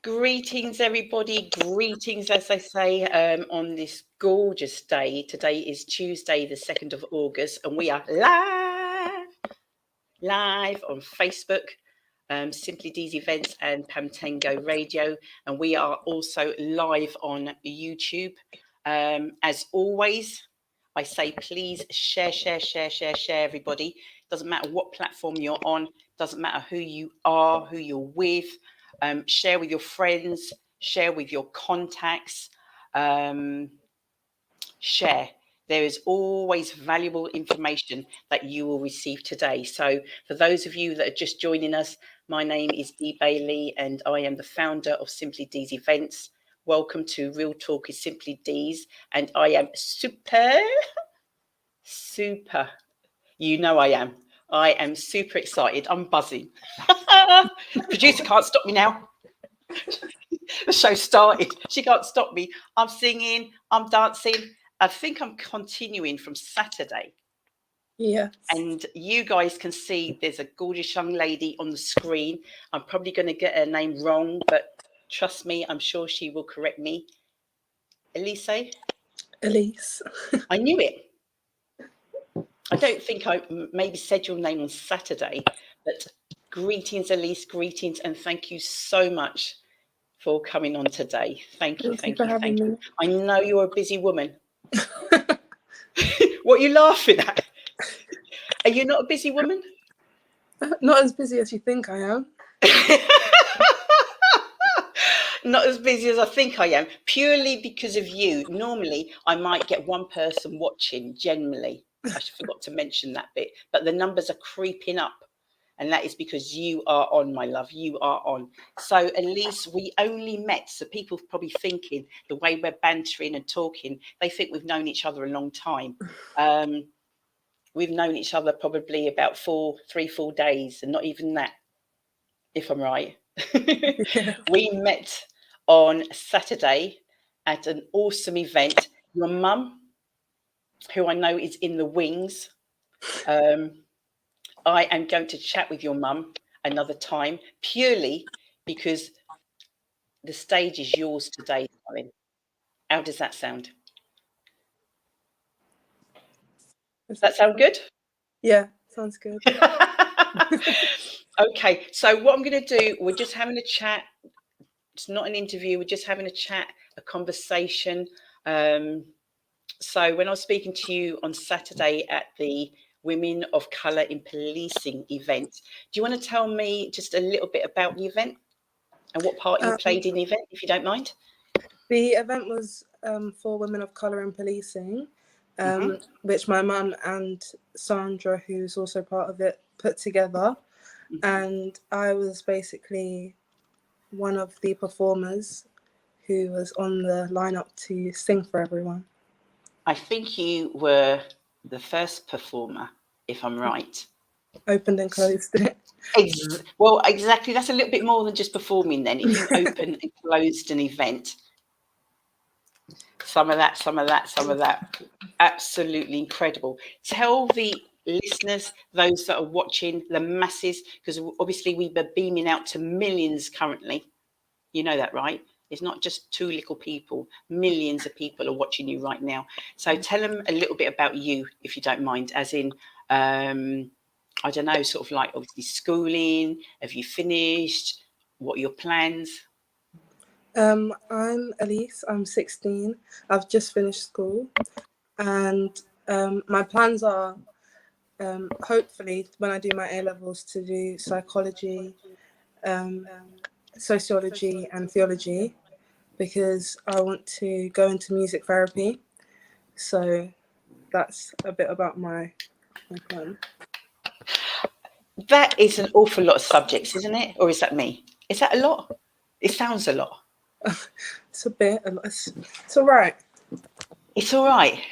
Greetings, everybody. Greetings, as they say, on this gorgeous day. Today is Tuesday, the 2nd of August, and we are live on Facebook, Simply Deez Events and Pamtango Radio, and we are also live on YouTube. As always, I say please share, everybody. Doesn't matter what platform you're on, doesn't matter who you are, who you're with. Share with your friends, share with your contacts, share. There is always valuable information that you will receive today. So for those of you that are just joining us, my name is Dee Bailey and I am the founder of Simply Deez Events. Welcome to Real Talk is Simply Deez, and I am super. You know I am. I am super excited. I'm buzzing. Producer can't stop me now. The show started. She can't stop me. I'm singing. I'm dancing. I think I'm continuing from Saturday. Yes. And you guys can see there's a gorgeous young lady on the screen. I'm probably going to get her name wrong, but trust me, I'm sure she will correct me. Louize? I knew it. I don't think I maybe said your name on Saturday, but greetings, Louize, greetings, and thank you so much for coming on today. Thank you. I know you're a busy woman. What are you laughing at? Are you not a busy woman? Not as busy as you think I am. Not as busy as I think I am, purely because of you. Normally, I might get one person watching, generally. I forgot to mention that bit, but the numbers are creeping up. And that is because you are on, my love. You are on. So at least we only met. So people are probably thinking the way we're bantering and talking, they think we've known each other a long time. We've known each other probably about 3-4 days, and not even that, if I'm right. We met on Saturday at an awesome event. Your mum, who I know is in the wings, I am going to chat with your mum another time, purely because the stage is yours today, darling. How does that sound? Does that sound good? Yeah, sounds good. Okay, so what I'm going to do, we're just having a chat. It's not an interview. We're just having a chat, a conversation. So when I was speaking to you on Saturday at the Women of Colour in Policing event, do you want to tell me just a little bit about the event and what part you played in the event, if you don't mind? The event was for Women of Colour in Policing, which my mum and Sandra, who's also part of it, put together. And I was basically one of the performers who was on the lineup to sing for everyone. I think you were the first performer, if I'm right. Opened and closed it. Well, exactly. That's a little bit more than just performing then. If you opened and closed an event. Some of that. Absolutely incredible. Tell the listeners, those that are watching, the masses, because obviously we've been beaming out to millions currently. You know that, right? It's not just two little people. Millions of people are watching you right now. So tell them a little bit about you, if you don't mind, as in, I don't know, sort of like obviously schooling. Have you finished? What are your plans? I'm Louize. I'm 16. I've just finished school. And my plans are, hopefully, when I do my A-levels, to do psychology, sociology and theology, because I want to go into music therapy. So that's a bit about my plan. That is an awful lot of subjects, isn't it? Or is that me? Is that a lot? It sounds a lot. It's a bit. It's all right. It's all right.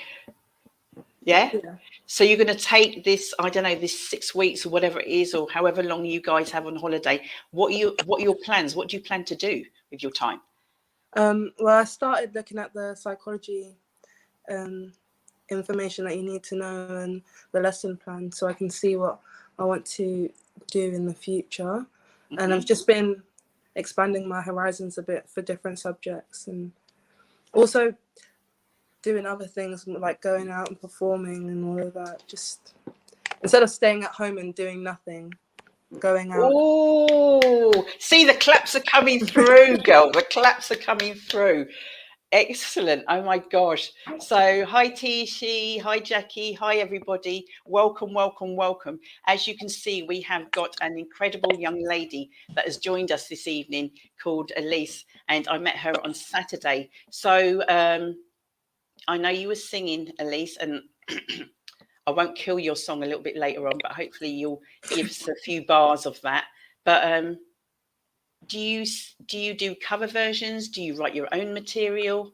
Yeah? Yeah. So you're going to take this, I don't know, this 6 weeks or whatever it is, or however long you guys have on holiday. What are your plans? What do you plan to do with your time? Well, I started looking at the psychology information that you need to know and the lesson plan, so I can see what I want to do in the future. And I've just been expanding my horizons a bit for different subjects, and also doing other things like going out and performing and all of that. Just instead of staying at home and doing nothing, going out. Oh, see, the claps are coming through, girl. The claps are coming through. Excellent. Oh my gosh. So hi Tishi, hi Jackie, hi everybody. Welcome, welcome, welcome. As you can see, we have got an incredible young lady that has joined us this evening called Louize, and I met her on Saturday. So I know you were singing, Louize, and I won't kill your song a little bit later on, but hopefully you'll give us a few bars of that. But do you do cover versions? Do you write your own material?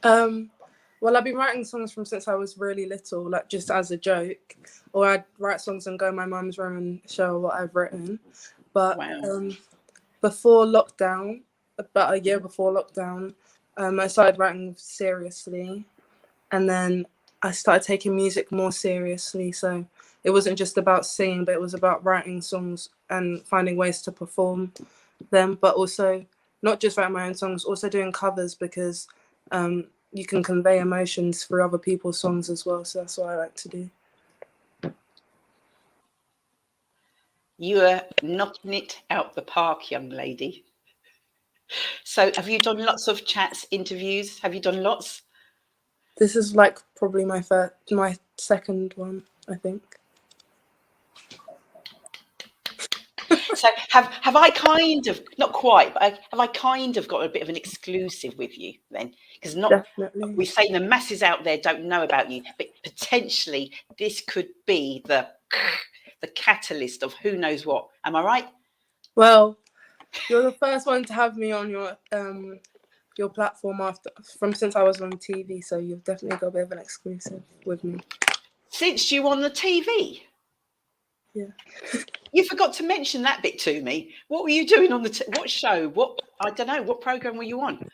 Well, I've been writing songs from since I was really little, like just as a joke, or I'd write songs and go in my mum's room and show her what I've written. But Wow. before lockdown, about a year before lockdown, I started writing seriously, and then I started taking music more seriously. So it wasn't just about singing, but it was about writing songs and finding ways to perform them, but also not just writing my own songs, also doing covers, because you can convey emotions through other people's songs as well. So that's what I like to do. You are knocking it out the park, young lady. So have you done lots of chats, interviews? Have you done lots? This is like probably my second one, I think. So have I kind of, not quite, but have I kind of got a bit of an exclusive with you then? Because Definitely. we say the masses out there don't know about you, but potentially this could be the catalyst of who knows what. Am I right? Well, you're the first one to have me on your platform since I was on TV, so you've definitely got a bit of an exclusive with me. Since you on the TV? Yeah. You forgot to mention that bit to me. What were you doing on what show? What, I don't know, what program were you on?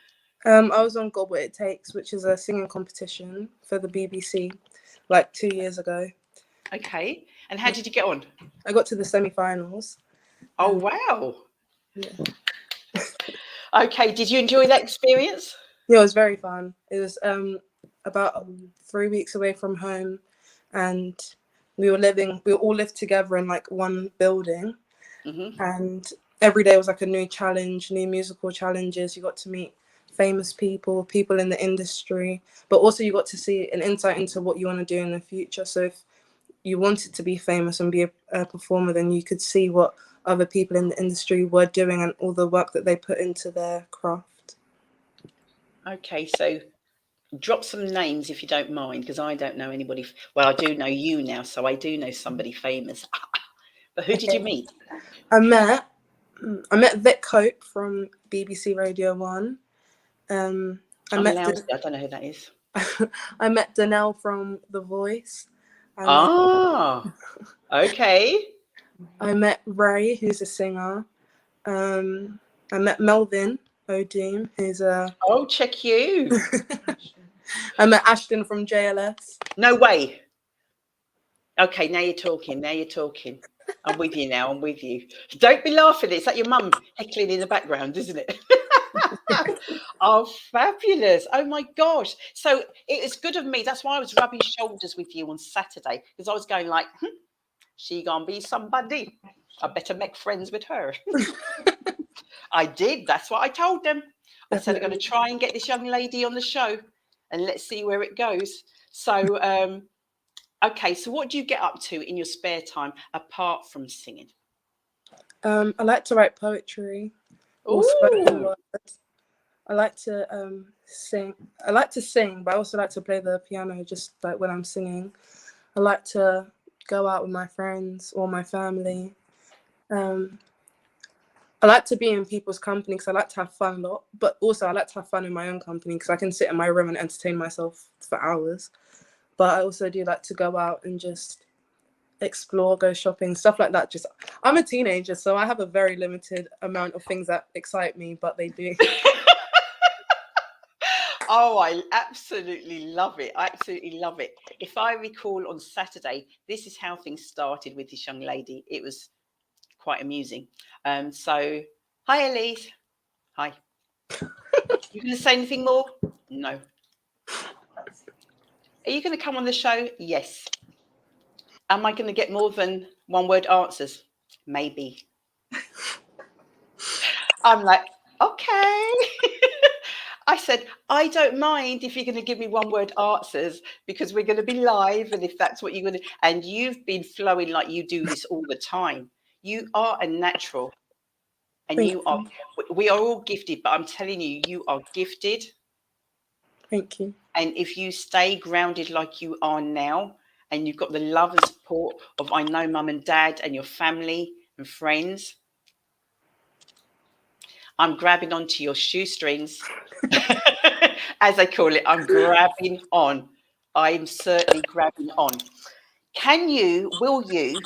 I was on God What It Takes, which is a singing competition for the BBC, like 2 years ago. Okay. And how did you get on? I got to the semi-finals. Oh, wow. Yeah. Okay. Did you enjoy that experience? Yeah, it was very fun. It was about 3 weeks away from home, and we all lived together in like one building, and every day was like a new challenge, new musical challenges. You got to meet famous people in the industry, but also you got to see an insight into what you want to do in the future. So if you wanted to be famous and be a performer, then you could see what other people in the industry were doing and all the work that they put into their craft. Okay, so drop some names if you don't mind, because I don't know anybody. Well, I do know you now, so I do know somebody famous. But who did you meet? I met Vic Cope from BBC Radio 1. I don't know who that is. I met Donnell from The Voice. Okay. I met Ray, who's a singer. I met Melvin O'Doom, who's a... Oh, check you. I met Ashton from JLS. No way. Okay, now you're talking. I'm with you now. I'm with you. Don't be laughing. It's like your mum heckling in the background, isn't it? Oh, fabulous. Oh, my gosh. So it was good of me. That's why I was rubbing shoulders with you on Saturday, because I was going like, she gonna be somebody. I better make friends with her. I did. That's what I told them. I said, I'm going to try and get this young lady on the show and let's see where it goes. So, okay. So what do you get up to in your spare time apart from singing? I like to write poetry or spoken words. I like to sing. I like to sing, but I also like to play the piano just like when I'm singing. I like to go out with my friends or my family. I like to be in people's company because I like to have fun a lot, but also I like to have fun in my own company because I can sit in my room and entertain myself for hours. But I also do like to go out and just explore, go shopping, stuff like that. I'm a teenager, so I have a very limited amount of things that excite me, but they do. Oh, I absolutely love it. I absolutely love it. If I recall on Saturday, this is how things started with this young lady. It was quite amusing. So Hi, Louize. Hi. You going to say anything more? No. Are you going to come on the show? Yes. Am I going to get more than one-word answers? Maybe. I'm like, okay. I said, I don't mind if you're going to give me one-word answers because we're going to be live, and if that's what you're going to. And you've been flowing like you do this all the time. You are a natural, and Thank you are. We are all gifted, but I'm telling you, you are gifted. Thank you. And if you stay grounded like you are now, and you've got the love and support of, I know, mum and dad and your family and friends, I'm grabbing onto your shoestrings, as I call it. I'm grabbing on. I'm certainly grabbing on. Will you,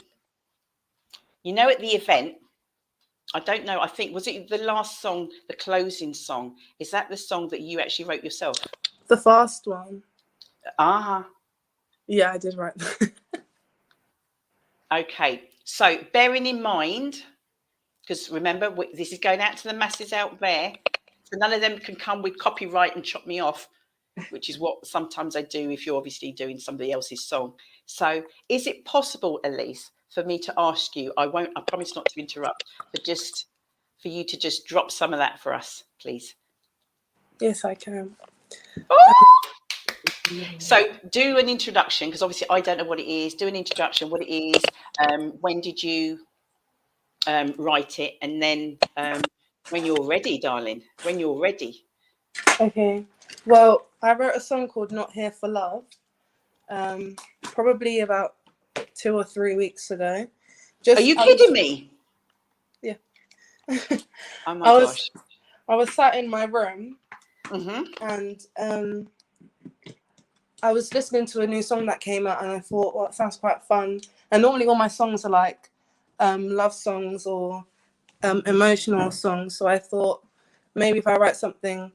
at the event, I don't know, I think, was it the last song, the closing song? Is that the song that you actually wrote yourself? The fast one. Ah. Yeah, I did write that. Okay. So bearing in mind, because remember, this is going out to the masses out there, so none of them can come with copyright and chop me off, which is what sometimes I do if you're obviously doing somebody else's song. So is it possible, Elise, for me to ask you, I promise not to interrupt, but just for you to just drop some of that for us, please? Yes, I can. Oh! So do an introduction, because obviously I don't know what it is. Do an introduction, what it is, when did you write it, and then when you're ready, darling, when you're ready. Okay. Well, I wrote a song called Not Here for Love, probably about 2 or 3 weeks ago. Are you kidding me? Yeah. Oh my gosh. I was sat in my room, and I was listening to a new song that came out, and I thought, well, it sounds quite fun. And normally all my songs are like love songs or emotional songs. So I thought maybe if I write something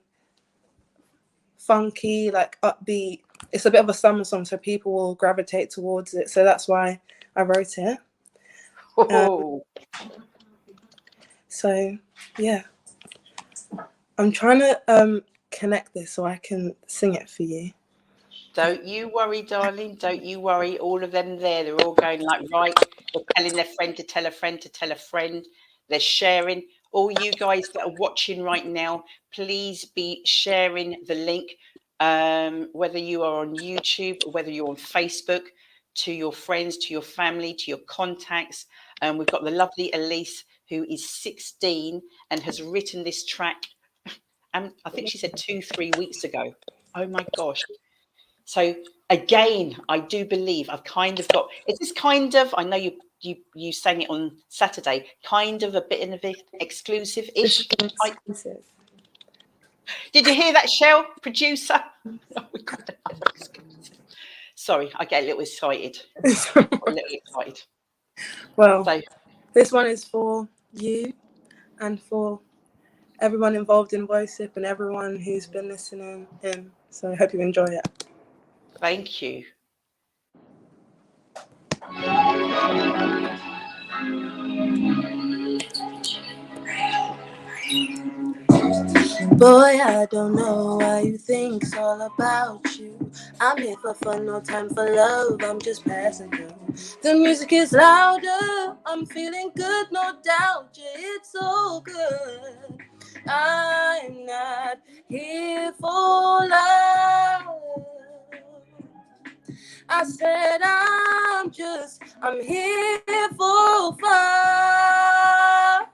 funky, like upbeat, it's a bit of a summer song, so people will gravitate towards it. So that's why I wrote it. So yeah, I'm trying to connect this so I can sing it for you. Don't you worry, darling. Don't you worry. All of them there, they're all going like, right. They're telling their friend to tell a friend to tell a friend. They're sharing. All you guys that are watching right now, please be sharing the link, whether you are on YouTube or whether you're on Facebook, to your friends, to your family, to your contacts. We've got the lovely Elise, who is 16 and has written this track. And I think she said 2-3 weeks ago. Oh my gosh. So again, I do believe I've kind of got, is this kind of, I know you sang it on Saturday, kind of a bit of an exclusive-ish. Did you hear that, Shell, producer? Sorry, I get a little excited. Well, so, this one is for you and for everyone involved in Voicesip and everyone who's been listening in. So I hope you enjoy it. Thank you. Boy, I don't know why you think it's all about you. I'm here for fun, no time for love. I'm just passing through. The music is louder. I'm feeling good, no doubt. Yeah, it's so good. I'm not here for love. I said I'm here for fun.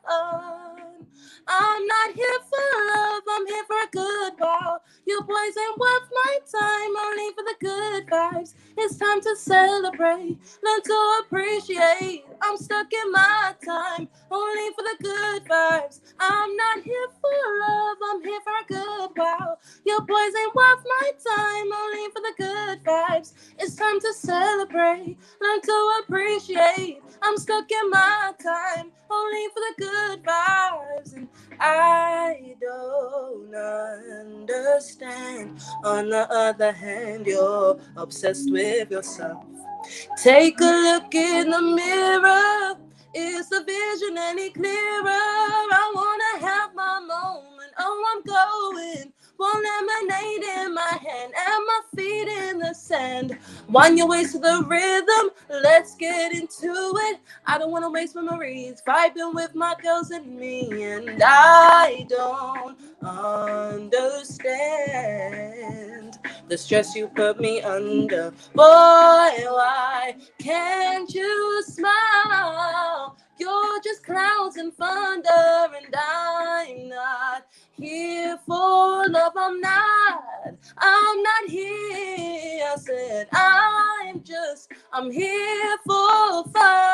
I'm not here for love, I'm here for a good while. You boys ain't worth my time, only for the good vibes. It's time to celebrate, learn to appreciate. I'm stuck in my time, only for the good vibes. I'm not here for love, I'm here for a good while. You boys ain't worth my time, only for the good vibes. It's time to celebrate, learn to appreciate. I'm stuck in my time, only for the good vibes. And I don't understand. On the other hand, you're obsessed with yourself. Take a look in the mirror Is the vision any clearer? I wanna have my moment. Oh, I'm going. Won't emanate in my hand and my feet in the sand. Wind your waist to the rhythm. Let's get into it. I don't wanna waste memories. Vibing with my girls and me, and I don't understand the stress you put me under. Boy, why can't you smile? You're just clouds and thunder, and I'm not here for love. I'm not here. I said I'm here for fun.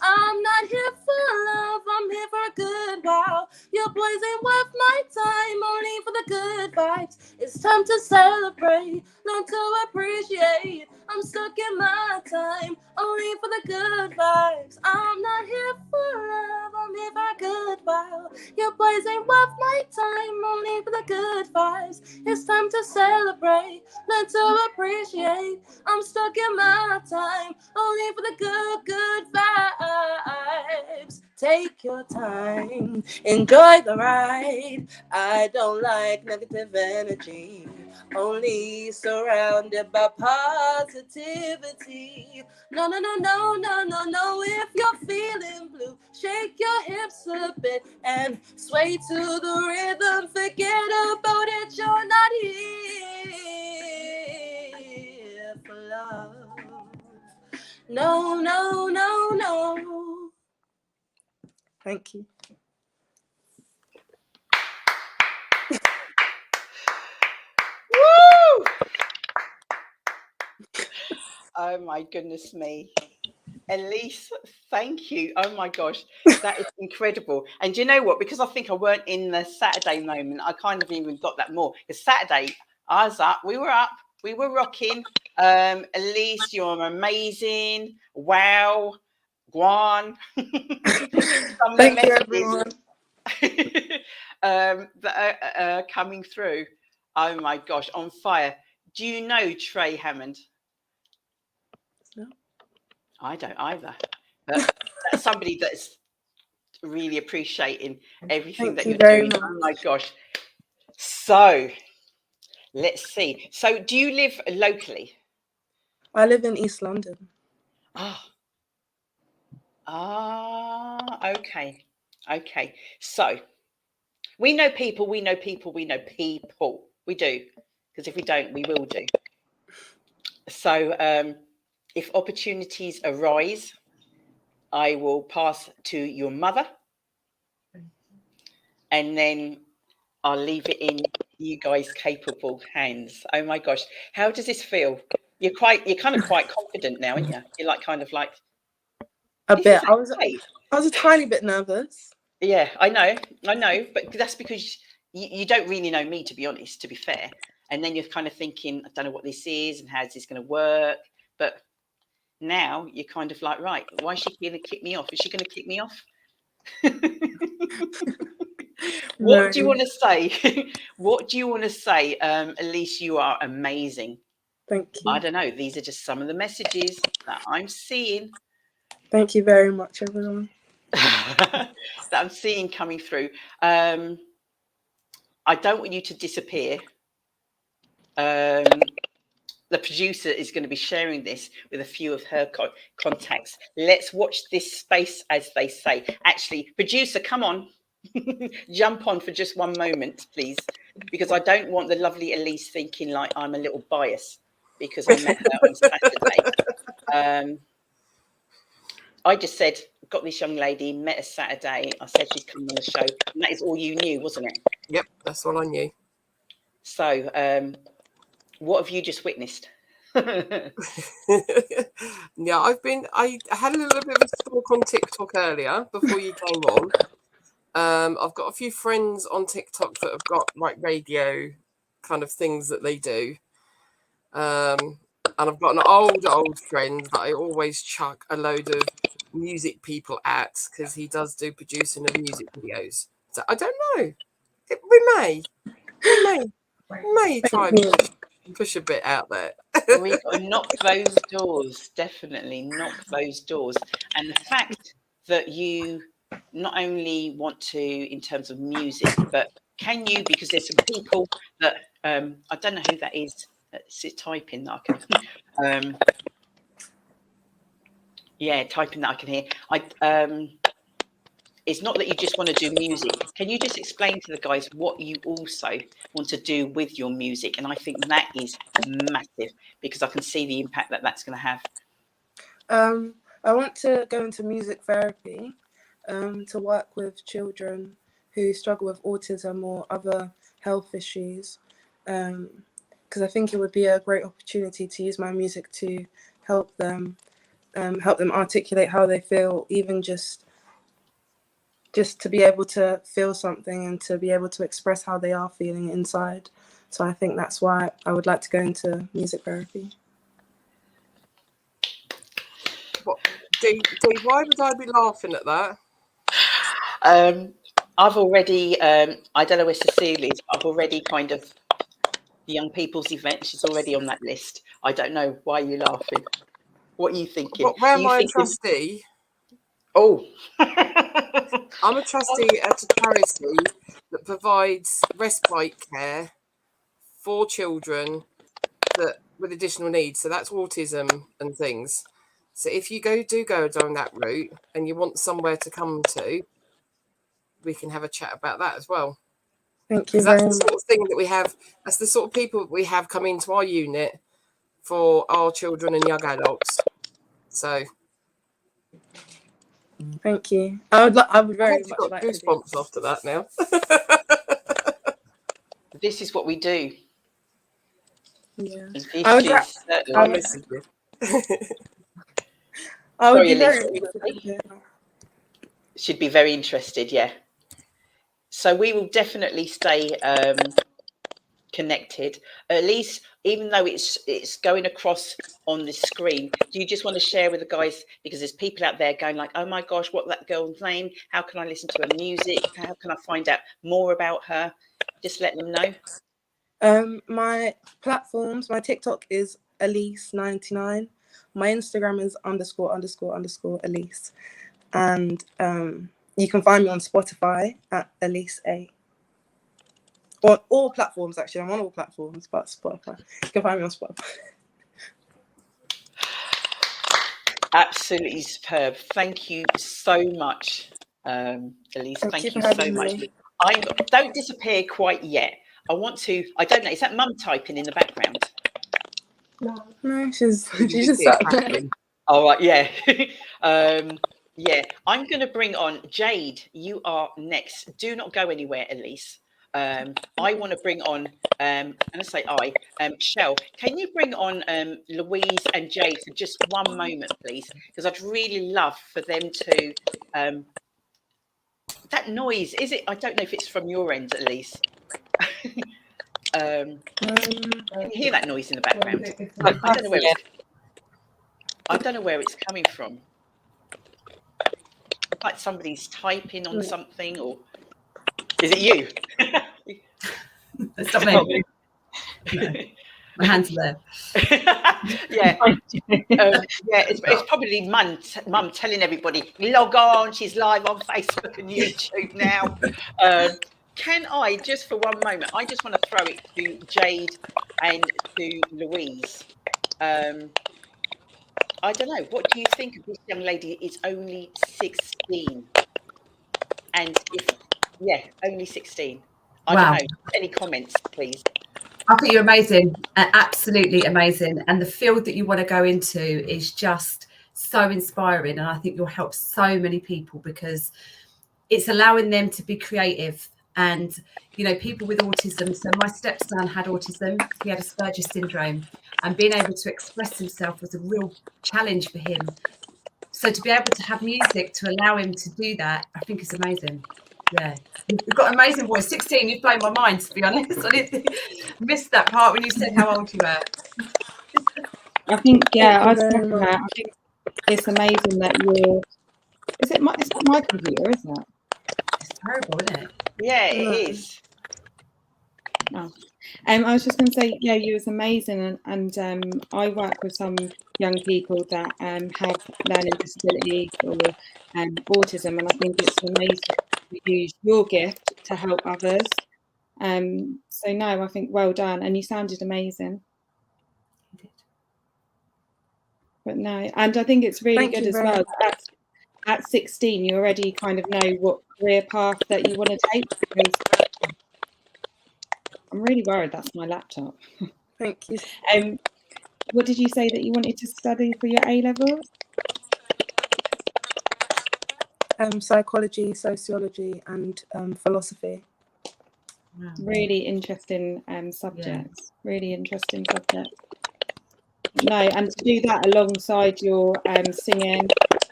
I'm not here for love, I'm here for a good while. Your boys ain't worth my time, only for the good vibes. It's time to celebrate, learn to appreciate. I'm stuck in my time, only for the good vibes. I'm not here for love, I'm here for a good while. Your boys ain't worth my time, only for the good vibes. It's time to celebrate, learn to appreciate. I'm stuck in my time, only for the good vibes. Take your time, enjoy the ride. I don't like negative energy, only surrounded by positivity. No. If you're feeling blue, shake your hips a bit and sway to the rhythm. Forget about it, you're not here for love. No. Thank you. Woo! Oh my goodness me. Louize, thank you. Oh my gosh, that is incredible. And you know what? Because I think I weren't in the Saturday moment, I kind of even got that more. Because Saturday, I was up, we were rocking. Louize, you're amazing. Wow. Guan. Thank you, everyone. That are coming through. Oh my gosh, on fire. Do you know Trey Hammond? No. I don't either. But that's somebody that's really appreciating everything that you're doing. Much. Oh my gosh. So let's see. So do you live locally? I live in East London. Okay. So we know people. We do. Because if we don't, we will do. So if opportunities arise, I will pass to your mother. And then I'll leave it in you guys' capable hands. Oh my gosh. How does this feel? You're kind of quite confident now, aren't you? You're like kind of like a bit. I was a tiny bit nervous. Yeah, I know, but that's because you don't really know me, to be honest, to be fair. And then you're kind of thinking, I don't know what this is and how's this going to work. But now you're kind of like, right, why is she going to kick me off? Is she going to kick me off? What do you want to say? What do you want to say? Louize, you are amazing. Thank you. I don't know. These are just some of the messages that I'm seeing. Thank you very much, everyone. That I'm seeing coming through. I don't want you to disappear. The producer is going to be sharing this with a few of her contacts. Let's watch this space, as they say. Actually, producer, come on. Jump on for just one moment, please, because I don't want the lovely Louize thinking like I'm a little biased because I met her on Saturday. I just said, got this young lady, met her Saturday. I said she's coming on the show. And that is all you knew, wasn't it? Yep, that's all I knew. So what have you just witnessed? Yeah, I had a little bit of a stalk on TikTok earlier before you came on. I've got a few friends on TikTok that have got like radio kind of things that they do. And I've got an old friend that I always chuck a load of music people at because he does do producing of music videos. So I don't know. We may try and push a bit out there. We've got to knock those doors, definitely knock those doors. And the fact that you not only want to, in terms of music, but can you, because there's some people that, I don't know who that is, that's typing that I can, yeah, typing that I can hear. It's not that you just want to do music. Can you just explain to the guys what you also want to do with your music? And I think that is massive, because I can see the impact that that's going to have. I want to go into music therapy, to work with children who struggle with autism or other health issues, because I think it would be a great opportunity to use my music to help them articulate how they feel, even just to be able to feel something and to be able to express how they are feeling inside. So I think that's why I would like to go into music therapy. Jayde, why would I be laughing at that? I've already, I don't know where Cecilia is, but I've already kind of, the young people's event, she's already on that list. I don't know why you're laughing. What are you thinking? Where am I a trustee? Oh. I'm a trustee at a charity that provides respite care for children with additional needs. So that's autism and things. So if you go down that route and you want somewhere to come to, we can have a chat about that as well. Thank you. That's the sort of thing that we have. That's the sort of people that we have come into our unit for our children and young adults. So thank you. I would very much got like goosebumps to after that now. This is what we do. Yeah. I listen to you. I would Sorry, be very Elise. Should be very interested, yeah. So we will definitely stay connected. At least, even though it's going across on the screen, do you just want to share with the guys, because there's people out there going like, oh my gosh, what that girl's name? How can I listen to her music? How can I find out more about her? Just let them know. My platforms, my TikTok is Louize99. My Instagram is ___ Louize. And you can find me on Spotify at Louize A. Or all platforms, actually. I'm on all platforms, but Spotify. You can find me on Spotify. Absolutely superb. Thank you so much, Elise. Thank you so much. Don't disappear quite yet. I want to, I don't know, is that mum typing in the background? No, she's just sat there. All right, yeah. Yeah, I'm going to bring on Jayde. You are next. Do not go anywhere, Elise. I want to bring on, and I say Shell, can you bring on Louise and Jayde for just one moment, please? Because I'd really love for them to, that noise, is it? I don't know if it's from your end, Elise. Can you hear that noise in the background? I don't know where it's coming from. Like somebody's typing on something, or is it you? It's not me. No. My hands are there. Yeah, it's probably mum telling everybody, log on. She's live on Facebook and YouTube now. Can I just for one moment? I just want to throw it to Jayde and to Louise. I don't know. What do you think of this young lady? Is only 16, and only 16. I don't know. Any comments, please? I think you're amazing, absolutely amazing, and the field that you want to go into is just so inspiring. And I think you'll help so many people because it's allowing them to be creative. And people with autism. So my stepson had autism. He had Asperger's syndrome, and being able to express himself was a real challenge for him. So to be able to have music to allow him to do that, I think is amazing. Yeah, you've got an amazing voice. 16, you've blown my mind, to be honest. I missed that part when you said how old you were. I think, I second that. I think it's amazing that you're. It's not my computer, isn't it? It's terrible, isn't it? Yeah, it is. No. I was just going to say, yeah, you was amazing, and I work with some young people that have learning disabilities or autism, and I think it's amazing to use your gift to help others. So no, I think well done, and you sounded amazing. But no, and I think it's really good as well. At 16, you already kind of know what career path that you want to take. Because I'm really worried that's my laptop. Thank you. What did you say that you wanted to study for your A levels? Psychology, sociology, and philosophy. Wow. Really interesting subjects. Really interesting subjects. No, and to do that alongside your singing,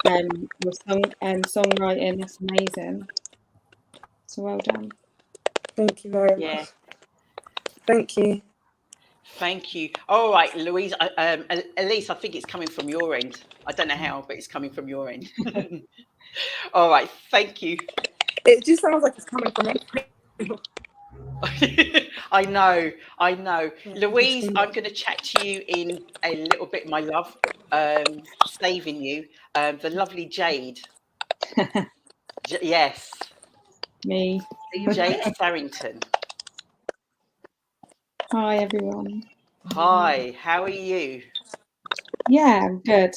your songwriting, that's amazing. So well done. Thank you very much. Thank you. Thank you. All right, Louise. Elise, I think it's coming from your end. I don't know how, but it's coming from your end. All right. Thank you. It just sounds like it's coming from everyone. I know. Yeah, Louise, I'm going to chat to you in a little bit, my love. Saving you. The lovely Jayde. Yes. Me. Jayde Sarrington. Hi, everyone. Hi. How are you? Yeah, I'm good.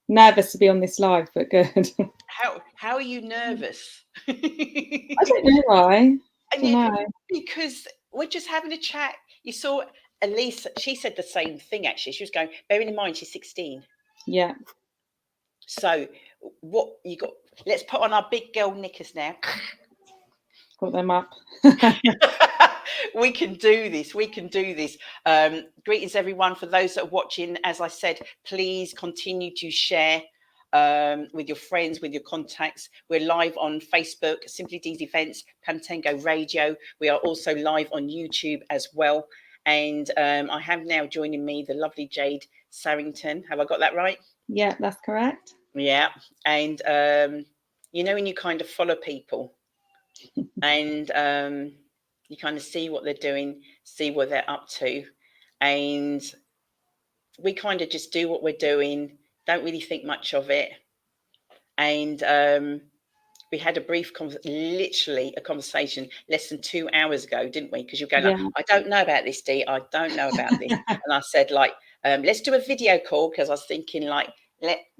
Nervous to be on this live, but good. How are you nervous? I don't know why. I don't know. Because we're just having a chat. You saw Elise, she said the same thing actually. She was going, bearing in mind she's 16. Yeah. So what you got, let's put on our big girl knickers now. Got them up. We can do this. Greetings everyone. For those that are watching, as I said, please continue to share with your friends, with your contacts. We're live on Facebook, Simply Deez Events, Pantango Radio. We are also live on YouTube as well. And I have now joining me the lovely Jayde Sarrington. Have I got that right? Yeah, that's correct. Yeah. And you know, when you kind of follow people and you kind of see what they're doing, see what they're up to, and we kind of just do what we're doing, don't really think much of it. And we had a brief, literally a conversation less than 2 hours ago, didn't we? Because you're going, Yeah. like, I don't know about this, Dee. I don't know about this. And I said, like, let's do a video call, because I was thinking, like,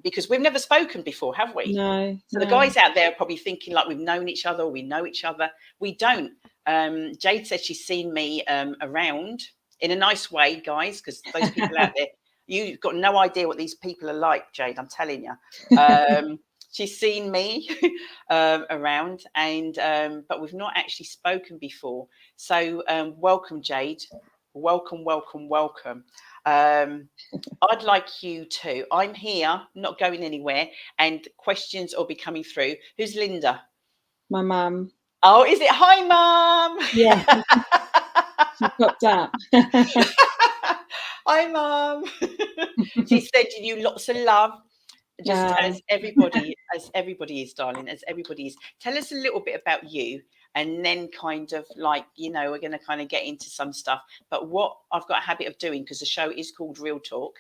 because we've never spoken before, have we? No. So the guys out there are probably thinking like we've known each other, or we know each other. We don't. Jayde said she's seen me around in a nice way, guys, because those people out there, you've got no idea what these people are like, Jayde. I'm telling you. She's seen me around, and but we've not actually spoken before. So welcome, Jayde. Welcome. I'd like you to. I'm here, not going anywhere, and questions will be coming through. Who's Linda? My mum. Oh, is it? Hi, Mum. Yeah. She popped up. Hi, Mum. She's sending you lots of love. Just as everybody is, darling, as everybody is. Tell us a little bit about you, and then kind of like, you know, we're going to kind of get into some stuff. But what I've got a habit of doing, because the show is called Real Talk.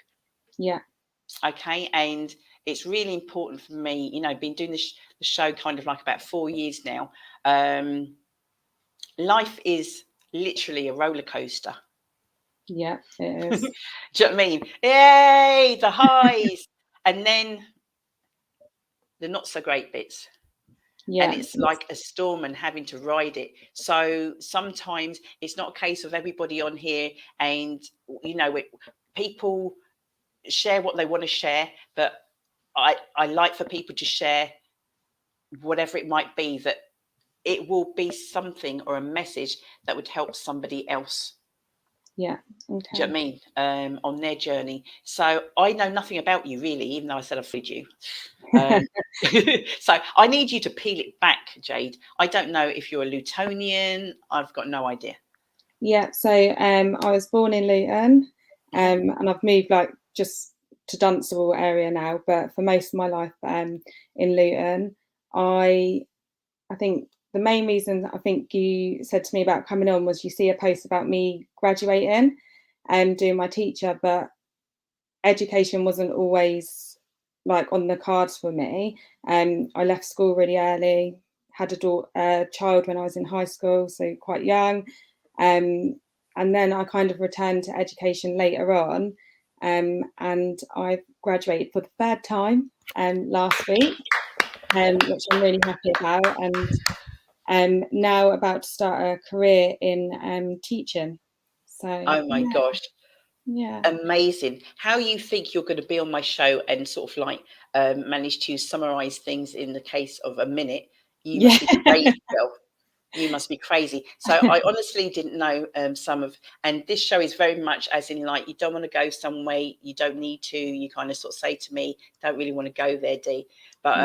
Yeah. Okay. And it's really important for me, you know, been doing the show kind of like about 4 years now. Life is literally a roller coaster. Yeah, it is. Do you know what I mean? Yay, the highs. And then the not so great bits. Yeah. And it's like a storm and having to ride it. So sometimes it's not a case of everybody on here and, you know, people share what they want to share, but I like for people to share whatever it might be, that it will be something or a message that would help somebody else. Yeah. Okay. Do you know what I mean? On their journey. So I know nothing about you really, even though I said I've read you. So I need you to peel it back, Jayde. I don't know if you're a Lutonian. I've got no idea. Yeah. So I was born in Luton, and I've moved like just to Dunstable area now, but for most of my life in Luton, I think the main reason I think you said to me about coming on was you see a post about me graduating and doing my teacher, but education wasn't always like on the cards for me. I left school really early, had a child when I was in high school, so quite young. And then I kind of returned to education later on. And I graduated for the third time last week, which I'm really happy about. And now about to start a career in teaching. So Oh my gosh. yeah. Amazing. How you think you're going to be on my show and sort of like manage to summarize things in the case of a minute? You must be crazy, girl. You must be crazy. So I honestly didn't know some of, and this show is very much as in like, you don't want to go somewhere, you don't need to, you kind of sort of say to me, don't really want to go there, Dee. But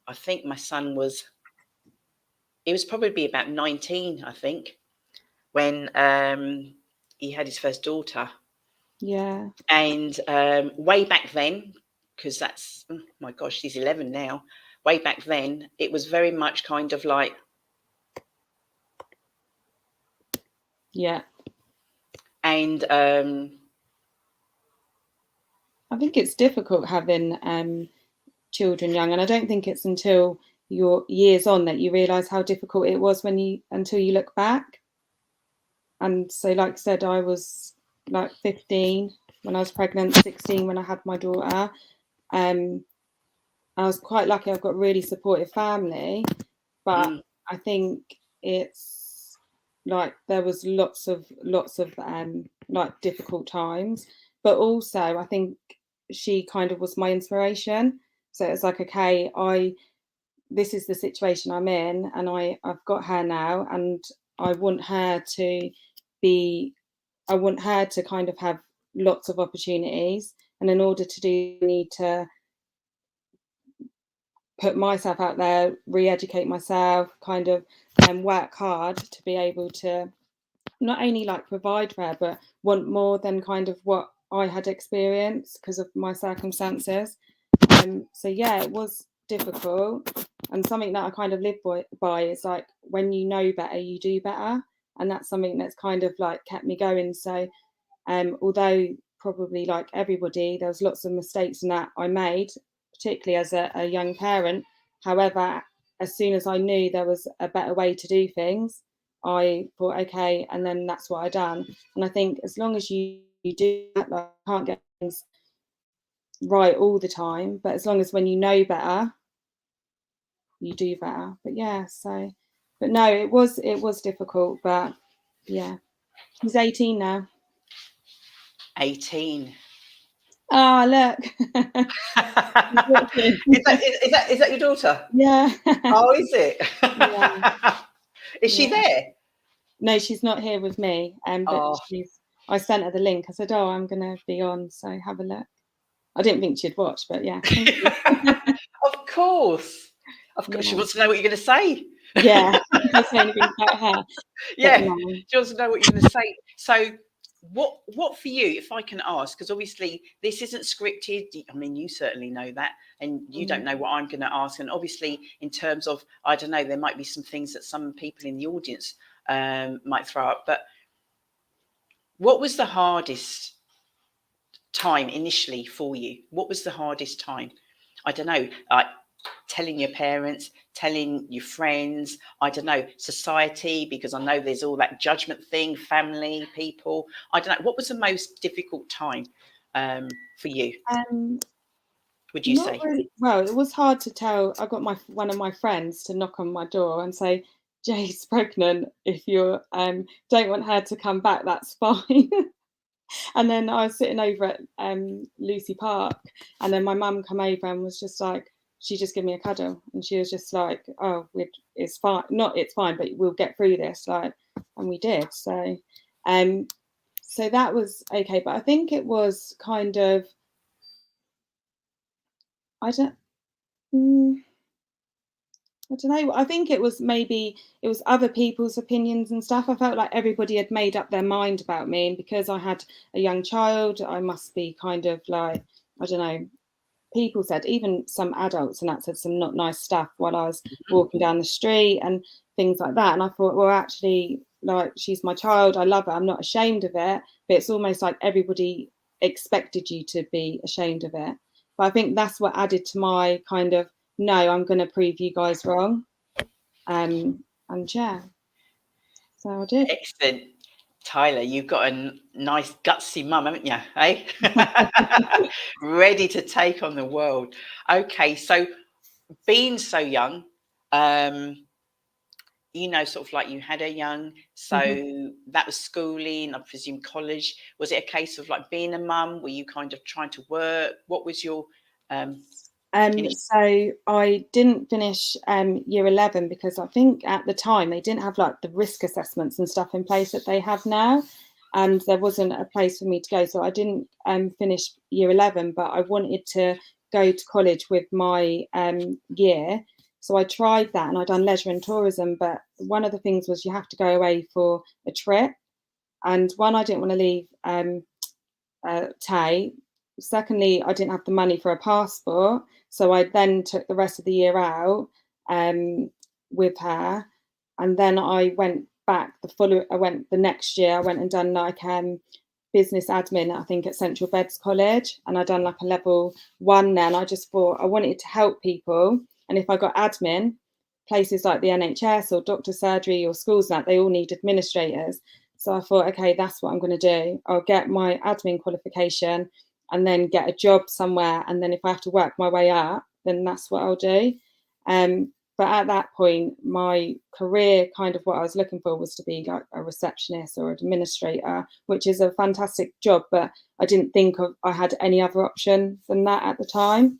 I think my son was, it was probably about 19, I think, when he had his first daughter. Yeah. And way back then, because that's, oh my gosh, she's 11 now. Way back then, it was very much kind of like, yeah. And I think it's difficult having children young, and I don't think it's until you're years on that you realise how difficult it was until you look back. And so, like I said, I was like 15 when I was pregnant, 16 when I had my daughter. I was quite lucky. I've got a really supportive family, but I think it's like there was lots of like difficult times, but also I think she kind of was my inspiration. So it's like, okay, this is the situation I'm in, and I've got her now, and I want her to kind of have lots of opportunities, and in order to do, I need to put myself out there, re-educate myself, kind of work hard to be able to not only like provide for her, but want more than kind of what I had experienced because of my circumstances. So yeah, it was difficult, and something that I kind of live by is like, when you know better, you do better, and that's something that's kind of like kept me going. So although probably like everybody, there was lots of mistakes in that I made, particularly as a young parent. However, as soon as I knew there was a better way to do things, I thought, okay, and then that's what I done. And I think as long as you do that, like, can't get things right all the time, but as long as when you know better, you do better. But yeah, so, but no, it was difficult, but yeah, he's 18 now. 18. Oh, look. is that your daughter? Yeah. Oh, is it? Yeah. Is she there? No, she's not here with me. But I sent her the link. I said, "Oh, I'm gonna be on, so have a look." I didn't think she'd watch, but yeah. Of course. Yeah. She wants to know what you're going to say. Yeah, don't say anything about her. Yeah, no. She wants to know what you're going to say. So, what for you, if I can ask, because obviously this isn't scripted. I mean, you certainly know that, and you don't know what I'm going to ask. And obviously, in terms of, I don't know, there might be some things that some people in the audience might throw up. But what was the hardest time initially for you? What was the hardest time? I don't know, like telling your parents, telling your friends, I don't know, society, because I know there's all that judgment thing, family, people. I don't know. What was the most difficult time for you? Would you say? Really, well, it was hard to tell. I got one of my friends to knock on my door and say, "Jay's pregnant. If you don't want her to come back, that's fine." And then I was sitting over at Lucy Park, and then my mum come over and was just like, she just gave me a cuddle, and she was just like, "Oh, it's fine. Not it's fine, but we'll get through this." Like, and we did. So, so that was okay. But I think it was kind of, I don't know. I think it was other people's opinions and stuff. I felt like everybody had made up their mind about me, and because I had a young child, I must be kind of like, I don't know, people said, even some adults, and that said some not nice stuff while I was walking down the street and things like that. And I thought, well, actually, like, she's my child, I love her, I'm not ashamed of it. But it's almost like everybody expected you to be ashamed of it. But I think that's what added to my kind of, no, I'm going to prove you guys wrong. And yeah, so I did. Excellent. Tyler, you've got a nice gutsy mum, haven't you? Eh? Ready to take on the world. Okay, so being so young, you know, sort of like you had her young, so that was schooling, I presume college. Was it a case of like being a mum? Were you kind of trying to work? What was your so I didn't finish year 11 because I think at the time they didn't have like the risk assessments and stuff in place that they have now, and there wasn't a place for me to go, so I didn't finish year 11, but I wanted to go to college with my year. So I tried that, and I'd done leisure and tourism, but one of the things was you have to go away for a trip, and one, I didn't want to leave Tay. Secondly, I didn't have the money for a passport, so I then took the rest of the year out with her, and then I went back the next year. I went and done like business admin, I think, at Central Beds College, and I done like a level 1 there. And I just thought I wanted to help people, and if I got admin, places like the NHS or doctor surgery or schools, that they all need administrators. So I thought, okay, that's what I'm going to do. I'll get my admin qualification and then get a job somewhere. And then if I have to work my way up, then that's what I'll do. But at that point, my career, kind of what I was looking for, was to be like a receptionist or administrator, which is a fantastic job. But I didn't think I had any other option than that at the time.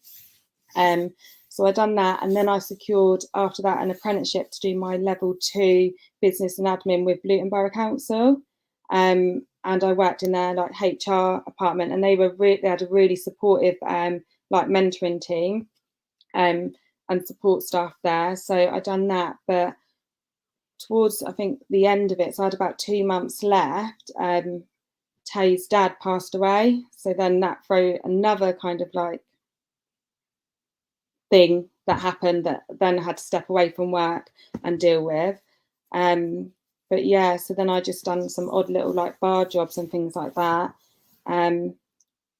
So I done that, and then I secured after that an apprenticeship to do my level 2 business and admin with Luton Borough Council. And I worked in their like HR department, and they had a really supportive like mentoring team and support staff there. So I done that, but towards, I think, the end of it, so I had about 2 months left, Tay's dad passed away. So then that threw another kind of like thing that happened that then I had to step away from work and deal with. But yeah, so then I just done some odd little like bar jobs and things like that. And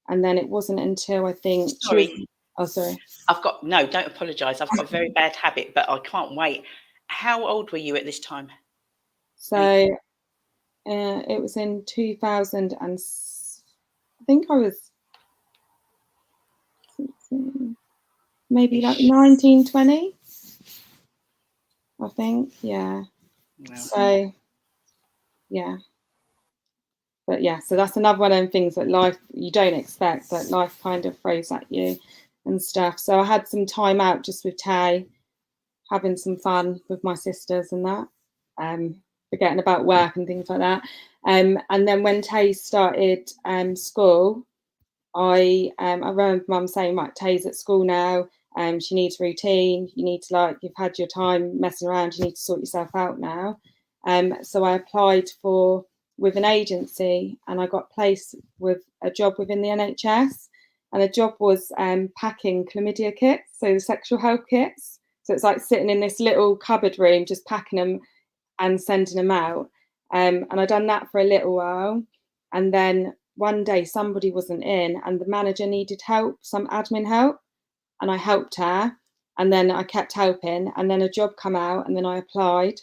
then it wasn't until I think sorry. Sorry. Don't apologise. I've got a very bad habit, but I can't wait. How old were you at this time? So it was in 2000, and I think I was maybe like 19, 20, I think. Yeah. Wow. So yeah. But yeah, so that's another one of them things that life, you don't expect, that life kind of throws at you and stuff. So I had some time out just with Tay, having some fun with my sisters and that, forgetting about work and things like that. And then when Tay started school, I remember Mum saying, right, Tay's at school now, she needs routine, you need to, like, you've had your time messing around, you need to sort yourself out now. So I applied with an agency, and I got placed with a job within the NHS, and the job was packing chlamydia kits, so the sexual health kits. So it's like sitting in this little cupboard room, just packing them and sending them out. And I done that for a little while, and then one day somebody wasn't in, and the manager needed help, some admin help, and I helped her, and then I kept helping, and then a job come out, and then I applied.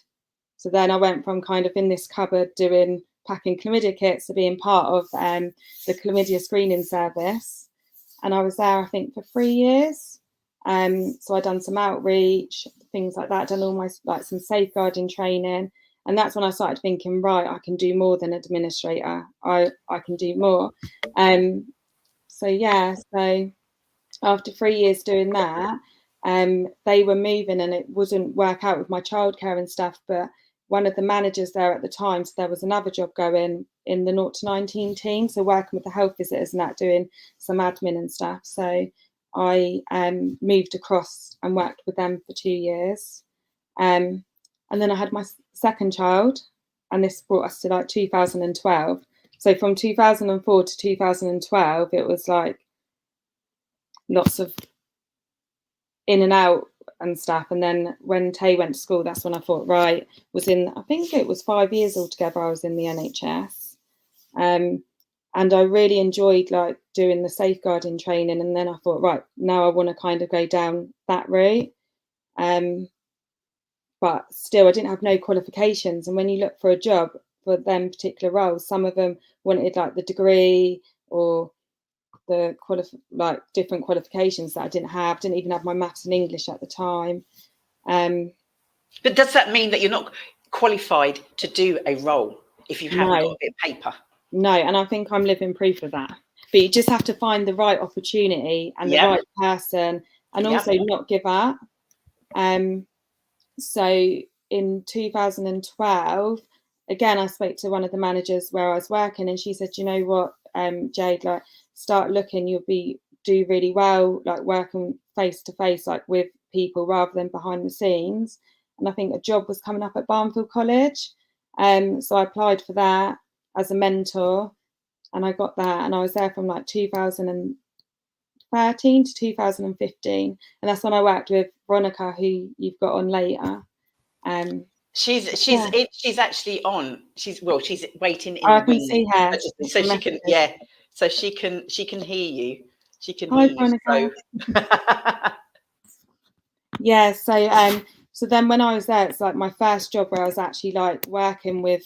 So then I went from kind of in this cupboard doing packing chlamydia kits to being part of the chlamydia screening service, and I was there, I think, for 3 years. So I done some outreach, things like that, done all my like some safeguarding training, and that's when I started thinking, right, I can do more than administrator. I can do more. So yeah, so after 3 years doing that, they were moving, and it wouldn't work out with my childcare and stuff. But one of the managers there at the time, so there was another job going in the 0 to 19 team, so working with the health visitors and that, doing some admin and stuff. So I moved across and worked with them for 2 years. And then I had my second child, and this brought us to like 2012. So from 2004 to 2012, it was like lots of in and out and stuff. And then when Tay went to school, that's when I thought, right, I think it was 5 years altogether I was in the NHS. And I really enjoyed like doing the safeguarding training. And then I thought, right, now I want to kind of go down that route. But still, I didn't have no qualifications. And when you look for a job for them particular roles, some of them wanted like the degree or the different qualifications that I didn't have. Didn't even have my maths and English at the time. But does that mean that you're not qualified to do a role if you haven't got a bit of paper? No, and I think I'm living proof of that. But you just have to find the right opportunity and the right person, and also not give up. So in 2012, again, I spoke to one of the managers where I was working, and she said, you know what, Jayde, like start looking, you'll do really well, like working face to face, like with people rather than behind the scenes. And I think a job was coming up at Barnfield College. So I applied for that as a mentor, and I got that, and I was there from like 2013 to 2015, and that's when I worked with Veronica, who you've got on later. She's actually on. She's waiting in I the can wing. see her. So she can so she can hear you. She can Hi, hear Veronica. You. So so then when I was there, it's like my first job where I was actually like working with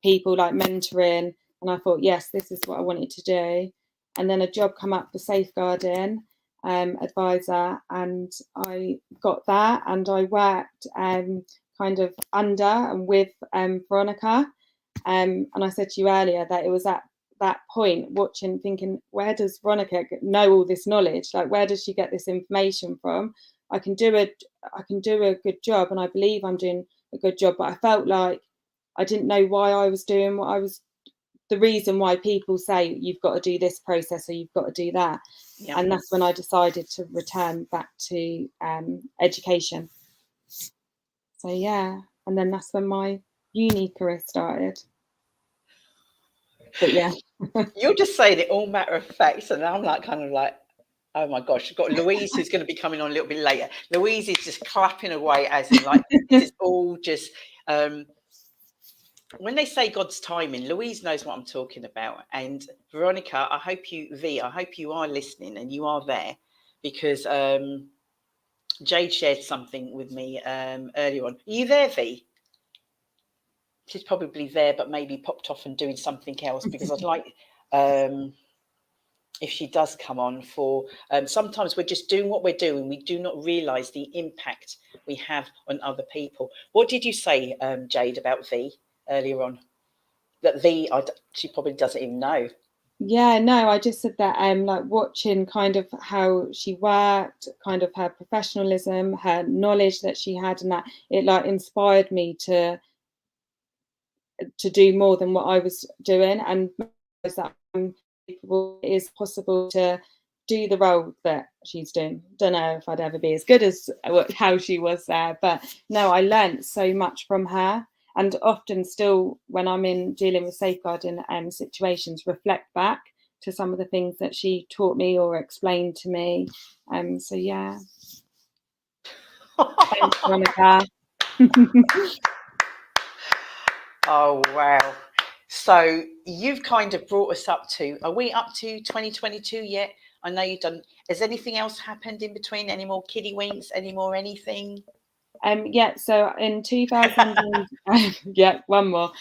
people, like mentoring, and I thought, yes, this is what I wanted to do. And then a job come up for safeguarding advisor, and I got that, and I worked kind of under and with Veronica, and I said to you earlier that it was at that point watching, thinking, where does Veronica know all this knowledge? Like, where does she get this information from? I can do a good job, and I believe I'm doing a good job, but I felt like I didn't know why I was doing what I was, the reason why people say you've got to do this process or you've got to do that. And that's when I decided to return back to education. So and then that's when my uni career started. But you're just saying it all matter of fact, and I'm like kind of like, oh my gosh, I've got Louise who's going to be coming on a little bit later. Louise is just clapping away, as in like this is all just when they say God's timing, Louise knows what I'm talking about. And Veronica, I hope you are listening and you are there, because Jayde shared something with me earlier on. Are you there, V? She's probably there, but maybe popped off and doing something else, because I'd like if she does come on for sometimes we're just doing what we're doing. We do not realise the impact we have on other people. What did you say, Jayde, about V earlier on? That V, she probably doesn't even know. No, I just said that like watching kind of how she worked, kind of her professionalism, her knowledge that she had, and that it like inspired me to do more than what I was doing, and that it is possible to do the role that she's doing. Don't know if I'd ever be as good as how she was there, but no, I learned so much from her, and often still when I'm dealing with safeguarding situations, reflect back to some of the things that she taught me or explained to me. So thanks, Veronica. Oh wow. So you've kind of brought us up to, are we up to 2022 yet? I know you've done, has anything else happened in between? Any more kiddie winks? Any more anything? So in 2000, one more,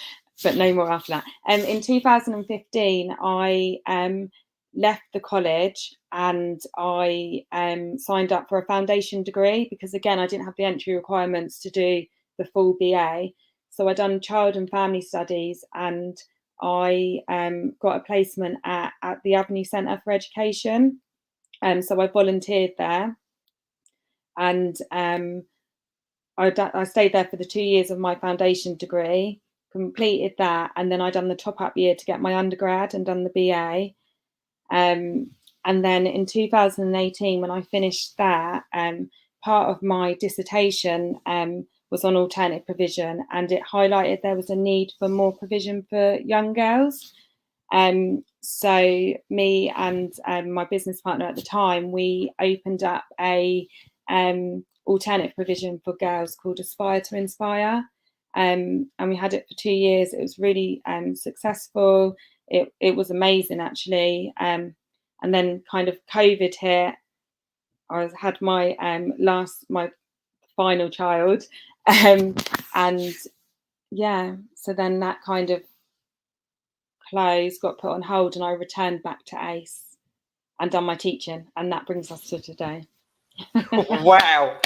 but no more after that. In 2015, I left the college and I signed up for a foundation degree, because again, I didn't have the entry requirements to do the full BA. So I done child and family studies, and I got a placement at the Avenue Centre for Education. So I volunteered there, and I stayed there for the 2 years of my foundation degree, completed that, and then I done the top-up year to get my undergrad and done the BA. And then in 2018, when I finished that, part of my dissertation was on alternative provision, and it highlighted there was a need for more provision for young girls. So me and my business partner at the time, we opened up a alternative provision for girls called Aspire to Inspire. And we had it for 2 years. It was really successful. It was amazing, actually. And then kind of COVID hit. I had my my final child. And yeah, so then that kind of closed, got put on hold, and I returned back to ACE and done my teaching. And that brings us to today. Wow.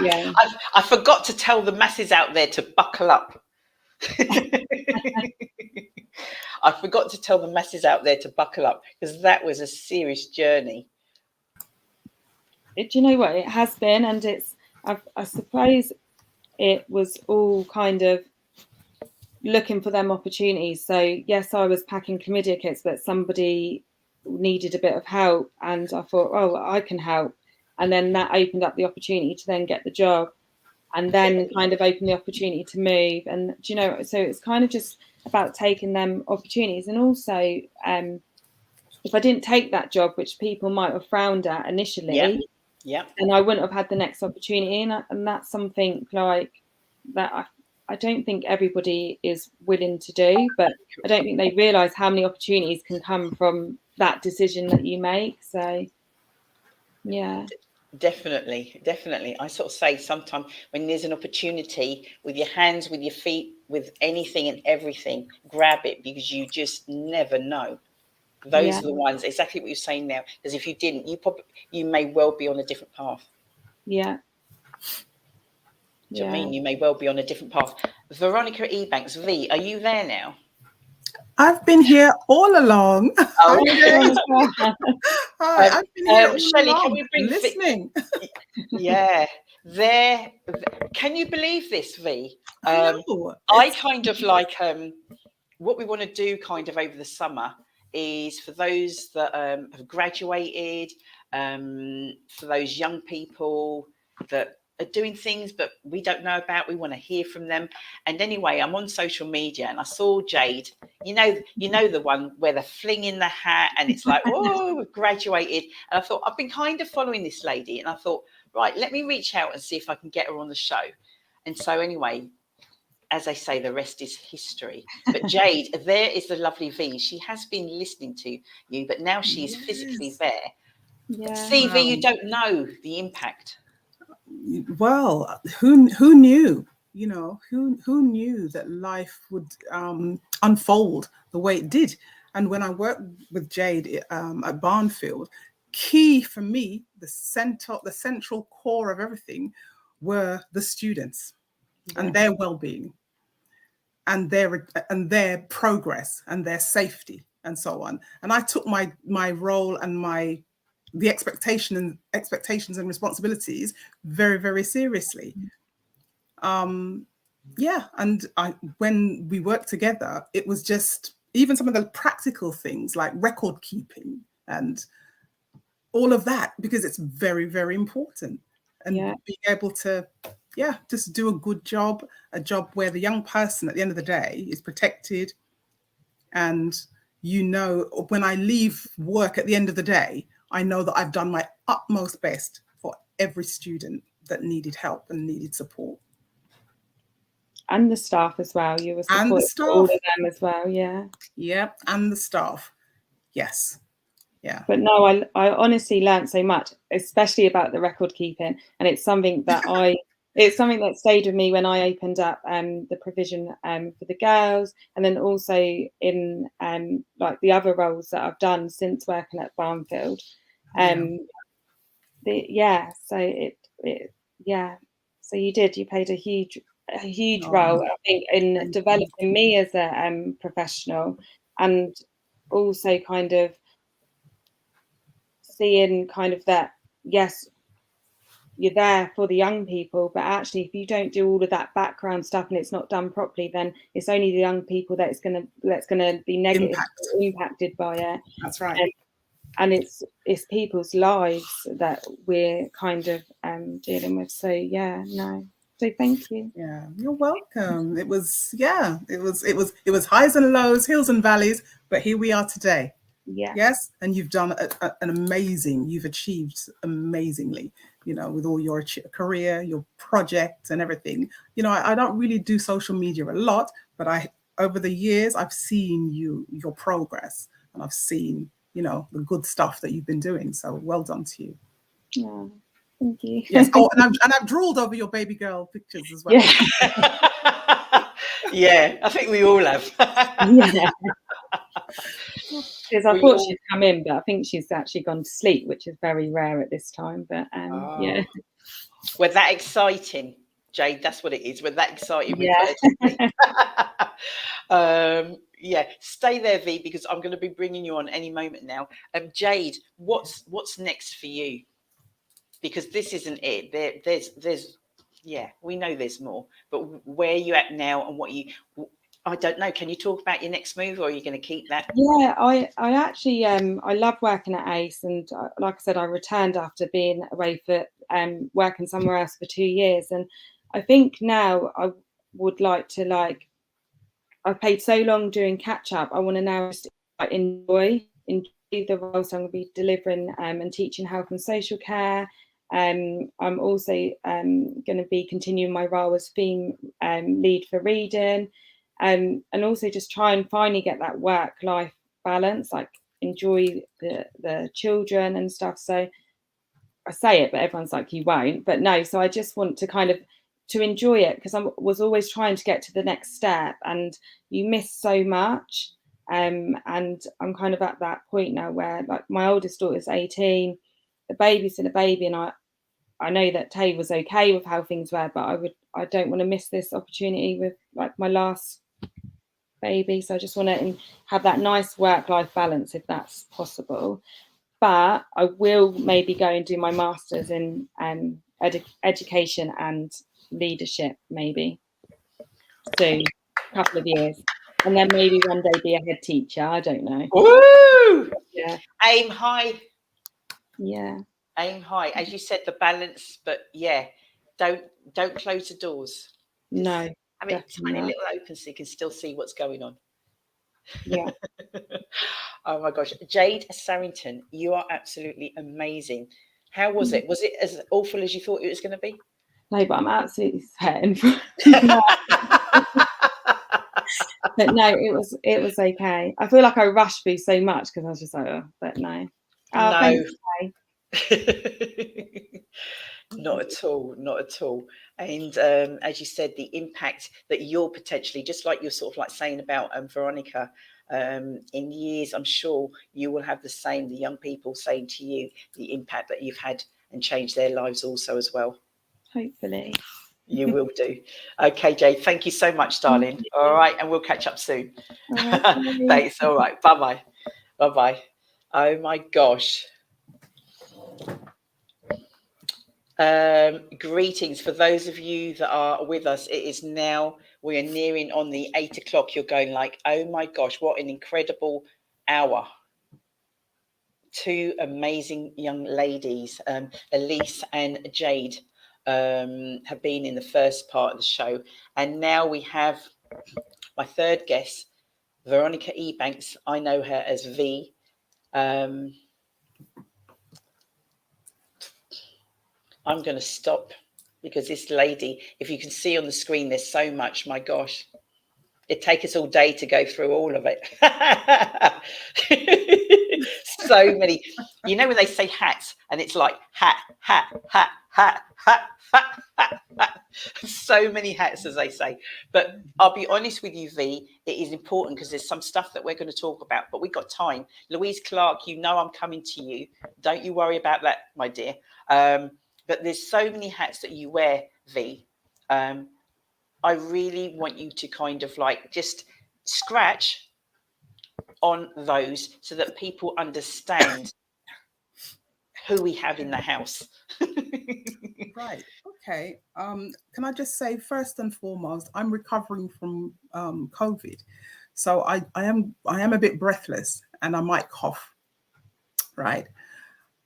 Yeah. I forgot to tell the masses out there to buckle up. I forgot to tell the masses out there to buckle up, because that was a serious journey. Do you know what? It has been, and it's, I suppose it was all kind of looking for them opportunities. So yes, I was packing chlamydia kits, but somebody needed a bit of help, and I thought, oh, I can help. And then that opened up the opportunity to then get the job, and then kind of opened the opportunity to move. And do you know, so it's kind of just about taking them opportunities. And also, if I didn't take that job, which people might have frowned at initially, then I wouldn't have had the next opportunity. And that's something like that I don't think everybody is willing to do, but I don't think they realise how many opportunities can come from that decision that you make. So yeah. Definitely. I sort of say sometimes when there's an opportunity, with your hands, with your feet, with anything and everything, grab it, because you just never know. Those are the ones, exactly what you're saying now. Because if you didn't, you may well be on a different path. Yeah. Do you know what I mean? You may well be on a different path. Veronica Ebanks, V, are you there now? I've been here all along. Oh, Hi, I've been here all Shelley, along, can we bring listening? Yeah, there. Can you believe this, V? I kind of like what we want to do kind of over the summer is for those that have graduated, for those young people that are doing things but we don't know about, we want to hear from them. And anyway, I'm on social media and I saw Jayde, you know the one where they're flinging the hat and it's like, oh, we've graduated. And I thought, I've been kind of following this lady, and I thought, right, let me reach out and see if I can get her on the show. And so anyway, as I say, the rest is history. But Jayde, there is the lovely V. She has been listening to you, but now she's physically there. Yeah. CV, you don't know the impact. Well, who knew? You know, who knew that life would unfold the way it did? And when I worked with Jayde at Barnfield, key for me, the central core of everything were the students and their well-being and their progress and their safety and so on. And I took my role and the expectations and responsibilities very, very seriously. Yeah, and when we worked together, it was just even some of the practical things like record keeping and all of that, because it's very, very important. And being able to, just do a good job, a job where the young person at the end of the day is protected. And, you know, when I leave work at the end of the day, I know that I've done my utmost best for every student that needed help and needed support. And the staff as well. You were supporting all of them as well, yeah. Yep, and the staff, yes. Yeah. But no, I honestly learned so much, especially about the record keeping. And it's something that that stayed with me when I opened up the provision for the girls, and then also in like the other roles that I've done since working at Barnfield. So you played a huge role, I think, in developing me as a professional, and also kind of seeing kind of that, yes, you're there for the young people, but actually if you don't do all of that background stuff and it's not done properly, then it's only the young people that's gonna be negatively impacted by it. That's right. And it's people's lives that we're kind of dealing with. So yeah, no. So thank you. Yeah, you're welcome. It was highs and lows, hills and valleys, but here we are today. Yeah. Yes, and you've done you've achieved amazingly, with all your career, your projects and everything. I don't really do social media a lot, but over the years, I've seen your progress, and I've seen, the good stuff that you've been doing. So well done to you. Oh, thank you. Yes. Oh, and I've drooled over your baby girl pictures as well. Yeah. Yeah, I think we all have. Yeah. Because I thought she'd come in, but I think she's actually gone to sleep, which is very rare at this time. But yeah. We're that exciting, Jayde. That's what it is. We're that excited. Yeah. Yeah. Stay there, V, because I'm going to be bringing you on any moment now. Jayde, what's next for you? Because this isn't it. There's we know there's more, but where are you at now, and I don't know. Can you talk about your next move, or are you going to keep that? Yeah, I actually I love working at ACE, and like I said, I returned after being away for working somewhere else for 2 years, and I think now I would like to I've paid so long doing catch up. I want to now just enjoy the role. So I'm going to be delivering and teaching health and social care. I'm also going to be continuing my role as theme lead for reading. And also just try and finally get that work-life balance, like enjoy the children and stuff. So I say it, but everyone's like, you won't. But no, so I just want to kind of to enjoy it, because I was always trying to get to the next step, and you miss so much. And I'm kind of at that point now where, like, my oldest daughter's 18, the baby's still a baby, and I know that Tay was okay with how things were, but I don't want to miss this opportunity with like my last baby. So I just want to have that nice work-life balance if that's possible. But I will maybe go and do my master's in education and leadership, maybe soon, a couple of years, and then maybe one day be a head teacher. I don't know. Woo! Yeah. Aim high. Yeah. Aim high, as you said, the balance. But yeah, don't close the doors. No. I mean, tiny little open so you can still see what's going on. Yeah. Oh my gosh, Jayde Sarrington, you are absolutely amazing. How was it? Was it as awful as you thought it was going to be? No, but I'm absolutely sweating. But no, it was okay. I feel like I rushed through so much because I was just like, oh, but no. No. Thanks, Not at all, not at all. And as you said, the impact that you're potentially, just like you're sort of like saying about Veronica, in years, I'm sure you will have the same, the young people saying to you the impact that you've had and changed their lives also as well. hopefully. You will do. Okay, Jayde, thank you so much, darling. All right, and we'll catch up soon. Right, thanks. All right, bye-bye. Bye-bye. Oh my gosh. Greetings for those of you that are with us. It is now, we are nearing on the 8 o'clock. You're going like, oh my gosh, what an incredible hour. Two amazing young ladies, Elise and Jayde, have been in the first part of the show. And now we have my third guest, Veronica Ebanks. I know her as V. I'm going to stop because this lady, if you can see on the screen, there's so much, my gosh. It'd take us all day to go through all of it. So many. You know when they say hats and it's like hat, hat, hat, hat, hat, hat, hat, hat. So many hats, as they say. But I'll be honest with you, V, it is important because there's some stuff that we're going to talk about, but we've got time. Louise, Clarke, you know I'm coming to you. Don't you worry about that, my dear. But there's so many hats that you wear, V. I really want you to kind of like just scratch on those so that people understand who we have in the house. Right. Okay. Can I just say, first and foremost, I'm recovering from COVID, so I am a bit breathless and I might cough. Right.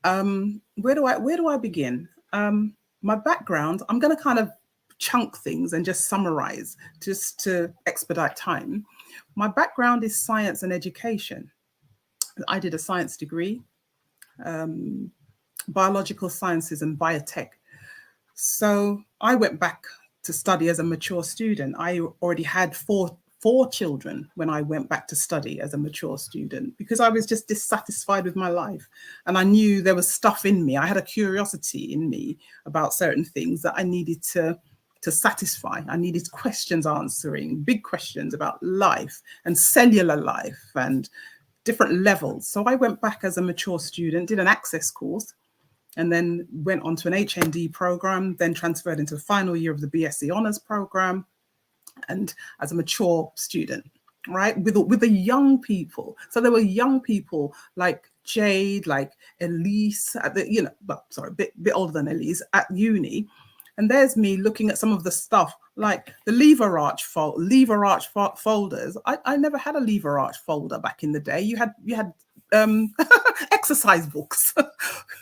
Where do I begin? My background, I'm going to kind of chunk things and just summarize, just to expedite time. My background is science and education. I did a science degree, biological sciences and biotech. So I went back to study as a mature student. I already had four children when I went back to study as a mature student, because I was just dissatisfied with my life. And I knew there was stuff in me. I had a curiosity in me about certain things that I needed to satisfy. I needed questions answering, big questions about life and cellular life and different levels. So I went back as a mature student, did an access course, and then went on to an HND program, then transferred into the final year of the BSc Honours program, and as a mature student, right, with the young people. So there were young people like Jayde, like Louize, at the, you know, well, sorry, a bit older than Louize, at uni. And there's me looking at some of the stuff like the lever arch folders. I never had a lever arch folder back in the day. You had exercise books.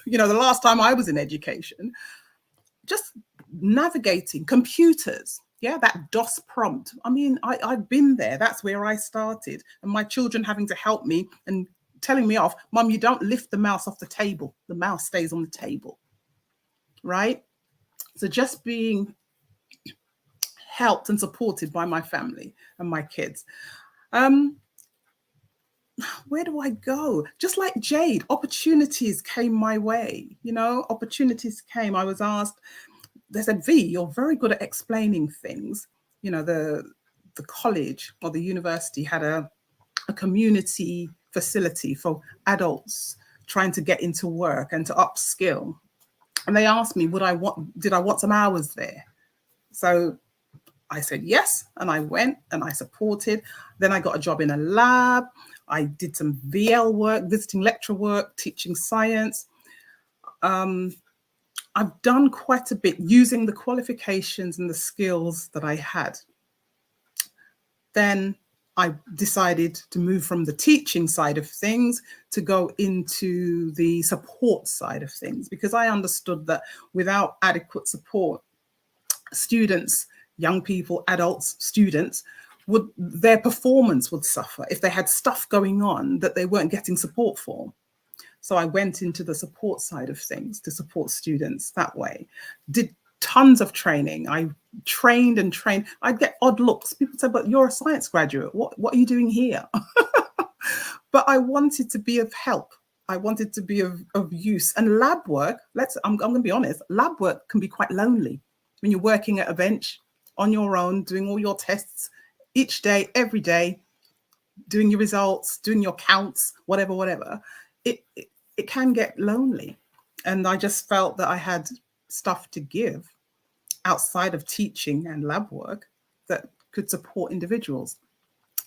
You know, the last time I was in education, just navigating computers. Yeah, that DOS prompt. I mean, I've been there. That's where I started. And my children having to help me and telling me off, Mum, you don't lift the mouse off the table. The mouse stays on the table, right? So just being helped and supported by my family and my kids. Where do I go? Just like Jayde, opportunities came my way. You know, opportunities came. I was asked, they said, V, you're very good at explaining things. You know, the college or the university had a community facility for adults trying to get into work and to upskill. And they asked me, did I want some hours there? So I said yes, and I went and I supported. Then I got a job in a lab. I did some VL work, visiting lecture work, teaching science. I've done quite a bit using the qualifications and the skills that I had. Then I decided to move from the teaching side of things to go into the support side of things, because I understood that without adequate support, students, young people, adults, students, their performance would suffer if they had stuff going on that they weren't getting support for. So I went into the support side of things to support students that way. Did tons of training. I trained and trained. I'd get odd looks. People said, but you're a science graduate. What are you doing here? But I wanted to be of help. I wanted to be of use. And lab work, I'm going to be honest, lab work can be quite lonely when you're working at a bench on your own, doing all your tests each day, every day, doing your results, doing your counts, whatever. It can get lonely. And I just felt that I had stuff to give outside of teaching and lab work that could support individuals.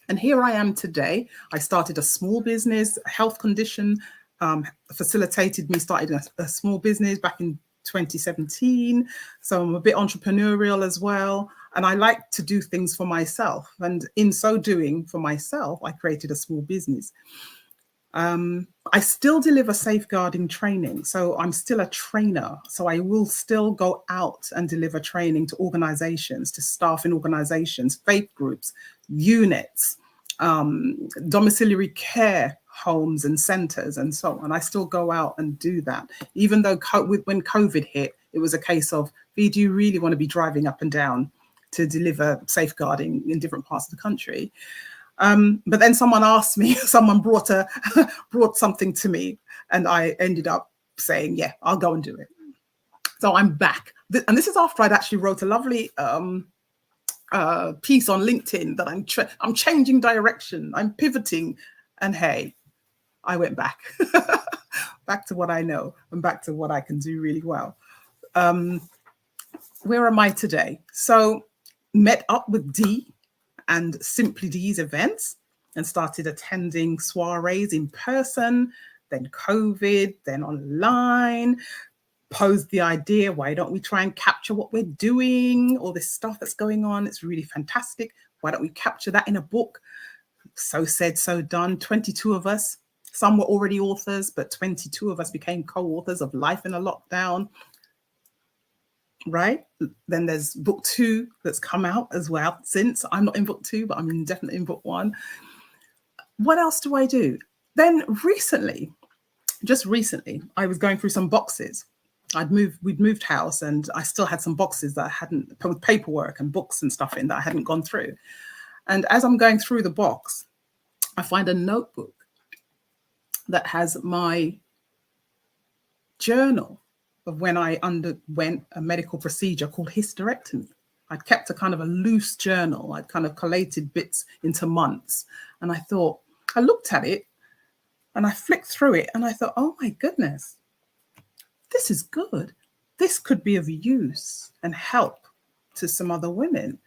And here I am today. I started a small business. A health condition facilitated me starting a small business back in 2017. So I'm a bit entrepreneurial as well. And I like to do things for myself. And in so doing for myself, I created a small business. I still deliver safeguarding training. So I'm still a trainer. So I will still go out and deliver training to organizations, to staff in organizations, faith groups, units, domiciliary care homes and centers and so on. I still go out and do that. Even though when COVID hit, it was a case of, do you really want to be driving up and down to deliver safeguarding in different parts of the country? But then someone asked me, someone brought something to me, and I ended up saying, yeah, I'll go and do it. So I'm back. And this is after I'd actually wrote a lovely piece on LinkedIn that I'm changing direction, I'm pivoting, and hey, I went back, back to what I know and back to what I can do really well. Where am I today? So met up with Dee and Simply Deez events and started attending soirees in person, then COVID, then online. Posed the idea, why don't we try and capture what we're doing, all this stuff that's going on? It's really fantastic. Why don't we capture that in a book? So said, so done. 22 of us, some were already authors, but 22 of us became co-authors of Life in a Lockdown. right? Then there's book 2 that's come out as well since. I'm not in book 2, but I'm definitely in book 1. What else do I do? Then just recently, I was going through some boxes. We'd moved house, and I still had some boxes that I hadn't, with paperwork and books and stuff in, that I hadn't gone through. And as I'm going through the box, I find a notebook that has my journal of when I underwent a medical procedure called hysterectomy. I'd kept a kind of a loose journal. I'd kind of collated bits into months. And I thought, I looked at it and I flicked through it and I thought, oh my goodness, this is good. This could be of use and help to some other women.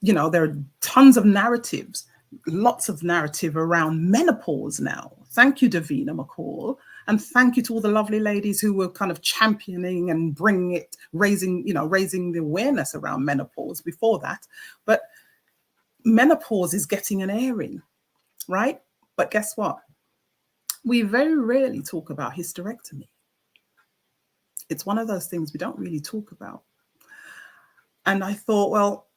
There are tons of narratives, lots of narrative around menopause now. Thank you, Davina McCall. And thank you to all the lovely ladies who were kind of championing and bringing it, raising the awareness around menopause before that. But menopause is getting an airing, right? But guess what? We very rarely talk about hysterectomy. It's one of those things we don't really talk about. And I thought, well,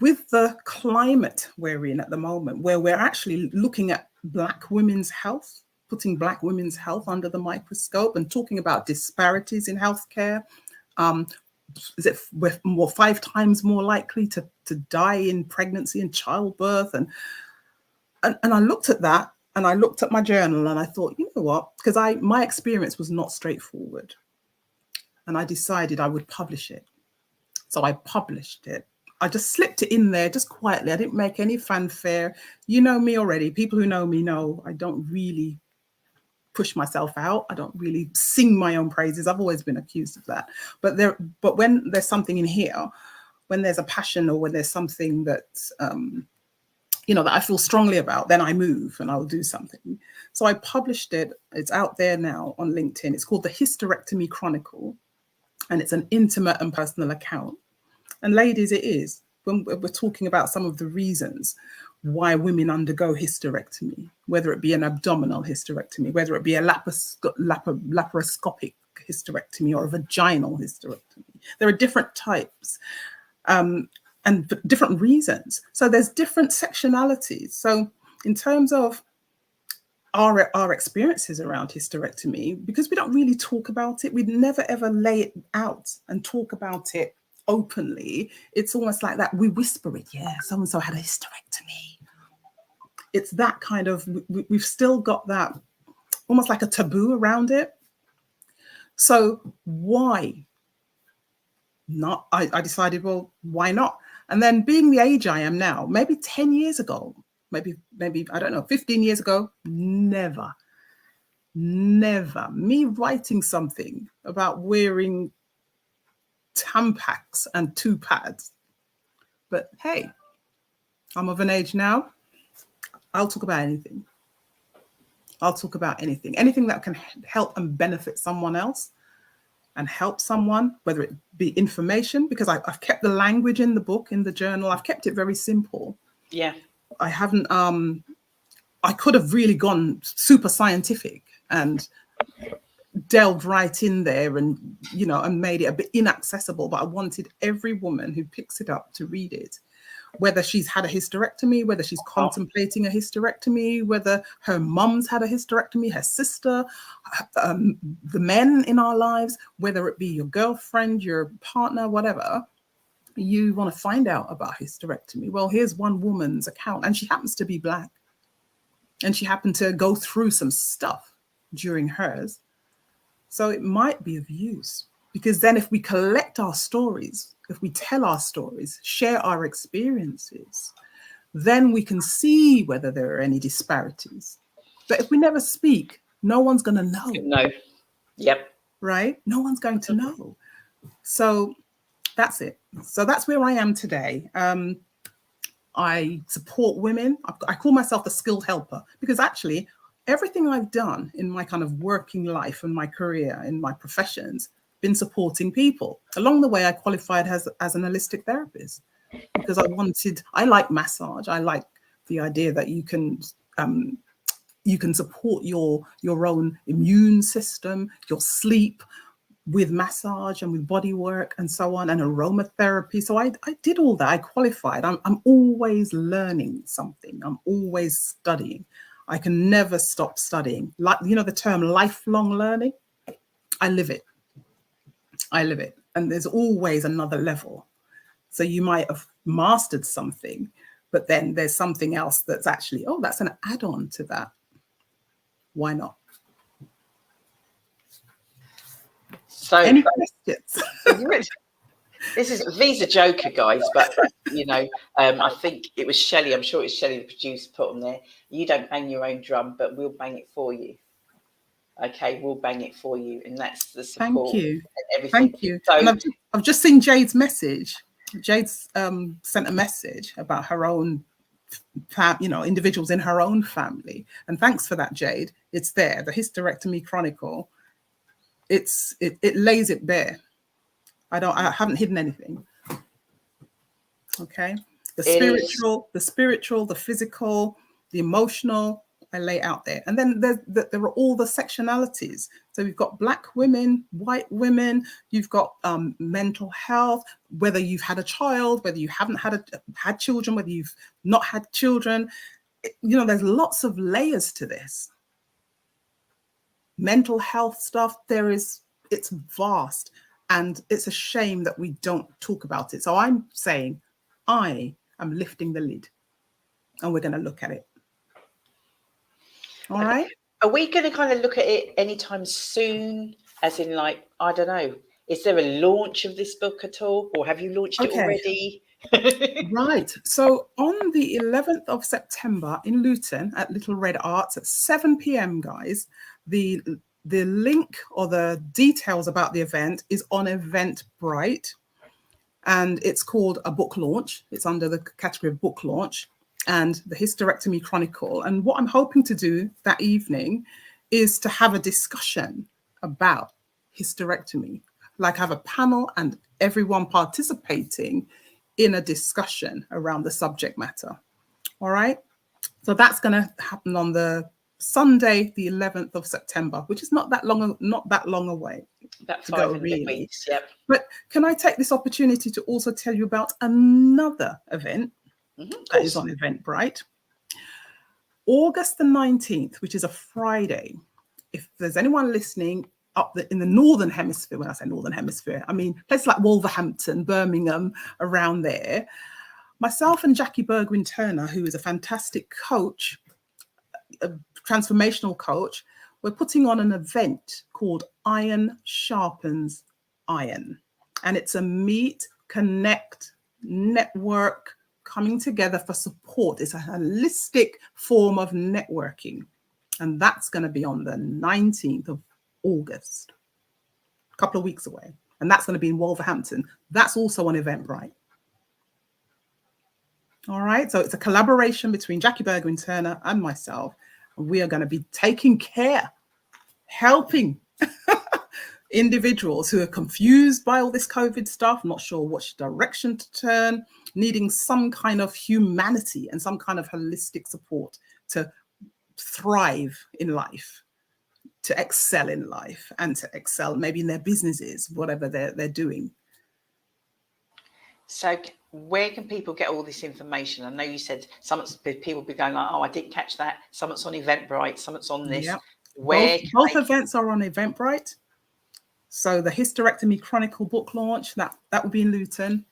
with the climate we're in at the moment, where we're actually looking at Black women's health, putting Black women's health under the microscope and talking about disparities in healthcare, we're 5 times more likely to die in pregnancy and childbirth. And I looked at that, and I looked at my journal, and I thought, you know what? Because my experience was not straightforward. And I decided I would publish it. So I published it. I just slipped it in there just quietly. I didn't make any fanfare. You know me already. People who know me know I don't really push myself out. I don't really sing my own praises. I've always been accused of that. But when there's something in here, when there's a passion or when there's something that that I feel strongly about, then I move and I'll do something. So I published it. It's out there now on LinkedIn. It's called the Hysterectomy Chronicle, and it's an intimate and personal account. And ladies, it is, when we're talking about some of the reasons why women undergo hysterectomy, whether it be an abdominal hysterectomy, whether it be a laparoscopic hysterectomy or a vaginal hysterectomy. There are different types and different reasons. So there's different sectionalities. So in terms of our experiences around hysterectomy, because we don't really talk about it, we'd never ever lay it out and talk about it openly. It's almost like that we whisper it, yeah, so-and-so had a hysterectomy. It's that kind of, we've still got that almost like a taboo around it. So why not? I decided, well, why not? And then being the age I am now, maybe 10 years ago, maybe, I don't know, 15 years ago, never me writing something about wearing Tampax and 2 pads. But hey, I'm of an age now. I'll talk about anything. Anything that can help and benefit someone else and help someone, whether it be information, because I've kept the language in the book, in the journal. I've kept it very simple. Yeah. I haven't, I could have really gone super scientific and delved right in there and, and made it a bit inaccessible. But I wanted every woman who picks it up to read it, whether she's had a hysterectomy, whether she's contemplating a hysterectomy, whether her mum's had a hysterectomy, her sister, the men in our lives, whether it be your girlfriend, your partner, whatever, you want to find out about hysterectomy. Well, here's one woman's account, and she happens to be Black. And she happened to go through some stuff during hers. So it might be of use, because then if we collect our stories, if we tell our stories, share our experiences, then we can see whether there are any disparities. But if we never speak, no one's going to know. No. Yep. Right? No one's going to know. So that's it. So that's where I am today. I support women. I call myself the skilled helper, because actually everything I've done in my kind of working life and my career, in my professions, been supporting people. Along the way, I qualified as an holistic therapist, because I like massage. I like the idea that you can support your own immune system, your sleep, with massage and with body work and so on, and aromatherapy. So I did all that. I qualified. I'm always learning something. I'm always studying. I can never stop studying. Like, you know, the term lifelong learning, I live it. I live it. And there's always another level. So you might have mastered something, but then there's something else that's actually, oh, that's an add-on to that. Why not? So any questions? This is V's a joker, guys, but you know, I think it was Shelley. I'm sure it's Shelley, the producer, put on there. You don't bang your own drum, but we'll bang it for you. Okay, we'll bang it for you, and that's the support. Thank you. And everything. Thank you. So, and I've just seen Jade's message. Jade's sent a message about her own, you know, individuals in her own family, and thanks for that, Jade. It's there, the Hysterectomy Chronicle. It lays it bare. I haven't hidden anything. Okay, the spiritual, the physical, the emotional, I lay out there. And then there are all the sectionalities. So we've got Black women, white women, you've got mental health, whether you've had a child, whether you haven't had children, whether you've not had children. You know, there's lots of layers to this. Mental health stuff, it's vast, and it's a shame that we don't talk about it. So I'm saying I am lifting the lid, and we're going to look at it. All right. Are we going to kind of look at it anytime soon? As in, like, I don't know, is there a launch of this book at all, or have you launched it already? Right. So on the 11th of September in Luton at Little Red Arts at 7 p.m, guys, the link or the details about the event is on Eventbrite, and it's called a book launch. It's under the category of book launch and the Hysterectomy Chronicle. And what I'm hoping to do that evening is to have a discussion about hysterectomy, like have a panel and everyone participating in a discussion around the subject matter. All right. So that's going to happen on the Sunday, the 11th of September, which is not that long away. About 5 weeks, yep. But can I take this opportunity to also tell you about another event that is on Eventbrite? August the 19th, which is a Friday. If there's anyone listening up in the Northern Hemisphere, when I say Northern Hemisphere, I mean places like Wolverhampton, Birmingham, around there, myself and Jackie Bergwin-Turner, who is a fantastic coach, a transformational coach, we're putting on an event called Iron Sharpens Iron. And it's a meet, connect, network, coming together for support. It's a holistic form of networking. And that's going to be on the 19th of August, a couple of weeks away. And that's going to be in Wolverhampton. That's also on Eventbrite. All right. So it's a collaboration between Jackie Bergwin-Turner and myself. We are going to be taking care, helping individuals who are confused by all this COVID stuff, not sure which direction to turn, needing some kind of humanity and some kind of holistic support to thrive in life, to excel in life, and to excel maybe in their businesses, whatever they're doing. So where can people get all this information? I know you said some people be going like, oh, I didn't catch that. Someone's on Eventbrite, someone's on this. Yep. Where both events are on Eventbrite. So the Hysterectomy Chronicle book launch, that will be in Luton.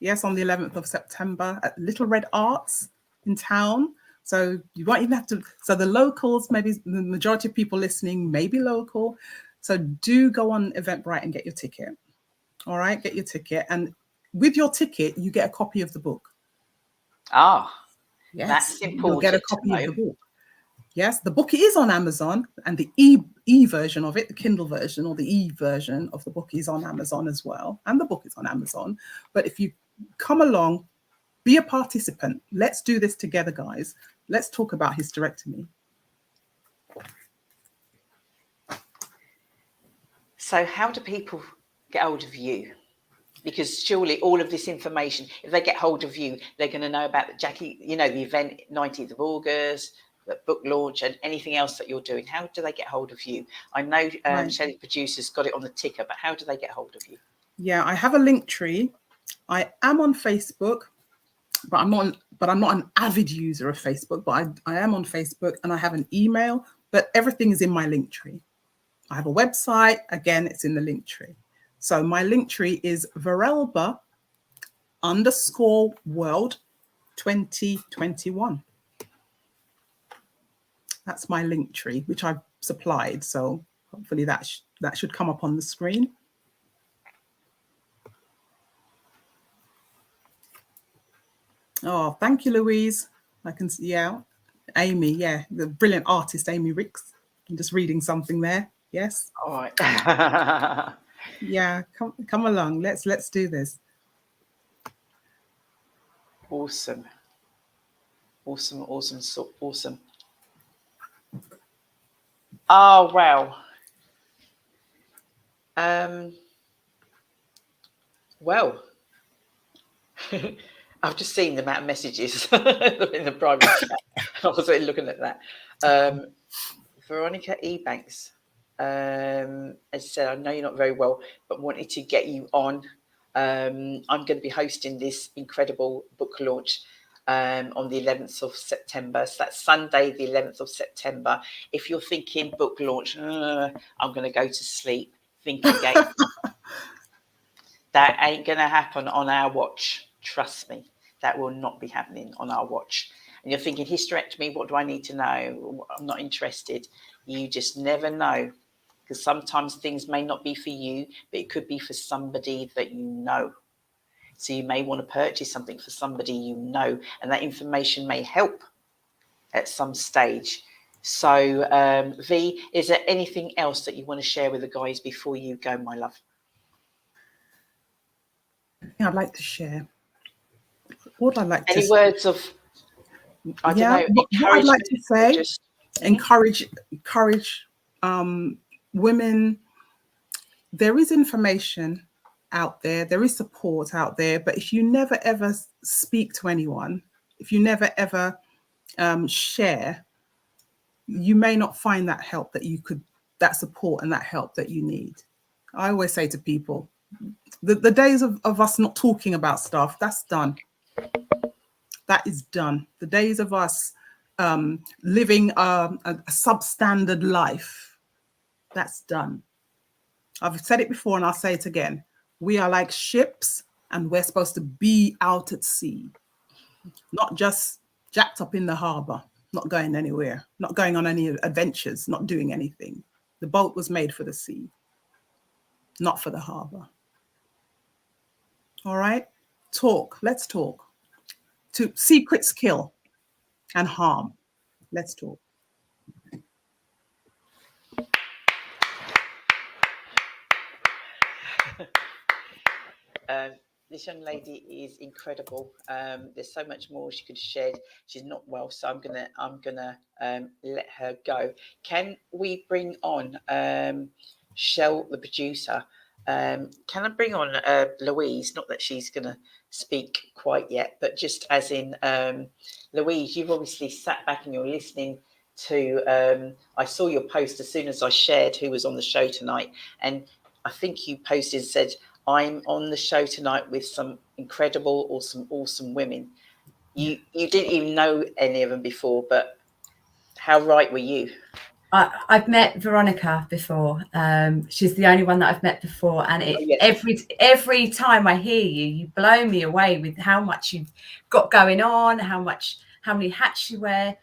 Yes, on the 11th of September at Little Red Arts in town. So you won't even have to, so the locals, maybe the majority of people listening may be local. So do go on Eventbrite and get your ticket. All right, get your ticket. And with your ticket, you get a copy of the book. Ah, yes, that's important. You'll get a copy of the book. Yes, the book is on Amazon, and the e version of it, the Kindle version or the e version of the book is on Amazon as well. And the book is on Amazon. But if you come along, be a participant. Let's do this together, guys. Let's talk about hysterectomy. So how do people get hold of you? Because surely all of this information, if they get hold of you, they're going to know about Jackie, you know, the event 19th of August, that book launch and anything else that you're doing, how do they get hold of you? I know Shelley Producer's got it on the ticker, but how do they get hold of you? Yeah, I have a link tree. I am on Facebook, but I'm not an avid user of Facebook, but I am on Facebook, and I have an email, but everything is in my link tree. I have a website, again, it's in the link tree. So my link tree is Varelba_world 2021. That's my link tree, which I've supplied. So hopefully that should come up on the screen. Oh, thank you, Louise. I can see, yeah. Amy, yeah, the brilliant artist, Amy Ricks. I'm just reading something there. Yes. All right. Yeah, come along. Let's do this. Awesome. Awesome, awesome, so awesome. Oh, wow. Well, I've just seen the amount of messages in the private chat. I was looking at that. Veronica Ebanks, as I said, I know you're not very well, but wanted to get you on. I'm going to be hosting this incredible book launch on the 11th of September. So that's Sunday, the 11th of September. If you're thinking book launch, I'm going to go to sleep, think again. That ain't going to happen on our watch. Trust me, that will not be happening on our watch. And you're thinking, hysterectomy, what do I need to know? I'm not interested. You just never know, because sometimes things may not be for you, but it could be for somebody that you know. So you may want to purchase something for somebody you know, and that information may help at some stage. So, V, is there anything else that you want to share with the guys before you go, my love? I'd like to share. What I'd like Any words of, I don't know, what I'd like to say, just encourage women. There is information out there, there is support out there, but if you never ever speak to anyone, if you never ever share, you may not find that help that support and that help that you need. I always say to people, the days of us not talking about stuff, that's done. That is done. The days of us living a substandard life, that's done. I've said it before and I'll say it again. We are like ships and we're supposed to be out at sea, not just jacked up in the harbor, not going anywhere, not going on any adventures, not doing anything. The boat was made for the sea, not for the harbor. All right, talk, let's talk. To secrets kill and harm. Let's talk. This young lady is incredible. There's so much more she could have shared. She's not well, so I'm gonna let her go. Can we bring on Shell, the producer? Can I bring on Louise? Not that she's gonna speak quite yet, but just as in Louise, you've obviously sat back and you're listening to. I saw your post as soon as I shared who was on the show tonight, and I think you posted and said, I'm on the show tonight with some incredible, awesome women. You didn't even know any of them before, but how right were you? I've met Veronica before. She's the only one that I've met before, and every time I hear you, you blow me away with how much you've got going on, how many hats you wear.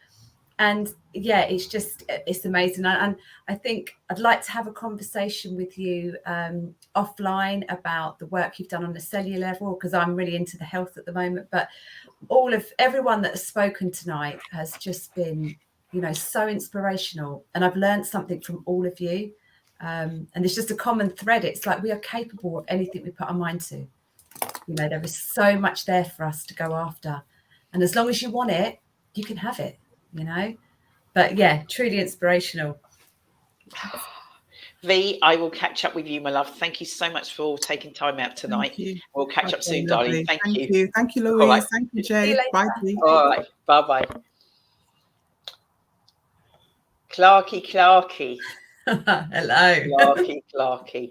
And yeah, it's amazing. And I think I'd like to have a conversation with you offline about the work you've done on the cellular level, because I'm really into the health at the moment. But everyone that has spoken tonight has just been, so inspirational. And I've learned something from all of you. And there's just a common thread. It's like we are capable of anything we put our mind to. There is so much there for us to go after. And as long as you want it, you can have it. But yeah, truly inspirational. V, I will catch up with you, my love. Thank you so much for taking time out tonight. We'll catch up soon, darling. Thank you. Thank you, Louise. Right. Thank you, Jayde. Bye. All right. Bye-bye. Clarke. Hello. Clarke.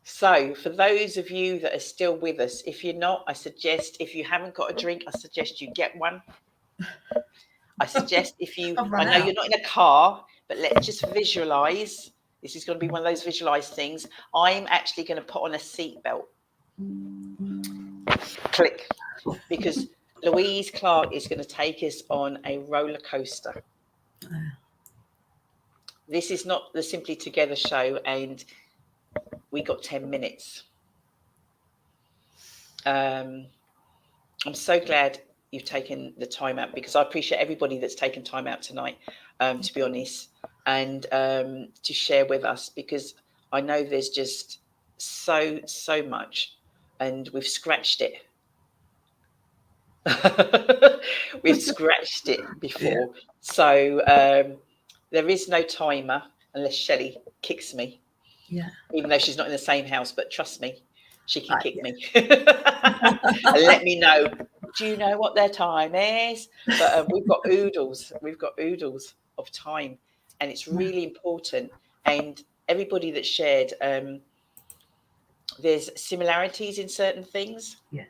So for those of you that are still with us, if you're not, I suggest, if you haven't got a drink, I suggest you get one. I suggest if you, I know you're not in a car, but let's just visualize. This is going to be one of those visualized things. I'm actually going to put on a seatbelt. Click. Because Louise Clarke is going to take us on a roller coaster. This is not the Simply Together show, and we got 10 minutes. I'm so glad you've taken the time out, because I appreciate everybody that's taken time out tonight, to be honest, and to share with us, because I know there's just so much, and we've scratched it. We've scratched it before. Yeah. So there is no timer unless Shelley kicks me. Yeah. Even though she's not in the same house, but trust me, she can kick me and let me know. Do you know what their time is? But we've got oodles. We've got oodles of time, and it's really important. And everybody that shared, there's similarities in certain things. Yeah.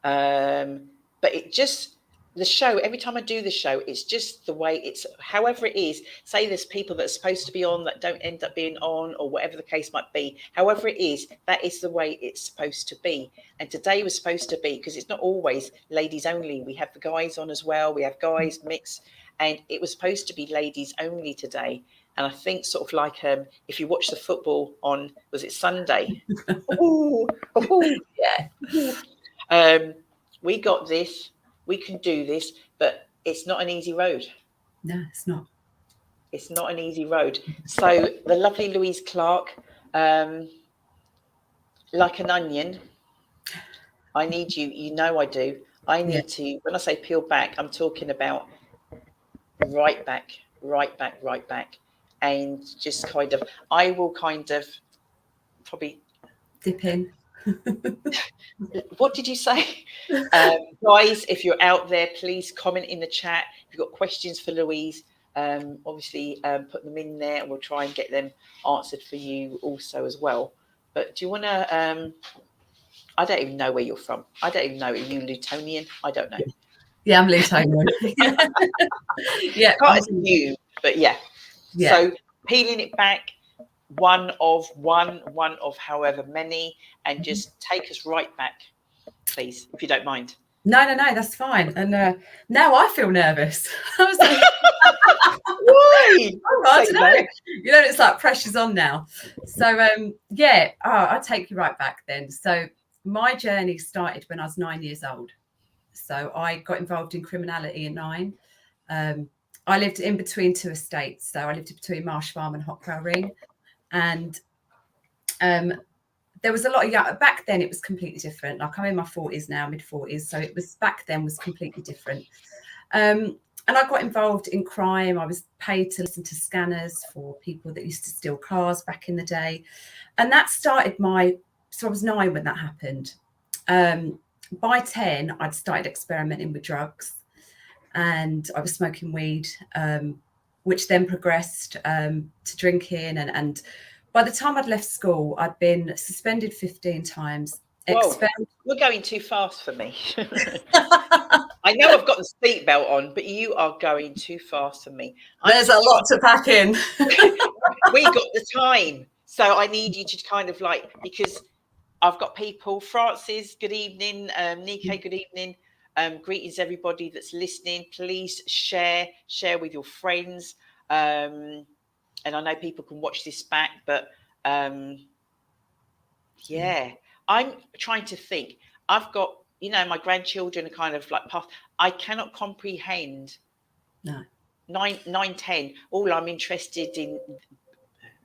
But it just, the show, every time I do the show, it's just the way it's, however it is. Say there's people that are supposed to be on that don't end up being on, or whatever the case might be. However it is, that is the way it's supposed to be. And today was supposed to be, because it's not always ladies only. We have the guys on as well. We have guys mixed, and it was supposed to be ladies only today. And I think sort of like, if you watch the football on, was it Sunday? Yeah. We got this. We can do this, but it's not an easy road. No, it's not. It's not an easy road. So the lovely Louise Clarke, like an onion, I need you. You know I do. I need to, when I say peel back, I'm talking about right back. And just kind of, I will kind of probably dip in. What did you say? Guys, if you're out there, please comment in the chat. If you've got questions for Louise, obviously put them in there, and we'll try and get them answered for you also as well. But do you want to, I don't even know where you're from. I don't even know. Are you Lutonian? I don't know. Yeah, I'm Lutonian. Yeah. Quite as you, but yeah. So peeling it back, one of however many, and just take us right back, please, if you don't mind. No, that's fine. And now I feel nervous. I was like, why? I don't know. You know, it's like pressure's on now. So I'll take you right back then. So my journey started when I was 9 years old. So I got involved in criminality at 9. I lived in between 2 estates. So I lived in between Marsh Farm and Hockwell Ring. And there was a lot of young, back then it was completely different. Like I'm in my 40s now, mid 40s. So it was, back then was completely different. And I got involved in crime. I was paid to listen to scanners for people that used to steal cars back in the day. And that started so I was 9 when that happened. By 10, I'd started experimenting with drugs, and I was smoking weed, which then progressed to drinking. And by the time I'd left school, I'd been suspended 15 times. We're going too fast for me. I know I've got the seatbelt on, but you are going too fast for me. There's a lot to pack in. We got the time. So I need you to kind of like, because I've got people, Francis, good evening. Nike, good evening. Greetings, everybody that's listening. Please share with your friends. And I know people can watch this back, but I'm trying to think. I've got, my grandchildren are kind of like, I cannot comprehend 9, 10. All I'm interested in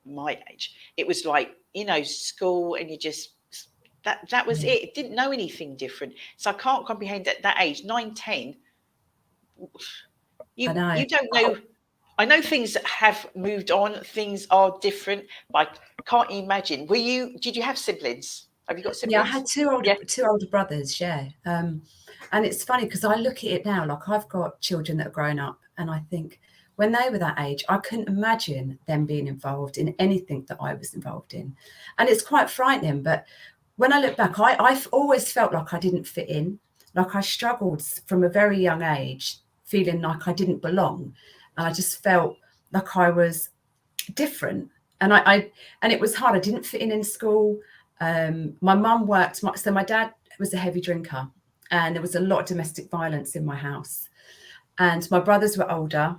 my age. It was like, school, and you just, that was it. Didn't know anything different. So I can't comprehend at that age, 9, 10. You don't know. I know things have moved on. Things are different, but I can't imagine. Did you have siblings? Have you got siblings? Yeah, I had two older brothers. Yeah. And it's funny because I look at it now, like I've got children that are growing up, and I think, when they were that age, I couldn't imagine them being involved in anything that I was involved in. And it's quite frightening. But when I look back, I've always felt like I didn't fit in, like I struggled from a very young age, feeling like I didn't belong. And I just felt like I was different. And and it was hard. I didn't fit in school. My mum worked, so my dad was a heavy drinker, and there was a lot of domestic violence in my house. And my brothers were older,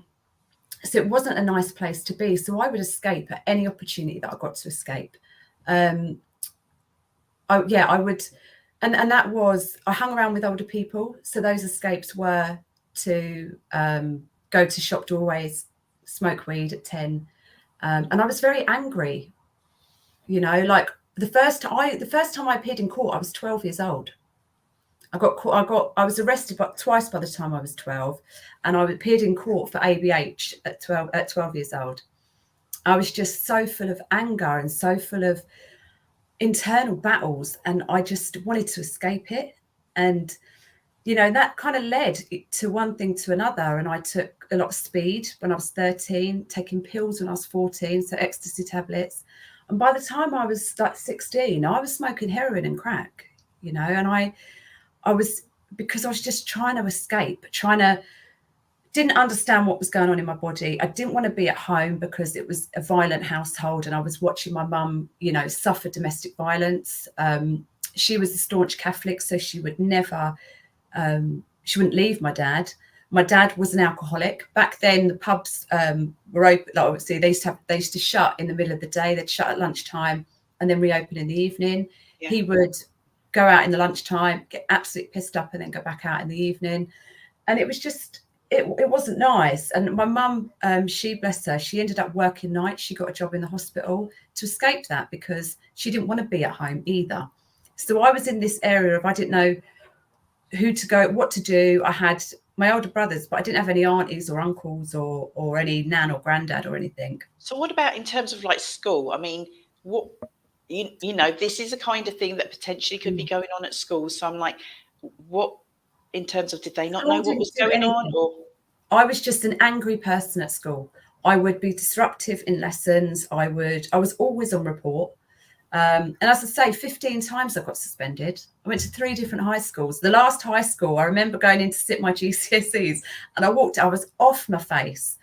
so it wasn't a nice place to be. So I would escape at any opportunity that I got to escape. I would, and that was, I hung around with older people. So those escapes were to go to shop doorways, smoke weed at 10. And I was very angry, you know, like the first time I appeared in court, I was 12 years old. I was arrested twice by the time I was 12, and I appeared in court for ABH at 12 years old. I was just so full of anger and so full of internal battles, and I just wanted to escape it. And, you know, that kind of led to one thing to another. And I took a lot of speed when I was 13, taking pills when I was 14, so ecstasy tablets. And by the time I was like 16, I was smoking heroin and crack, you know, and I was, because I was just trying to escape, didn't understand what was going on in my body. I didn't want to be at home because it was a violent household, and I was watching my mum, you know, suffer domestic violence. She was a staunch Catholic, so she would never, she wouldn't leave my dad. My dad was an alcoholic. Back then, the pubs were open. Like, obviously, they used to shut in the middle of the day. They'd shut at lunchtime and then reopen in the evening. Yeah. He would go out in the lunchtime, get absolutely pissed up, and then go back out in the evening. And it was just, it wasn't nice. And my mum, she, bless her, she ended up working nights. She got a job in the hospital to escape that because she didn't want to be at home either. So I was in this area of, I didn't know who to go, what to do. I had my older brothers, but I didn't have any aunties or uncles or any nan or granddad or anything. So what about in terms of like school? I mean, what, you know, this is a kind of thing that potentially could be going on at school. So I'm like, what, in terms of, did they not know what was going on? Or I was just an angry person at school. I would be disruptive in lessons. I was always on report. And as I say, 15 times I got suspended. I went to 3 different high schools. The last high school, I remember going in to sit my GCSEs, and I was off my face.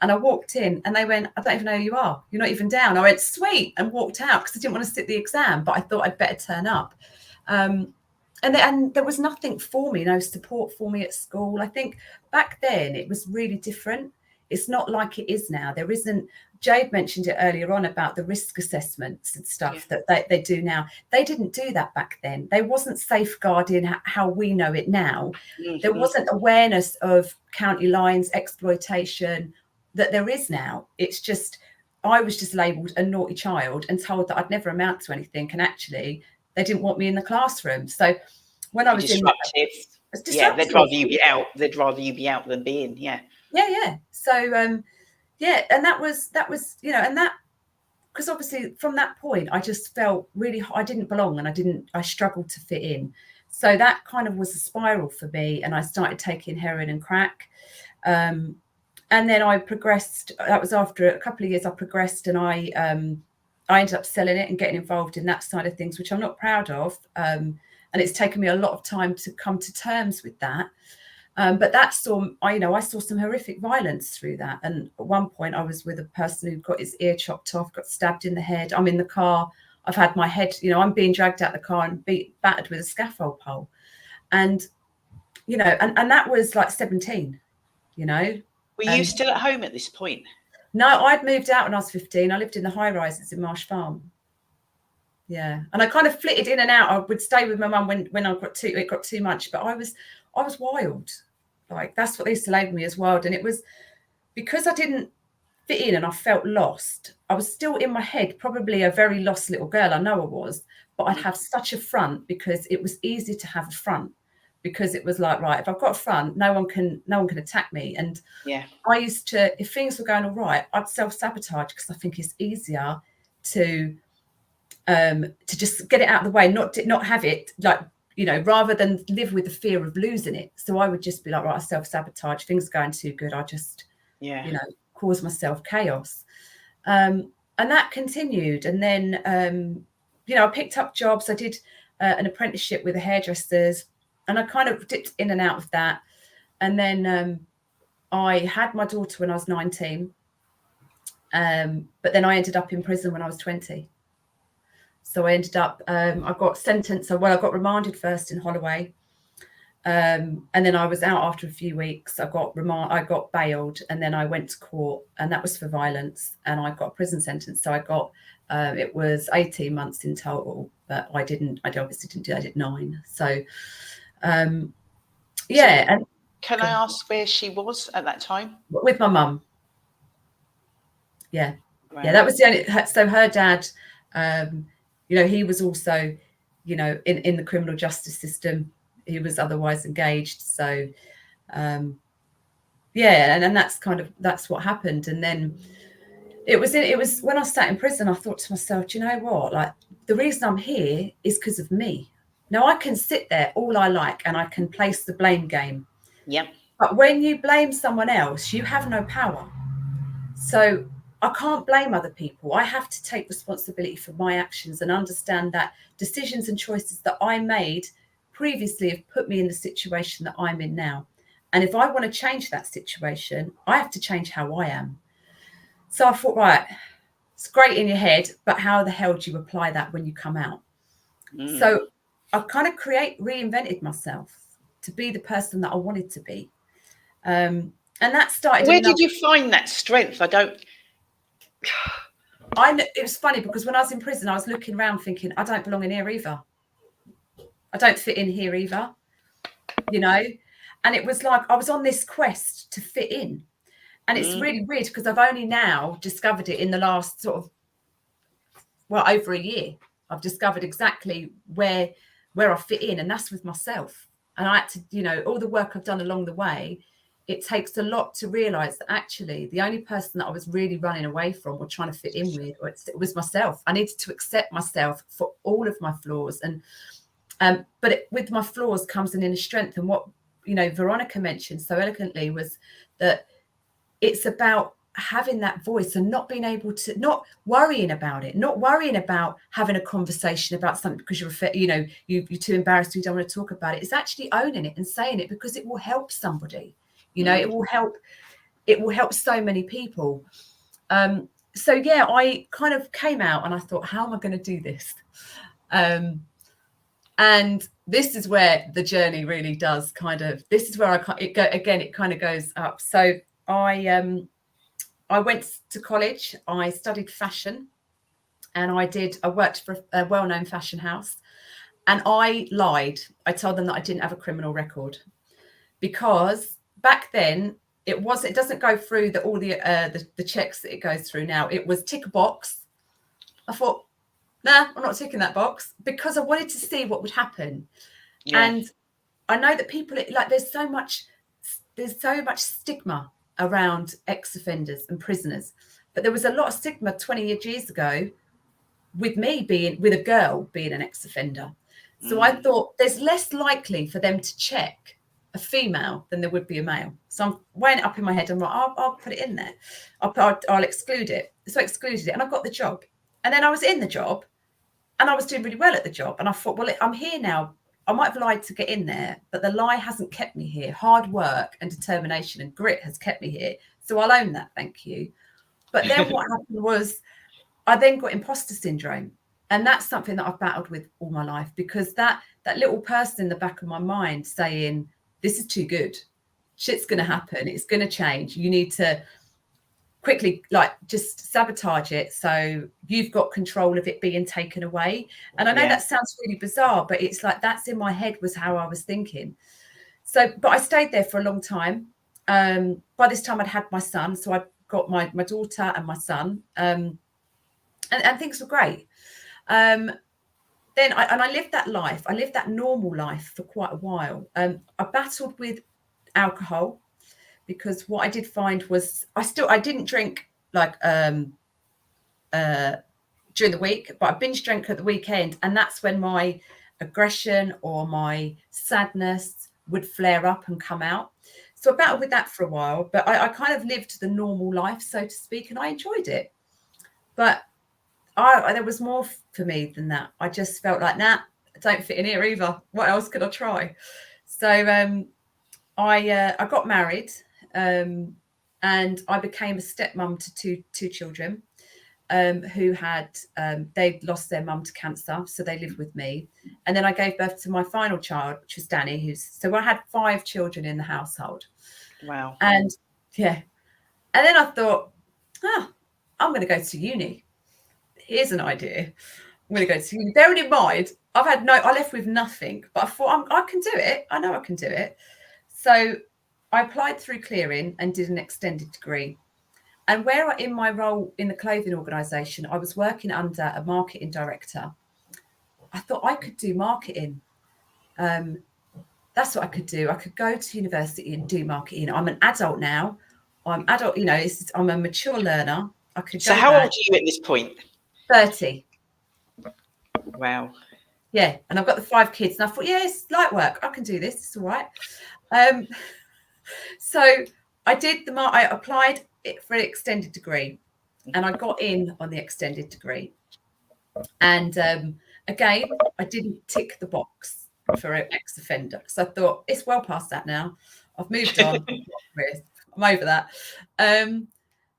And I walked in and they went, I don't even know who you are. You're not even down. I went, sweet, and walked out because I didn't want to sit the exam, but I thought I'd better turn up. And there was nothing for me, no support for me at school. I think back then it was really different. It's not like it is now. There isn't, Jayde mentioned it earlier on about the risk assessments and stuff that they do now. They didn't do that back then. They wasn't safeguarding how we know it now. Mm-hmm. There wasn't awareness of county lines, exploitation that there is now. It's just, I was just labelled a naughty child and told that I'd never amount to anything. And actually, they didn't want me in the classroom. So when I was disruptive. Yeah, they'd rather you be out. They'd rather you be out than be in. Yeah. Yeah. So, and that was, you know, and that, because obviously from that point, I just felt really, I didn't belong and I struggled to fit in. So that kind of was a spiral for me. And I started taking heroin and crack. And then I progressed. That was after a couple of years I progressed, and I ended up selling it and getting involved in that side of things, which I'm not proud of. And it's taken me a lot of time to come to terms with that. But I saw some horrific violence through that. And at one point I was with a person who got his ear chopped off, got stabbed in the head. I'm in the car. I've had my head, you know, I'm being dragged out the car and battered with a scaffold pole. And, you know, and that was like 17, you know. Were you still at home at this point? No, I'd moved out when I was 15. I lived in the high rises in Marsh Farm. Yeah. And I kind of flitted in and out. I would stay with my mum when it got too much, but I was wild. Like, that's what they used to label me as wild. And it was because I didn't fit in and I felt lost. I was still in my head, probably a very lost little girl. I know I was, but I'd have such a front because it was easy to have a front. Because it was like, right, if I've got a front, no one can attack me. And I used to, if things were going all right, I'd self-sabotage because I think it's easier to just get it out of the way, not have it, like, you know, rather than live with the fear of losing it. So I would just be like, right, I self-sabotage, things are going too good, I just Yeah. you know, cause myself chaos. And that continued. And then, you know, I picked up jobs. I did an apprenticeship with the hairdressers, and I kind of dipped in and out of that. And then I had my daughter when I was 19. But then I ended up in prison when I was 20. So I ended up, I got sentenced. I got remanded first in Holloway. And then I was out after a few weeks. I got bailed, and then I went to court, and that was for violence, and I got a prison sentence. So I got, it was 18 months in total, but I obviously didn't do that. I did 9. So, yeah. And can I ask where she was at that time? With my mum. Yeah. Right. Yeah, that was the only, so her dad, you know, he was also, you know, in the criminal justice system. He was otherwise engaged. So, yeah, and that's what happened. And then it was when I sat in prison, I thought to myself, do you know what? Like, the reason I'm here is because of me. Now, I can sit there all I like and I can place the blame game. Yeah. But when you blame someone else, you have no power. So I can't blame other people. I have to take responsibility for my actions and understand that decisions and choices that I made previously have put me in the situation that I'm in now. And if I want to change that situation, I have to change how I am. So I thought, right, it's great in your head, but how the hell do you apply that when you come out? So I kind of reinvented myself to be the person that I wanted to be. And that started. Where did you find that strength? It was funny because when I was in prison, I was looking around thinking, I don't belong in here either. I don't fit in here either, you know? And it was like I was on this quest to fit in. And it's really weird because I've only now discovered it in the last sort of, over a year. I've discovered exactly where I fit in, and that's with myself. And I had to, you know, all the work I've done along the way, it takes a lot to realise that actually the only person that I was really running away from or trying to fit in with was myself. I needed to accept myself for all of my flaws. And but with my flaws comes an inner strength. And what, you know, Veronica mentioned so eloquently was that it's about having that voice and not being able to, not worrying about it, not worrying about having a conversation about something because you're too embarrassed, you don't want to talk about it. It's actually owning it and saying it because it will help somebody. You know, it will help so many people. So yeah, I kind of came out and I thought, how am I going to do this? And this is where the journey really does this is where it kind of goes up. So I went to college, I studied fashion, and I worked for a well-known fashion house, and I lied. I told them that I didn't have a criminal record because back then it doesn't go through all the checks that it goes through now. It was tick a box. I thought, nah, I'm not ticking that box because I wanted to see what would happen. Yeah. And I know that people, like, there's so much stigma around ex-offenders and prisoners, but there was a lot of stigma 20 years ago with a girl being an ex-offender. So I thought there's less likely for them to check a female than there would be a male. So I'm weighing it up in my head. I'm like, I'll put it in there. I'll exclude it. So I excluded it, and I got the job. And then I was in the job, and I was doing really well at the job. And I thought, well, I'm here now. I might have lied to get in there, but the lie hasn't kept me here. Hard work and determination and grit has kept me here. So I'll own that. Thank you. But then what happened was I then got imposter syndrome. And that's something that I've battled with all my life, because that little person in the back of my mind saying, this is too good. Shit's going to happen. It's going to change. You need to quickly, just sabotage it so you've got control of it being taken away. And I know that sounds really bizarre, but it's like that's in my head was how I was thinking. So, but I stayed there for a long time. By this time I'd had my son. So I got my daughter and my son, and things were great. Then I lived that life. I lived that normal life for quite a while. I battled with alcohol, because what I did find was I didn't drink during the week, but I binge drank at the weekend, and that's when my aggression or my sadness would flare up and come out. So I battled with that for a while, but I kind of lived the normal life, so to speak, and I enjoyed it. But there was more for me than that. I just felt like, nah, I don't fit in here either. What else could I try? So I got married, and I became a stepmom to two children who had they'd lost their mum to cancer, so they lived with me. And then I gave birth to my final child, which was Danny. So I had 5 children in the household. Wow. And yeah, and then I thought, I'm going to go to uni. Here's an idea. I'm going to go to uni. Bearing in mind, I left with nothing, but I thought I can do it. I know I can do it. So I applied through Clearing and did an extended degree. And in my role in the clothing organisation, I was working under a marketing director. I thought I could do marketing. That's what I could do. I could go to university and do marketing. I'm an adult now. I'm adult, I'm a mature learner. I could. So how old are you at this point? 30. Wow. Yeah, and I've got the 5 kids, and I thought, it's light work. I can do this. It's all right. So I applied for an extended degree, and I got in on the extended degree. And again, I didn't tick the box for an ex-offender, because I thought it's well past that now. I've moved on. I'm over that.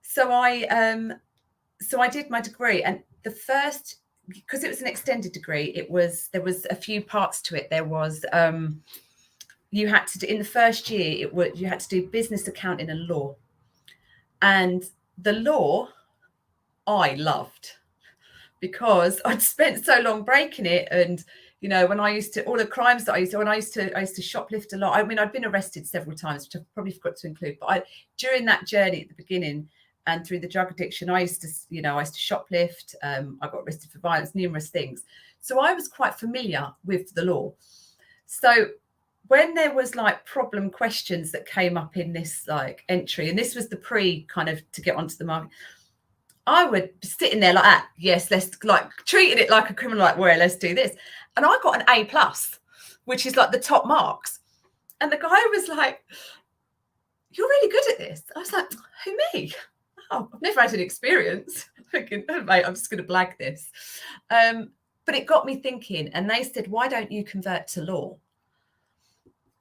So I did my degree, and the first, because it was an extended degree, there was a few parts to it. There was you had to do, in the first year, you had to do business, accounting and law. And the law I loved, because I'd spent so long breaking it. And when I used to, all the crimes that I used to, I used to shoplift a lot. I mean, I'd been arrested several times, which I probably forgot to include, but during that journey at the beginning and through the drug addiction, I used to shoplift. I got arrested for violence, numerous things. So I was quite familiar with the law. So when there was problem questions that came up in this entry, and this was the kind of to get onto the market, I would be sitting there like that. Yes, let's treating it like a criminal, where let's do this. And I got an A+, which is the top marks. And the guy was like, "You're really good at this." I was like, "Who, me? Oh, I've never had an experience." Thinking, "Oh, mate, I'm just going to blag this." But it got me thinking, and they said, "Why don't you convert to law?"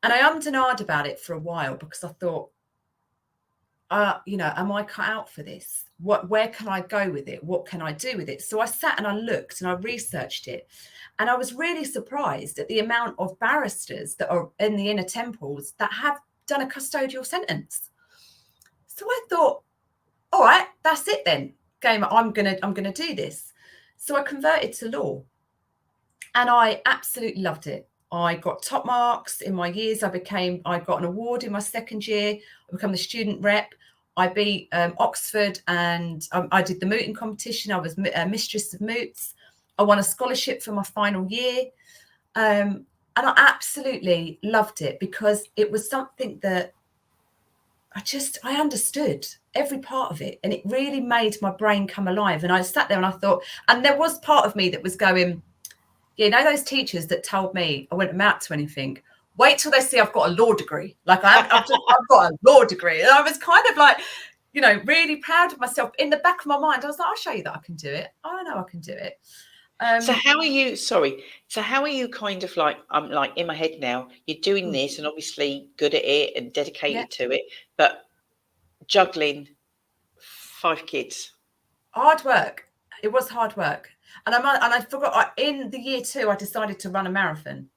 And I ummed and ahed about it for a while, because I thought, am I cut out for this? Where can I go with it? What can I do with it? So I sat and I looked and I researched it. And I was really surprised at the amount of barristers that are in the inner temples that have done a custodial sentence. So I thought, all right, that's it then. I'm gonna do this. So I converted to law, and I absolutely loved it. I got top marks in my years. I got an award in my second year. I became the student rep. I beat Oxford, and I did the mooting competition. I was mistress of moots. I won a scholarship for my final year. And I absolutely loved it, because it was something that I understood every part of it. And it really made my brain come alive. And I sat there and I thought, and there was part of me that was going, those teachers that told me I wouldn't amount to anything, wait till they see I've got a law degree. I've got a law degree. And I was kind of really proud of myself. In the back of my mind, I was like, I'll show you that I can do it. I know I can do it. So how are you kind of I'm in my head now, you're doing this and obviously good at it and dedicated to it, but juggling 5 kids. Hard work. It was hard work. And I forgot, in the year 2, I decided to run a marathon.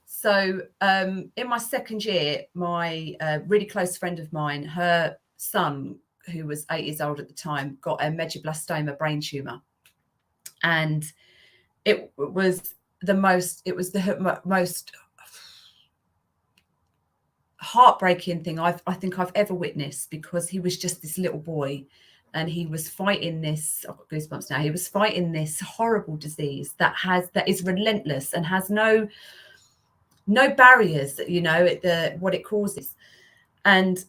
So in my second year, my really close friend of mine, her son, who was 8 years old at the time, got a medulloblastoma brain tumor. And it was the most heartbreaking thing I think I've ever witnessed, because he was just this little boy. And he was fighting this, I've got goosebumps now, he was fighting this horrible disease that is relentless and has no barriers, what it causes. And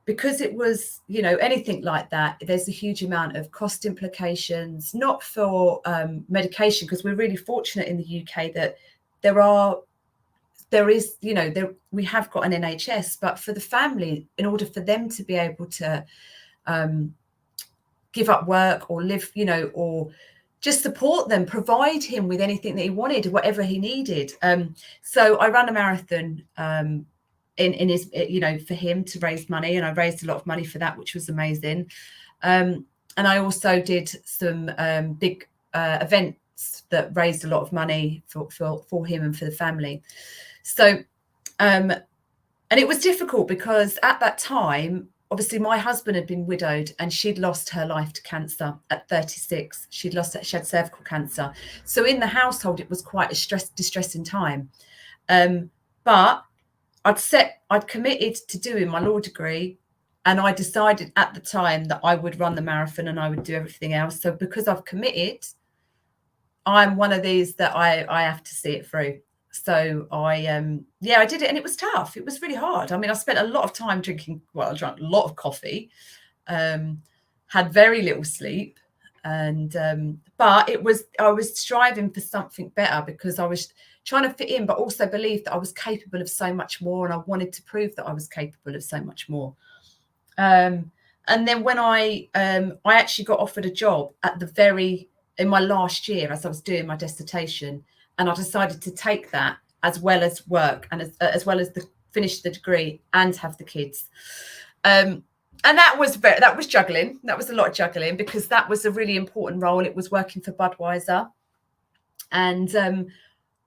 because it was, anything like that, there's a huge amount of cost implications, not for medication, because we're really fortunate in the UK that there are there is, you know, we have got an NHS, but for the family, in order for them to be able to give up work or live, you know, or just support them, provide him with anything that he wanted, whatever he needed. So I ran a marathon in his, you know, for him to raise money, and I raised a lot of money for that, which was amazing. And I also did some big events that raised a lot of money for him and for the family. So, and it was difficult because at that time, obviously my husband had been widowed and she'd lost her life to cancer at 36. She had cervical cancer. So in the household, it was quite a distressing time. But I'd committed to doing my law degree, and I decided at the time that I would run the marathon and I would do everything else. So because I've committed, I'm one of these that I have to see it through. So I did it, and it was tough. It was really hard. I mean, I spent a lot of time drinking. Well, I drank a lot of coffee, had very little sleep, and but I was striving for something better because I was trying to fit in, but also believed that I was capable of so much more, and I wanted to prove that I was capable of so much more. And then when I actually got offered a job in my last year as I was doing my dissertation. And I decided to take that as well as work and as well as finish the degree and have the kids. And that was juggling. That was a lot of juggling because that was a really important role. It was working for Budweiser. And so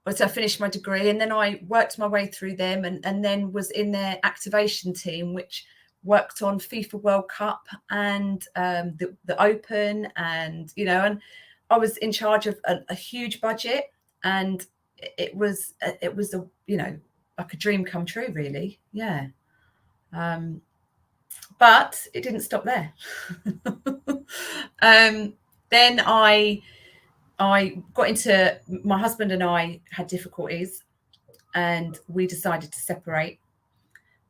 I finished my degree, and then I worked my way through them and then was in their activation team, which worked on FIFA World Cup and the Open, and, you know, and I was in charge of a huge budget. And it was a, you know, like a dream come true, really. Yeah. But it didn't stop there. Then I got into, my husband and I had difficulties, and we decided to separate.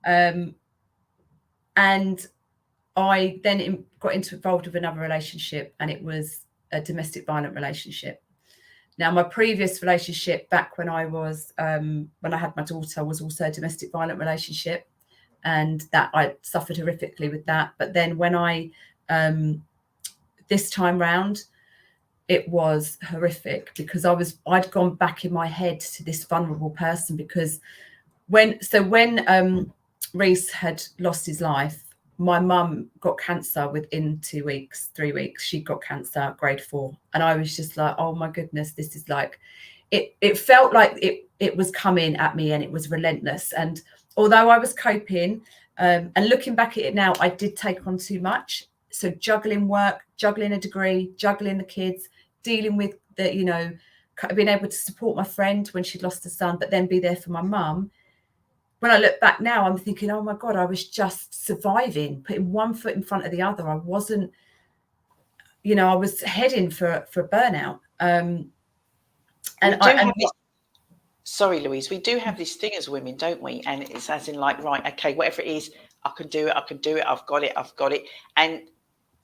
And I then got involved with another relationship, and it was a domestic violent relationship. Now, my previous relationship back when I had my daughter was also a domestic violent relationship, and that I suffered horrifically with that. But then when this time round, it was horrific because I'd gone back in my head to this vulnerable person, because when Reese had lost his life, my mum got cancer within 2 weeks, 3 weeks. She got cancer, grade 4. And I was just like, oh my goodness, this is like, it felt like it was coming at me, and it was relentless. And although I was coping, and looking back at it now, I did take on too much. So juggling work, juggling a degree, juggling the kids, dealing with the, you know, being able to support my friend when she'd lost her son, but then be there for my mum. When I look back now, I'm thinking, oh my God, I was just surviving, putting one foot in front of the other. I wasn't, you know, I was heading for burnout. Sorry, Louise, we do have this thing as women, don't we? And it's as in like, right, okay, whatever it is, I can do it, I've got it. And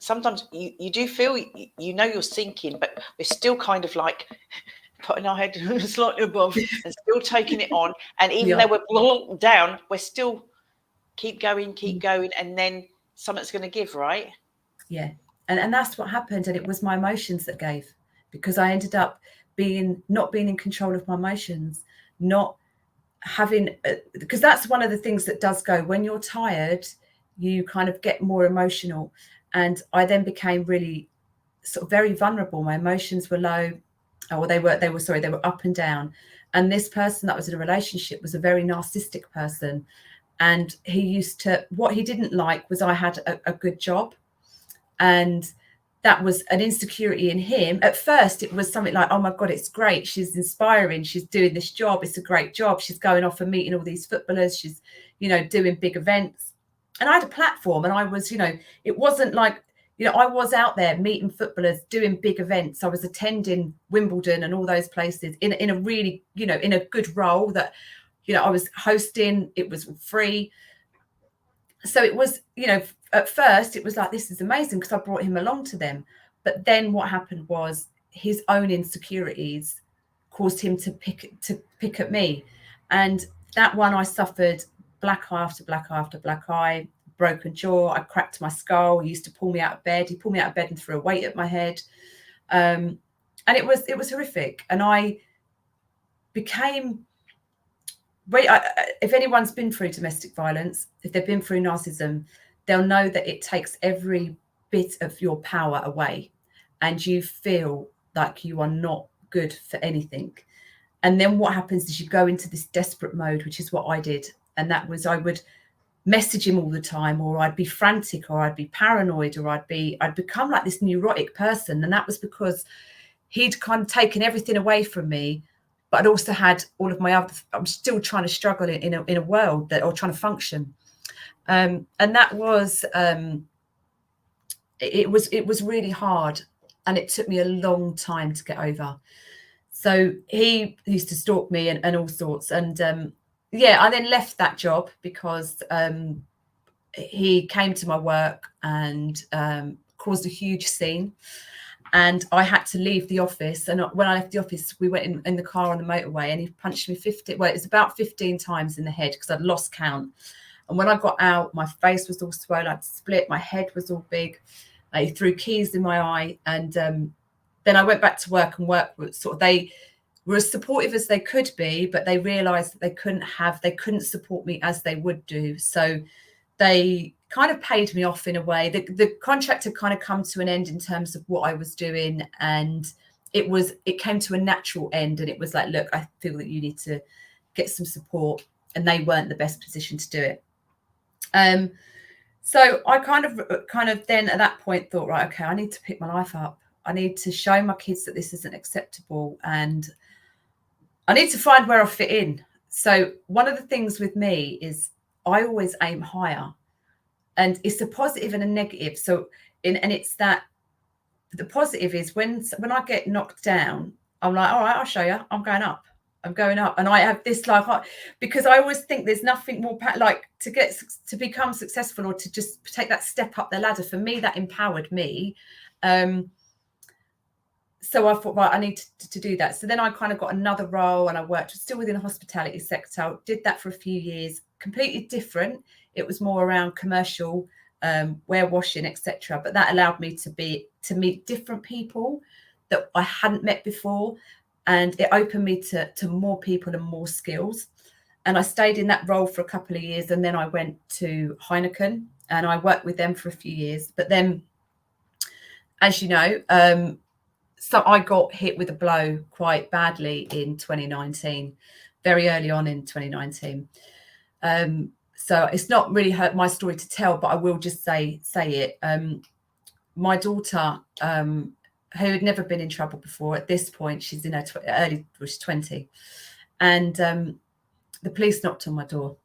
sometimes you do feel, you know, you're sinking, but we're still kind of like putting our head slightly above and still taking it on. And even though we're down, we're still keep going. And then something's going to give, right? Yeah. And that's what happened. And it was my emotions that gave, because I ended up not being in control of my emotions, not having, because that's one of the things that does go when you're tired, you kind of get more emotional. And I then became really sort of very vulnerable. My emotions were low. Or they were up and down. And this person that was in a relationship was a very narcissistic person. And what he didn't like was I had a good job. And that was an insecurity in him. At first, it was something like, oh my God, it's great. She's inspiring. She's doing this job. It's a great job. She's going off and meeting all these footballers. She's, you know, doing big events. And I had a platform, and I was, you know, it wasn't like, you know, I was out there meeting footballers, doing big events. I was attending Wimbledon and all those places in a really, you know, in a good role that, you know, I was hosting. It was free. So it was, you know, at first it was like, this is amazing because I brought him along to them. But then what happened was his own insecurities caused him to pick at me. And that one, I suffered black eye after black eye after black eye, broken jaw. I cracked my skull. He used to pull me out of bed. He pulled me out of bed and threw a weight at my head. And it was horrific. And I became, if anyone's been through domestic violence, if they've been through narcissism, they'll know that it takes every bit of your power away, and you feel like you are not good for anything. And then what happens is you go into this desperate mode, which is what I did. And that was, I would message him all the time, or I'd be frantic, or I'd be paranoid, or I'd become like this neurotic person. And that was because he'd kind of taken everything away from me, but I'd also had all of my other, I'm still trying to struggle in a world that, or trying to function. And that was, it was really hard, and it took me a long time to get over. So he used to stalk me and all sorts. And I then left that job because he came to my work and caused a huge scene. And I had to leave the office. And when I left the office, we went in the car on the motorway, and he punched me it was about 15 times in the head because I'd lost count. And when I got out, my face was all swollen, I'd split, my head was all big. He threw keys in my eye. And then I went back to work, and work was they were as supportive as they could be, but they realized that they couldn't support me as they would do. So they kind of paid me off in a way. The contract had kind of come to an end in terms of what I was doing, and it came to a natural end. And it was like, look, I feel that you need to get some support, and they weren't the best position to do it. So I kind of then at that point thought, right, okay, I need to pick my life up. I need to show my kids that this isn't acceptable, and I need to find where I fit in. So one of the things with me is I always aim higher, and it's a positive and a negative. So and it's that the positive is when I get knocked down, I'm like, all right, I'll show you. I'm going up. And I have this because I always think there's nothing more like to become successful, or to just take that step up the ladder. For me, that empowered me. So I thought, right, I need to do that. So then I kind of got another role, and I worked still within the hospitality sector. I did that for a few years, completely different. It was more around commercial, warewashing, etc. But that allowed me to meet different people that I hadn't met before. And it opened me to more people and more skills. And I stayed in that role for a couple of years. And then I went to Heineken, and I worked with them for a few years. But then, as you know, so I got hit with a blow quite badly in 2019, very early on in 2019. So it's not really my story to tell, but I will just say it. My daughter, who had never been in trouble before, at this point, she's in her she's 20. And the police knocked on my door.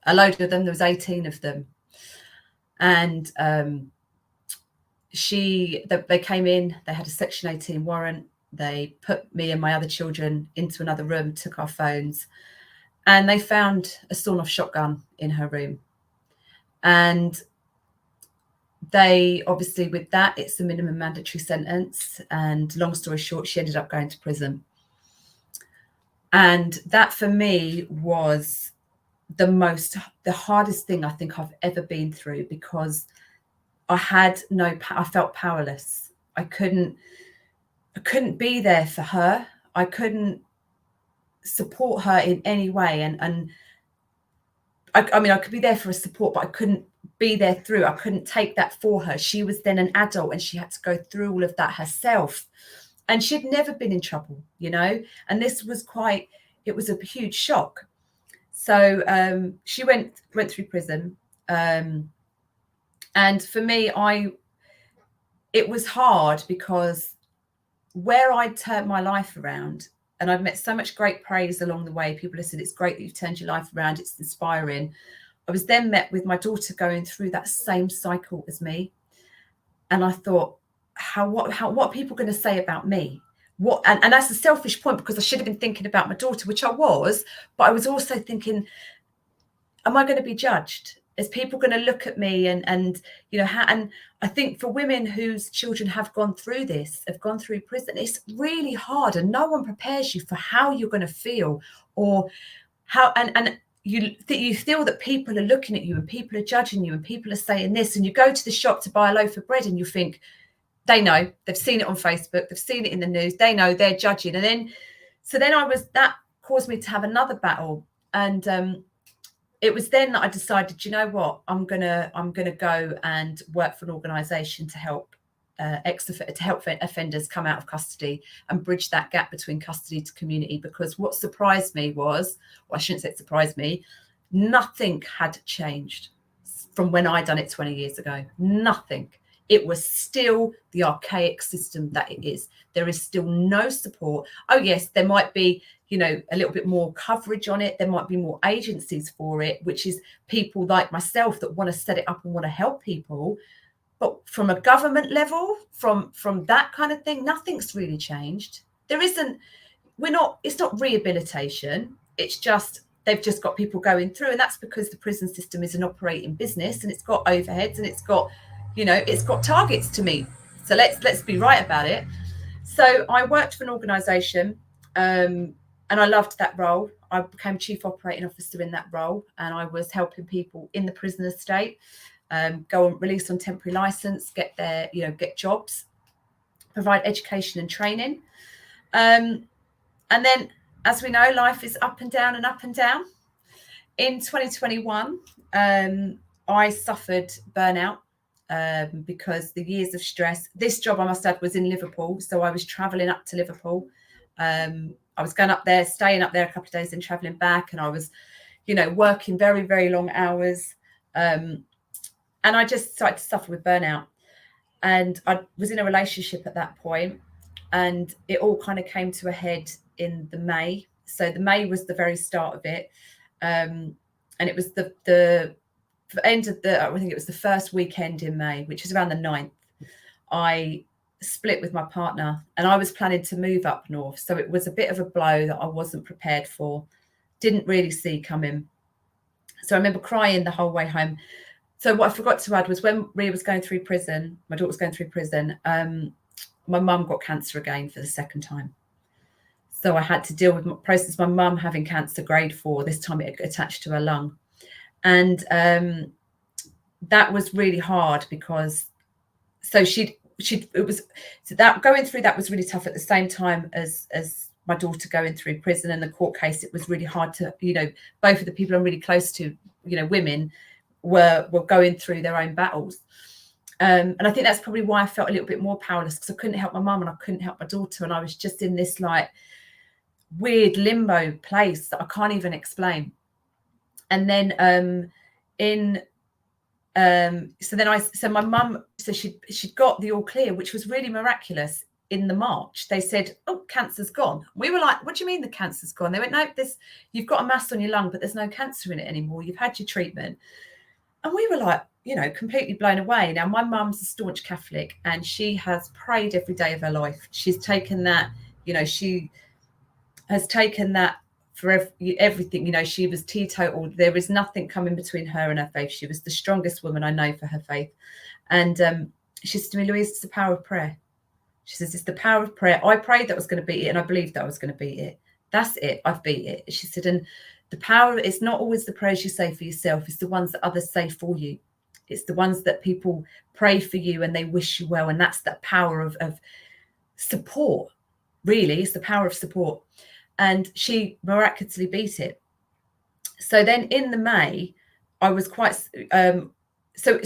A load of them, there was 18 of them. And they came in, they had a Section 18 warrant. They put me and my other children into another room, took our phones, and they found a sawn-off shotgun in her room. And they obviously, with that, it's the minimum mandatory sentence. And long story short, she ended up going to prison. And that for me was the hardest thing I think I've ever been through, because I felt powerless. I couldn't be there for her. I couldn't support her in any way. And I mean, I could be there for a support, but I couldn't be there through. I couldn't take that for her. She was then an adult, and she had to go through all of that herself. And she'd never been in trouble, you know, and this was it was a huge shock. So she went through prison. And for me, it was hard, because where I'd turned my life around, and I've met so much great praise along the way. People have said, it's great that you've turned your life around. It's inspiring. I was then met with my daughter going through that same cycle as me. And I thought, what are people going to say about me? And that's a selfish point, because I should have been thinking about my daughter, which I was, but I was also thinking, am I going to be judged? Is people going to look at me and you know, and I think for women whose children have gone through prison, it's really hard, and no one prepares you for how you're going to feel, or how and you feel that people are looking at you and people are judging you and people are saying this, and you go to the shop to buy a loaf of bread and you think, they know, they've seen it on Facebook, they've seen it in the news, they know, they're judging. And then that caused me to have another battle. And it was then that I decided, you know what, I'm gonna go and work for an organisation to help offenders come out of custody and bridge that gap between custody to community. Because what surprised me was, well, I shouldn't say it surprised me, nothing had changed from when I done it 20 years ago. Nothing. It was still the archaic system that it is. There is still no support. Oh yes, there might be, you know, a little bit more coverage on it. There might be more agencies for it, which is people like myself that want to set it up and want to help people. But from a government level, from that kind of thing, nothing's really changed. It's not rehabilitation. It's just, they've just got people going through. And that's because the prison system is an operating business and it's got overheads and it's got, you know, it's got targets to meet. So let's be right about it. So I worked for an organisation and I loved that role. I became chief operating officer in that role, and I was helping people in the prison estate go on release on temporary license, get jobs, provide education and training. And then, as we know, life is up and down and up and down. In 2021, I suffered burnout because the years of stress. This job, I must add, was in Liverpool. So I was travelling up to Liverpool. I was going up there, staying up there a couple of days and travelling back. And I was, you know, working very, very long hours. And I just started to suffer with burnout. And I was in a relationship at that point, and it all kind of came to a head in the May. So the May was the very start of it. And it was the end of I think it was the first weekend in May, which is around the 9th. I split with my partner and I was planning to move up north. So it was a bit of a blow that I wasn't prepared for, didn't really see coming. So I remember crying the whole way home. So what I forgot to add was when Rhea was going through prison, my daughter was going through prison, my mum got cancer again for the second time. So I had to deal with the process of my mum having cancer grade 4, this time it attached to her lung. And that was really hard because going through that was really tough at the same time as my daughter going through prison and the court case. It was really hard to, you know, both of the people I'm really close to, you know, women were going through their own battles. And I think that's probably why I felt a little bit more powerless, because I couldn't help my mum and I couldn't help my daughter. And I was just in this like weird limbo place that I can't even explain. And then so my mum, so she'd got the all clear, which was really miraculous. In the March, they said, "Oh, cancer's gone." We were like, "What do you mean the cancer's gone?" They went, "No, you've got a mass on your lung, but there's no cancer in it anymore. You've had your treatment." And we were like, you know, completely blown away. Now, my mum's a staunch Catholic and she has prayed every day of her life. She's taken that, you know, she has taken that for everything. You know, she was teetotal. There was nothing coming between her and her faith. She was the strongest woman I know for her faith. And she said to me, "Louise, it's the power of prayer." She says, "It's the power of prayer. I prayed that was going to beat it and I believed that I was going to beat it. That's it. I've beat it." She said, "And the power, it's not always the prayers you say for yourself. It's the ones that others say for you. It's the ones that people pray for you and they wish you well. And that's that power of support, really. It's the power of support." And she miraculously beat it. So then in the May, I was quite...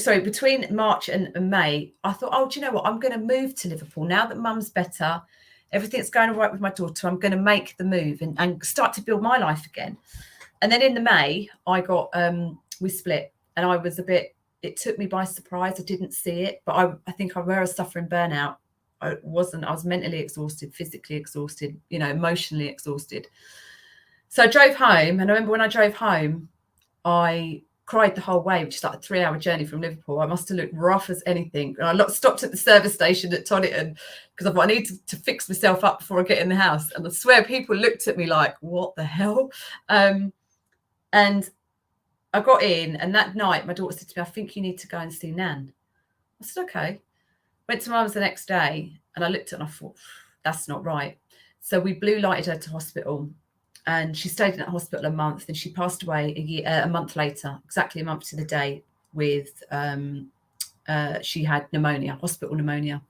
between March and May, I thought, oh, do you know what? I'm going to move to Liverpool. Now that mum's better, everything's going all right with my daughter, I'm going to make the move and start to build my life again. And then in the May, I got, we split and I was it took me by surprise. I didn't see it, but I think I was suffering burnout. I was mentally exhausted, physically exhausted, you know, emotionally exhausted. So I drove home. And I remember when I drove home, I cried the whole way, which is like a 3-hour journey from Liverpool. I must have looked rough as anything. And I stopped at the service station at Toniton because I thought I need to fix myself up before I get in the house. And I swear people looked at me like, what the hell? And I got in, and that night my daughter said to me, "I think you need to go and see Nan." I said, "Okay." Went to mum's the next day and I looked at it and I thought, that's not right. So we blue lighted her to hospital. and she stayed in that hospital a month, and she passed away a month later, exactly a month to the day, with she had pneumonia, hospital pneumonia.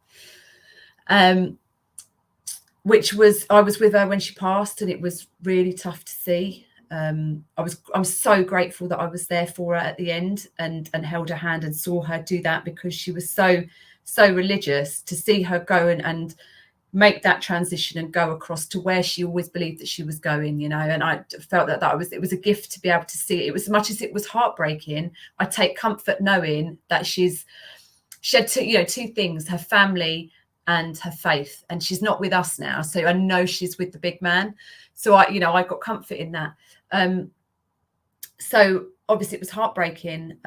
Which was, I was with her when she passed, and it was really tough to see. I'm so grateful that I was there for her at the end and held her hand and saw her do that, because she was so religious. To see her go and make that transition and go across to where she always believed that she was going, you know, and I felt that it was a gift to be able to see it. It was, as much as it was heartbreaking, I take comfort knowing that she had two things: her family and her faith, and she's not with us now, so I know she's with the big man. So I got comfort in that. So obviously it was heartbreaking.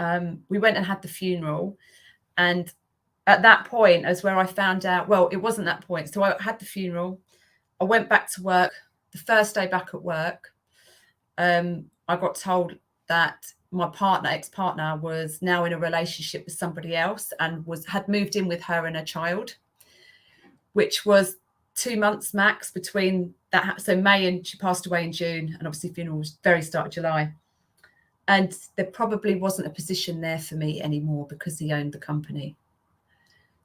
We went and had the funeral, and at that point is where I found out, well, it wasn't that point. So I had the funeral, I went back to work. The first day back at work, I got told that my ex-partner was now in a relationship with somebody else and had moved in with her and her child, which was 2 months max between that. So May, and she passed away in June, and obviously funeral was very start of July. And there probably wasn't a position there for me anymore because he owned the company.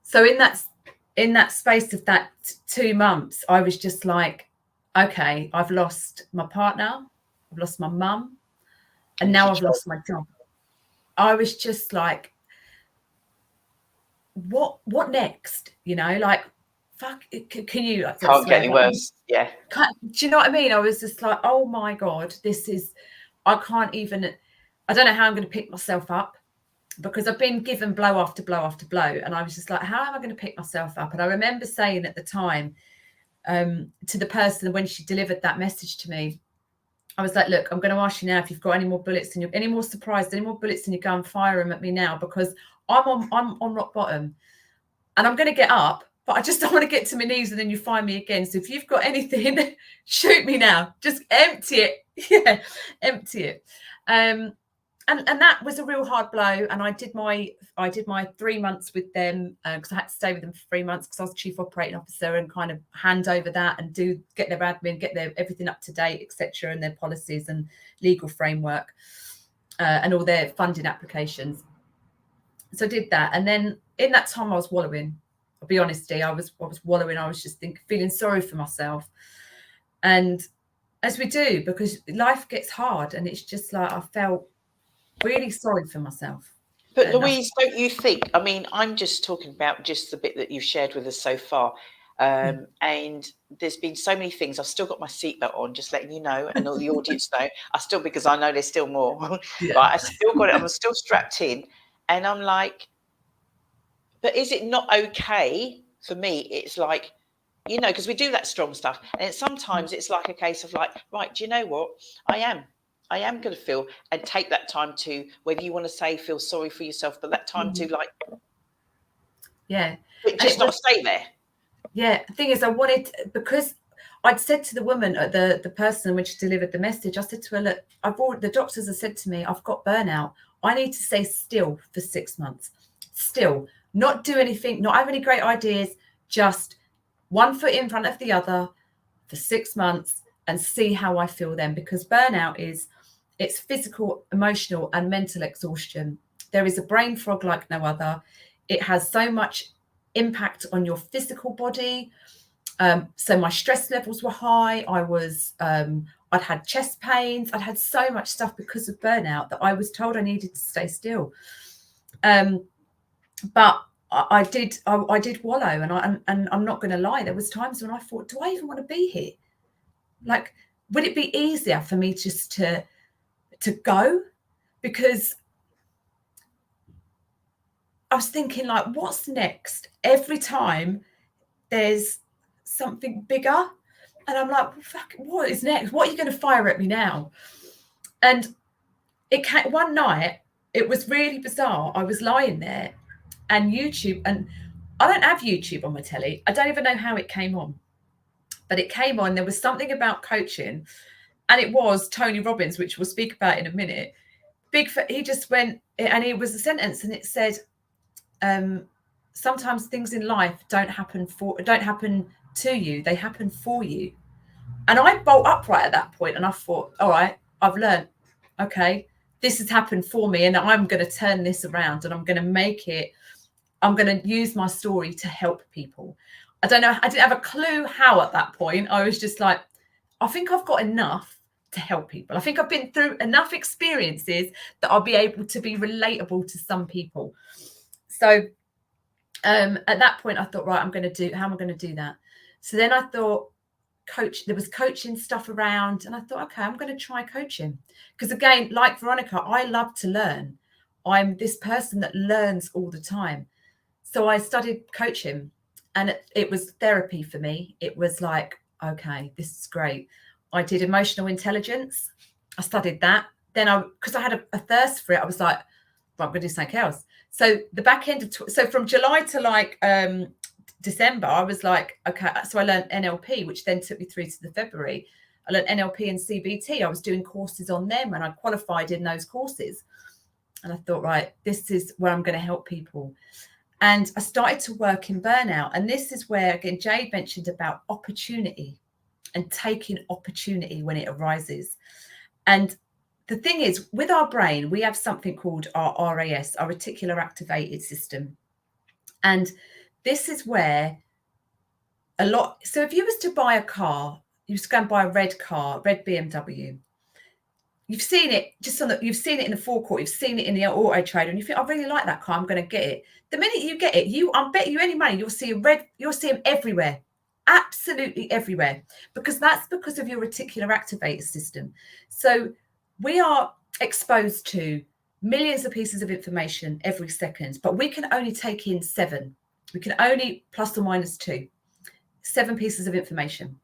So in that space of that 2 months, I was just like, okay, I've lost my partner, I've lost my mum, and now I've lost my job. I was just like, what next? You know, like, fuck, can you? Like, can't get any worse. Yeah. Do you know what I mean? I was just like, oh my God, I don't know how I'm going to pick myself up, because I've been given blow after blow after blow. And I was just like, how am I going to pick myself up? And I remember saying at the time to the person when she delivered that message to me, I was like, look, I'm going to ask you now if you've got any more bullets in any more bullets in your gun, fire them at me now, because I'm on rock bottom and I'm going to get up, but I just don't want to get to my knees and then you find me again. So if you've got anything, shoot me now. Just empty it. Yeah, empty it. And that was a real hard blow. And I did my 3 months with them, because I had to stay with them for 3 months because I was chief operating officer, and kind of hand over that and get their admin, get their everything up to date, etc., and their policies and legal framework, and all their funding applications. So I did that. And then in that time I was wallowing. I'll be honest, Dee, I was wallowing. I was just feeling sorry for myself. And as we do, because life gets hard, and it's just like I felt really sorry for myself. But Louise, don't you think, I mean, I'm just talking about just the bit that you've shared with us so far. And there's been so many things. I've still got my seatbelt on, just letting you know, and all the audience know. Because I know there's still more. Yeah. But I still got it. I'm still strapped in. And I'm like, but is it not okay for me? It's like, you know, because we do that strong stuff. And sometimes it's like a case of like, right, do you know what? I am going to feel and take that time to, whether you want to say feel sorry for yourself, but that time to like, yeah, just not stay there. Yeah, the thing is, because I'd said to the woman, the person when she delivered the message, I said to her, look, the doctors have said to me, I've got burnout. I need to stay still for 6 months, still, not do anything, not have any great ideas, just one foot in front of the other for 6 months and see how I feel then. Because burnout it's physical, emotional and mental exhaustion. There is a brain fog like no other. It has so much impact on your physical body. So my stress levels were high. I'd had chest pains. I'd had so much stuff because of burnout that I was told I needed to stay still. But I did wallow, and I'm not going to lie. There was times when I thought, do I even want to be here? Like, would it be easier for me just to go? Because I was thinking, like, what's next? Every time there's something bigger, and I'm like, well, fuck, what is next? What are you going to fire at me now? And it came one night. It was really bizarre. I was lying there, and YouTube, and I don't have YouTube on my telly. I don't even know how it came on, but it came on. There was something about coaching, and it was Tony Robbins, which we'll speak about in a minute. He just went, and it was a sentence, and it said, sometimes things in life don't happen to you, they happen for you. And I bolt upright at that point, and I thought, all right, I've learned. Okay, this has happened for me, and I'm going to turn this around, and I'm going to make it. I'm going to use my story to help people. I don't know. I didn't have a clue how at that point. I was just like, I think I've got enough to help people. I think I've been through enough experiences that I'll be able to be relatable to some people. So at that point, I thought, right, how am I going to do that? So then I thought, there was coaching stuff around, and I thought, okay, I'm going to try coaching. Because again, like Veronica, I love to learn. I'm this person that learns all the time. So I studied coaching, and it was therapy for me. It was like, okay, this is great. I did emotional intelligence. I studied that. Then because I had a thirst for it, I was like, well, I'm going to do something else. So the back end of, so from July to like December, I was like, okay. So I learned NLP, which then took me through to the February. I learned NLP and CBT. I was doing courses on them, and I qualified in those courses. And I thought, right, this is where I'm going to help people. And I started to work in Burnout. And this is where, again, Jayde mentioned about opportunity and taking opportunity when it arises. And the thing is, with our brain, we have something called our RAS, our reticular activated system. And this is where so if you was to buy a car, you was going to buy a red BMW, you've seen it you've seen it in the forecourt, you've seen it in the auto trader, and you think, I really like that car, I'm going to get it. The minute you get it, I'll bet you any money, you'll see them everywhere, absolutely everywhere, because that's because of your reticular activator system. So we are exposed to millions of pieces of information every second, but we can only take in 7. We can only plus or minus 2, 7 pieces of information.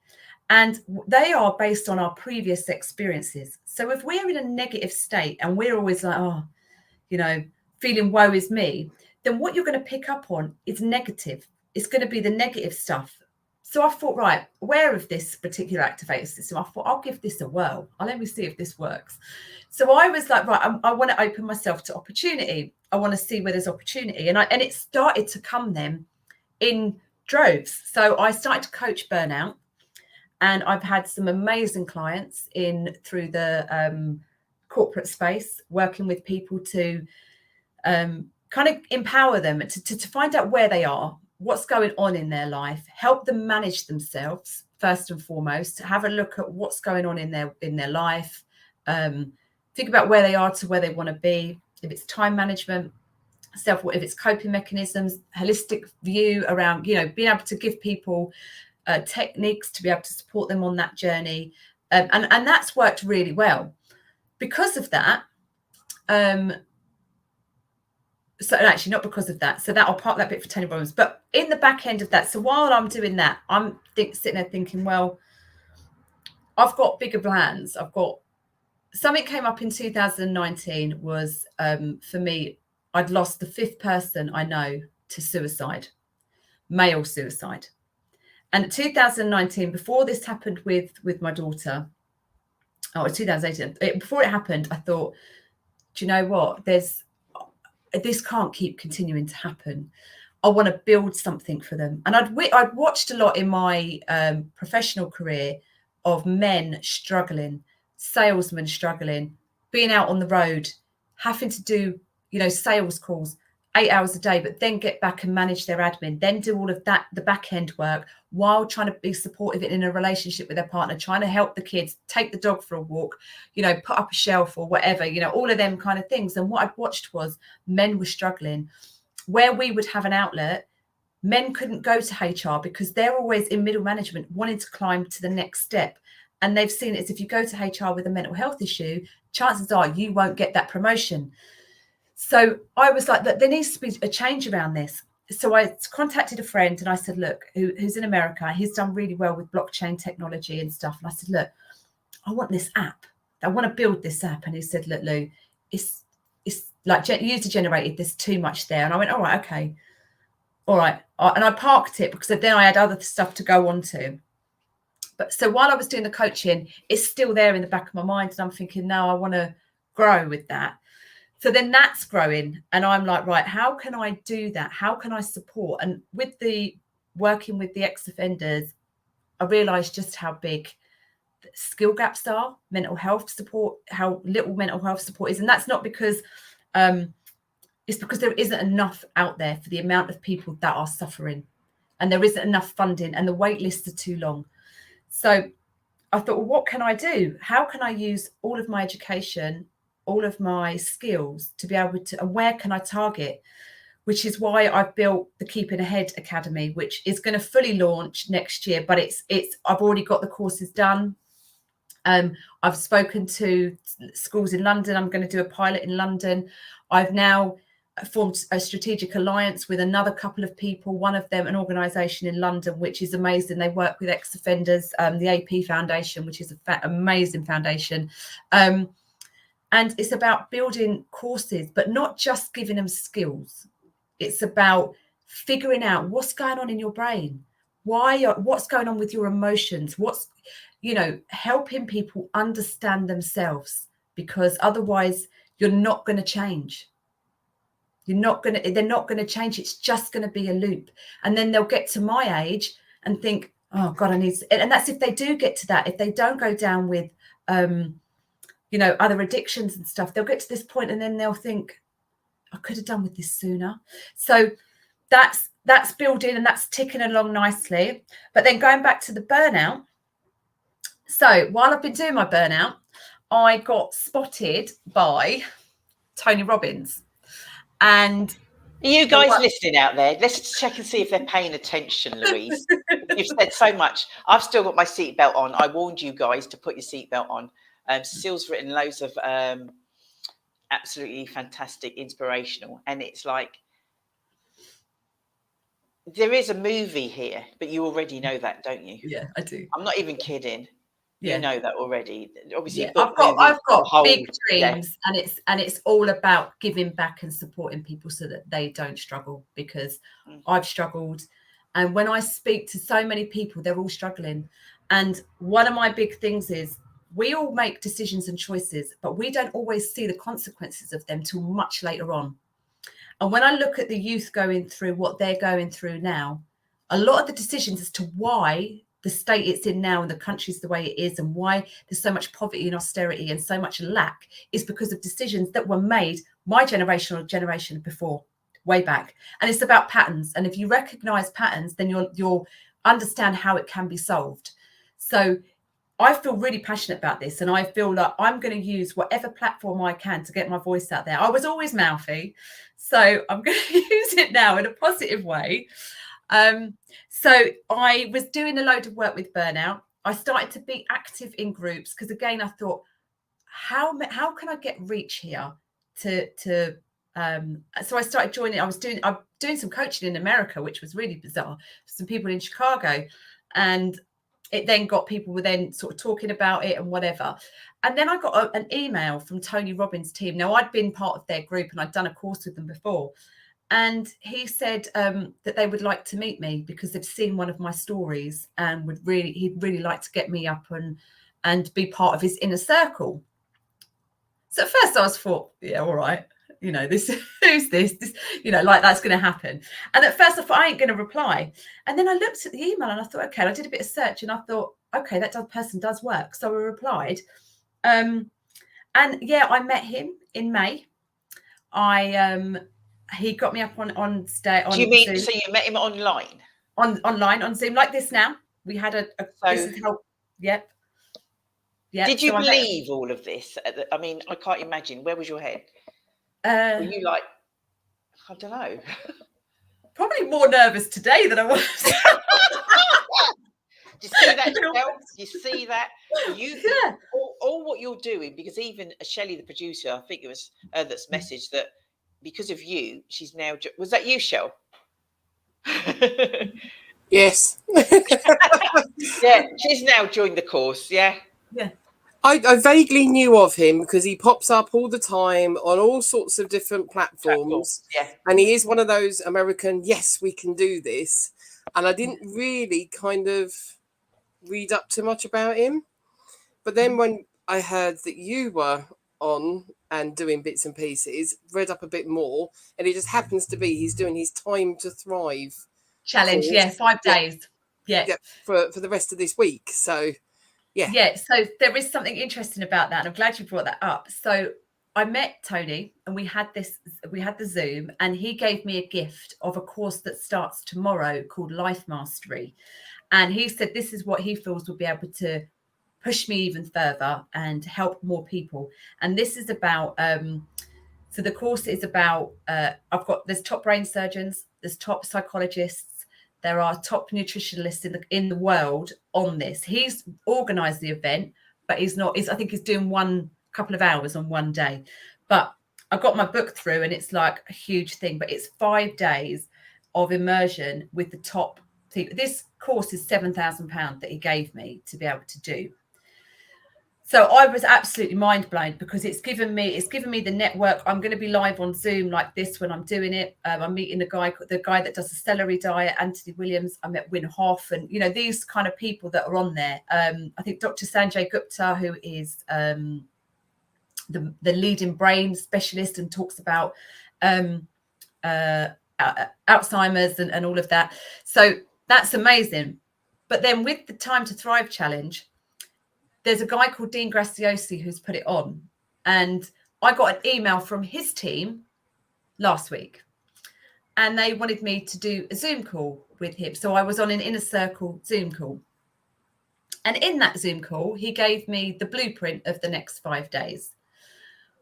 And they are based on our previous experiences. So if we're in a negative state and we're always like, oh, feeling woe is me, then what you're going to pick up on is negative. It's going to be the negative stuff. So I thought, right, aware of this particular activator system, I thought, I'll give this a whirl. Let me see if this works. So I was like, right, I want to open myself to opportunity. I want to see where there's opportunity. And it started to come then in droves. So I started to coach Burnout. And I've had some amazing clients through the corporate space, working with people to kind of empower them to find out where they are, what's going on in their life, help them manage themselves first and foremost, have a look at what's going on in their life, think about where they are to where they want to be, if it's time management, if it's coping mechanisms, holistic view around, being able to give people techniques to be able to support them on that journey. And that's worked really well. Because of that, so actually not because of that. So that I'll park that bit for Tony Robbins. But in the back end of that, so while I'm doing that, I'm sitting there thinking, well, I've got bigger plans. Something came up in 2019 was, for me, I'd lost the 5th person I know to suicide, male suicide. And 2019, before this happened with my daughter, 2018, before it happened, I thought, do you know what? This can't keep continuing to happen. I want to build something for them. And I'd watched a lot in my professional career of men struggling, salesmen struggling, being out on the road, having to do, sales calls 8 hours a day, but then get back and manage their admin, then do all of that, the back end work, while trying to be supportive in a relationship with their partner, trying to help the kids, take the dog for a walk, put up a shelf or whatever, all of them kind of things. And what I'd watched was men were struggling. Where we would have an outlet, men couldn't go to HR because they're always in middle management, wanting to climb to the next step. And they've seen it as if you go to HR with a mental health issue, chances are you won't get that promotion. So I was like, there needs to be a change around this. So I contacted a friend and I said, look, who's in America, he's done really well with blockchain technology and stuff. And I said, look, I want this app. I want to build this app. And he said, look, Lou, it's like user generated, there's too much there. And I went, all right, okay. All right. And I parked it because then I had other stuff to go on to. But so while I was doing the coaching, it's still there in the back of my mind. And I'm thinking, no, I want to grow with that. So then that's growing. And I'm like, right, how can I do that? How can I support? And with the working with the ex-offenders, I realized just how big skill gaps are, mental health support, how little mental health support is. And that's not because it's because there isn't enough out there for the amount of people that are suffering, and there isn't enough funding, and the wait lists are too long. So I thought, well, what can I do? How can I use all of my education, all of my skills to be able to, and where can I target? Which is why I've built the Keeping Ahead Academy, which is going to fully launch next year. But I've already got the courses done. I've spoken to schools in London. I'm going to do a pilot in London. I've now formed a strategic alliance with another couple of people, one of them an organisation in London, which is amazing. They work with ex-offenders, the AP Foundation, which is an amazing foundation. And it's about building courses, but not just giving them skills. It's about figuring out what's going on in your brain, what's going on with your emotions, helping people understand themselves, because otherwise you're not going to change. They're not going to change. It's just going to be a loop. And then they'll get to my age and think, oh God, and that's if they do get to that, if they don't go down with, other addictions and stuff, they'll get to this point and then they'll think, I could have done with this sooner. So that's building and that's ticking along nicely. But then going back to the burnout. So while I've been doing my burnout, I got spotted by Tony Robbins. And are you guys listening out there? Let's check and see if they're paying attention, Louise. You've said so much. I've still got my seatbelt on. I warned you guys to put your seatbelt on. Cecile's written loads of absolutely fantastic, inspirational. And it's like, there is a movie here, but you already know that, don't you? Yeah, I do. I'm not even kidding. Yeah. You know that already. Obviously, yeah. I've got big dreams, and it's all about giving back and supporting people so that they don't struggle, because I've struggled. And when I speak to so many people, they're all struggling. And one of my big things is we all make decisions and choices, but we don't always see the consequences of them till much later on. And when I look at the youth going through what they're going through now, a lot of the decisions as to why the state it's in now and the country's the way it is and why there's so much poverty and austerity and so much lack is because of decisions that were made my generation or generation before, way back. And it's about patterns. And if you recognize patterns, then you'll understand how it can be solved. So I feel really passionate about this, and I feel like I'm going to use whatever platform I can to get my voice out there. I was always mouthy, so I'm going to use it now in a positive way. So I was doing a load of work with Burnout. I started to be active in groups because, again, I thought, how can I get reach here? So I started joining. I'm doing some coaching in America, which was really bizarre. Some people in Chicago, and it then got people were then sort of talking about it and whatever. And then I got an email from Tony Robbins' team. Now, I'd been part of their group and I'd done a course with them before. And he said that they would like to meet me because they've seen one of my stories and he'd really like to get me up and be part of his inner circle. So at first I was thought, yeah, all right. This, who's this? Like that's going to happen. And at first I thought, I ain't going to reply. And then I looked at the email and I thought, okay, I did a bit of search and I thought, okay, that person does work. So I replied. And yeah, I met him in May. He got me up on stage. Do you mean, so you met him online? Online, on Zoom, like this now. We had this is how, yep. Yeah. Did you believe all of this? I mean, I can't imagine. Where was your head? Were you like, I don't know. Probably more nervous today than I was. Do you see that, Shell? You see that? All what you're doing, because even Shelley, the producer, I think it was her that's messaged that because of you, she's now... Was that you, Shell? Yes. Yeah, she's now joined the course, yeah? Yeah. I vaguely knew of him because he pops up all the time on all sorts of different platforms. Yeah. And he is one of those American, yes, we can do this. And I didn't really kind of read up too much about him. But then when I heard that you were on and doing bits and pieces, read up a bit more, and it just happens to be he's doing his Time to Thrive challenge. Yeah, 5 days. Yeah. For the rest of this week. So Yeah, so there is something interesting about that, and I'm glad you brought that up. So I met Tony, and we had the Zoom, and he gave me a gift of a course that starts tomorrow called Life Mastery. And he said this is what he feels will be able to push me even further and help more people. And this is about, so the course is about, there's top brain surgeons, there's top psychologists, there are top nutritionalists in the world on this. He's organised the event, but I think he's doing one couple of hours on one day. But I got my book through, and it's like a huge thing, but it's 5 days of immersion with the top people. This course is £7,000 that he gave me to be able to do. So I was absolutely mind blown, because it's given me the network. I'm going to be live on Zoom like this when I'm doing it. I'm meeting the guy that does the celery diet, Anthony Williams. I met Win Hoff, and these kind of people that are on there. I think Dr. Sanjay Gupta, who is the leading brain specialist and talks about Alzheimer's and all of that. So that's amazing. But then with the Time to Thrive Challenge, there's a guy called Dean Graziosi who's put it on. And I got an email from his team last week, and they wanted me to do a Zoom call with him. So I was on an Inner Circle Zoom call. And in that Zoom call, he gave me the blueprint of the next 5 days.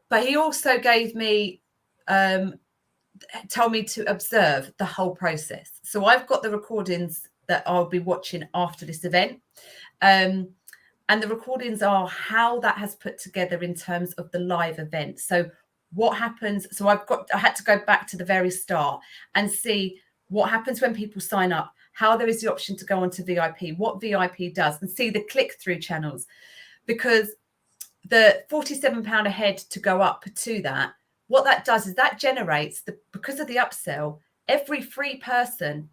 But he also gave me, told me to observe the whole process. So I've got the recordings that I'll be watching after this event. And the recordings are how that has put together in terms of the live event. So what happens? So I had to go back to the very start and see what happens when people sign up, how there is the option to go on to VIP, what VIP does, and see the click-through channels. Because the £47 a head to go up to that, what that does is that generates, because of the upsell, every free person,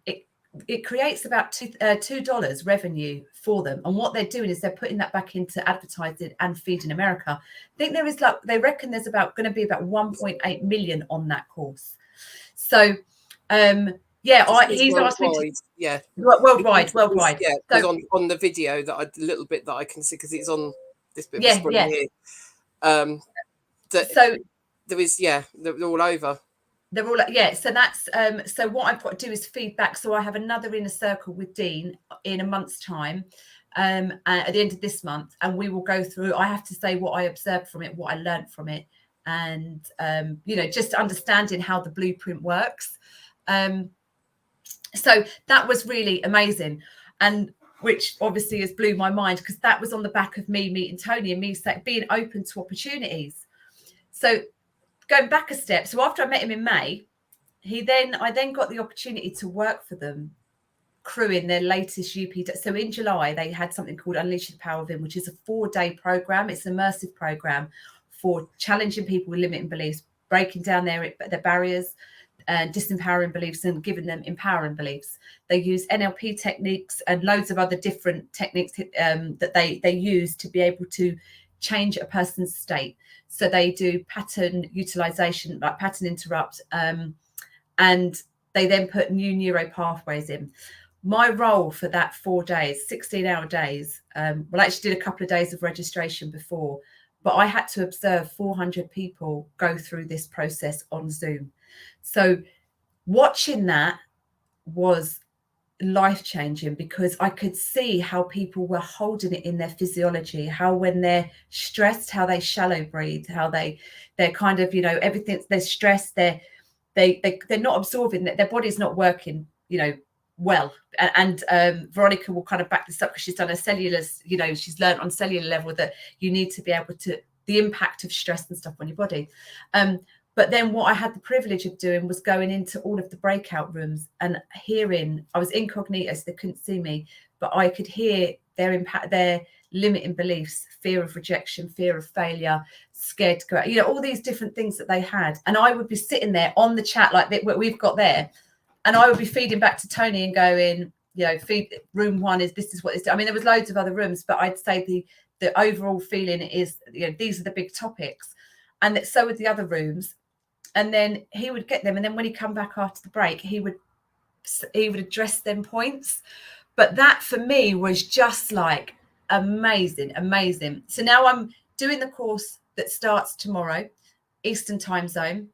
it creates about $2 revenue for them. And what they're doing is they're putting that back into advertising and feeding America. I think there is they reckon there's going to be about 1.8 million on that course. So, he's asked me to, worldwide. Yeah, because on the video that a little bit that I can see, because it's on this bit of screen here. There is, they're all over. They're all, so that's so what I've got to do is feedback. So I have another Inner Circle with Dean in a month's time, at the end of this month, and we will go through. I have to say what I observed from it, what I learned from it, and just understanding how the blueprint works. So that was really amazing, and which obviously has blew my mind, because that was on the back of me meeting Tony and me being open to opportunities. So going back a step, so after I met him in May, I then got the opportunity to work for them, crewing their latest UP. So in July, they had something called Unleash the Power Within, which is a 4-day program. It's an immersive program for challenging people with limiting beliefs, breaking down their barriers and disempowering beliefs, and giving them empowering beliefs. They use NLP techniques and loads of other different techniques that they use to be able to change a person's state. So they do pattern utilization, like pattern interrupt, and they then put new neuro pathways in. My role for that 4 days, 16-hour days, I actually did a couple of days of registration before, but I had to observe 400 people go through this process on Zoom. So watching that was life-changing, because I could see how people were holding it in their physiology, how when they're stressed, how they shallow breathe, how they're kind of, everything, they're stressed, they're not absorbing, that their body's not working, well. And Veronica will kind of back this up, because she's done a cellular, she's learned on cellular level that you need to be able to, the impact of stress and stuff on your body. But then what I had the privilege of doing was going into all of the breakout rooms and hearing, I was incognito, so they couldn't see me, but I could hear their impact, their limiting beliefs, fear of rejection, fear of failure, scared to go out, all these different things that they had. And I would be sitting there on the chat like what we've got there, and I would be feeding back to Tony and going, feed room 1 is, this is what it's, I mean, there was loads of other rooms, but I'd say the overall feeling is, these are the big topics. And that, so with the other rooms. And then he would get them, and then when he come back after the break, he would address them points. But that for me was just like amazing, amazing. So now I'm doing the course that starts tomorrow, Eastern time zone.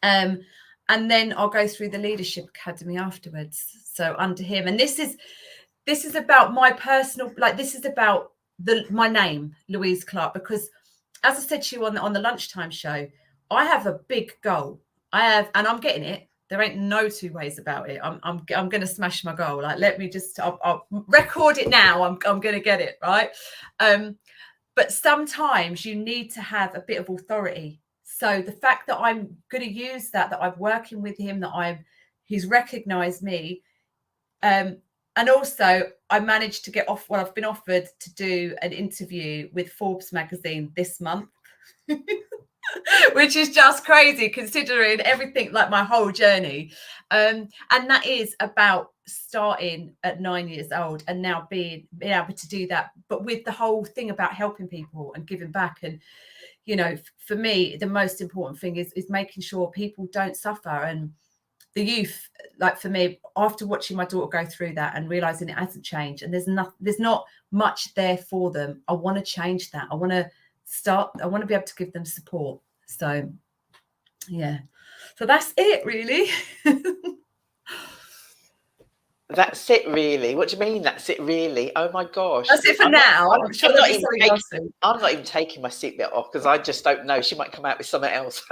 And then I'll go through the Leadership Academy afterwards. So under him, and this is about my personal, like, this is about my name, Louise Clarke, because as I said to you on the lunchtime show, I have a big goal. And I'm getting it. There ain't no two ways about it. I'm going to smash my goal. Like, let me just, I'll record it now. I'm going to get it, right? But sometimes you need to have a bit of authority. So the fact that I'm going to use that I'm working with him, he's recognized me. And also I managed to get off. Well, I've been offered to do an interview with Forbes magazine this month, which is just crazy considering everything, like my whole journey. And that is about starting at 9 years old and now being able to do that, but with the whole thing about helping people and giving back. And, you know, for me, the most important thing is making sure people don't suffer. And the youth, like for me, after watching my daughter go through that and realizing it hasn't changed and there's not much there for them, I want to change that. I want to be able to give them support. So yeah, so that's it really. That's it really. What do you mean that's it really? Oh my gosh. That's it for now. I'm sure there'll be something else soon. I'm not even taking my seatbelt off because I just don't know. She might come out with something else.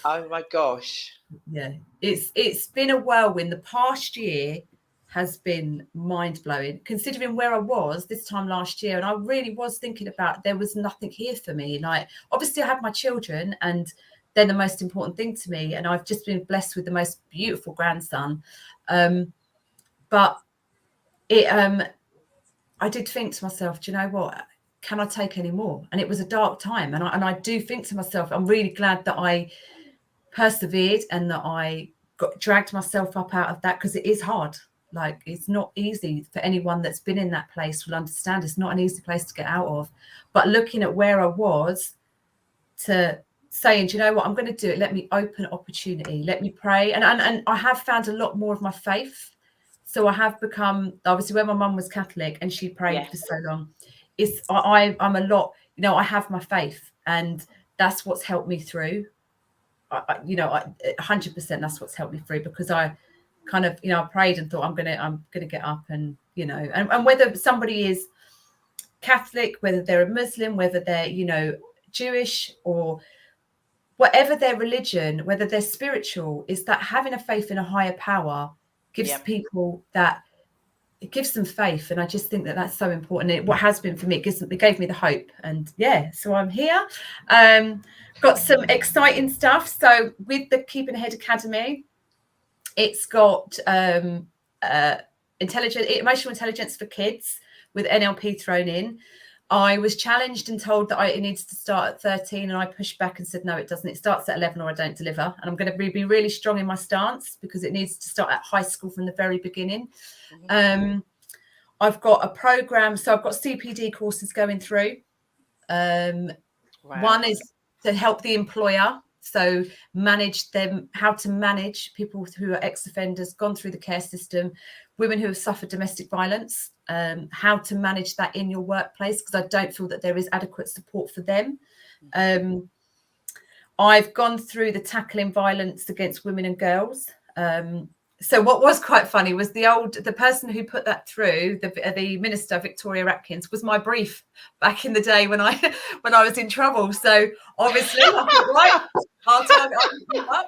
Oh my gosh. Yeah, it's been a whirlwind. The past year has been mind-blowing considering where I was this time last year, and I really was thinking about there was nothing here for me. Like, obviously I have my children and they're the most important thing to me, and I've just been blessed with the most beautiful grandson, but I did think to myself, do you know what, can I take any more? And it was a dark time, and I do think to myself, I'm really glad that I persevered and that I dragged myself up out of that, because it is hard. Like, it's not easy. For anyone that's been in that place will understand it's not an easy place to get out of. But looking at where I was, to saying, do you know what, I'm going to do it. Let me open opportunity. Let me pray. And I have found a lot more of my faith. So I have become, obviously, where my mum was Catholic and she prayed for so long, I'm a lot, you know, I have my faith, and that's what's helped me through. 100% that's what's helped me through, because I kind of, you know, I prayed and thought I'm gonna get up, and, you know, and whether somebody is Catholic, whether they're a Muslim, whether they're, you know, Jewish, or whatever their religion, whether they're spiritual, is that having a faith in a higher power gives people that, it gives them faith. And I just think that that's so important. What has been for me, it gave me the hope. And yeah, so I'm here. Got some exciting stuff. So with the Keeping Ahead Academy, it's got emotional intelligence for kids with NLP thrown in. I was challenged and told that it needs to start at 13, and I pushed back and said, no, it doesn't. It starts at 11 or I don't deliver. And I'm going to be really strong in my stance, because it needs to start at high school from the very beginning. Mm-hmm. I've got a program. So I've got CPD courses going through. Wow. One is to help the employer. So manage them, how to manage people who are ex-offenders, gone through the care system, women who have suffered domestic violence, how to manage that in your workplace, because I don't feel that there is adequate support for them. I've gone through the tackling violence against women and girls. So what was quite funny was the person who put that through, the minister, Victoria Atkins, was my brief back in the day when I was in trouble. So obviously, I thought, right, I'll target up.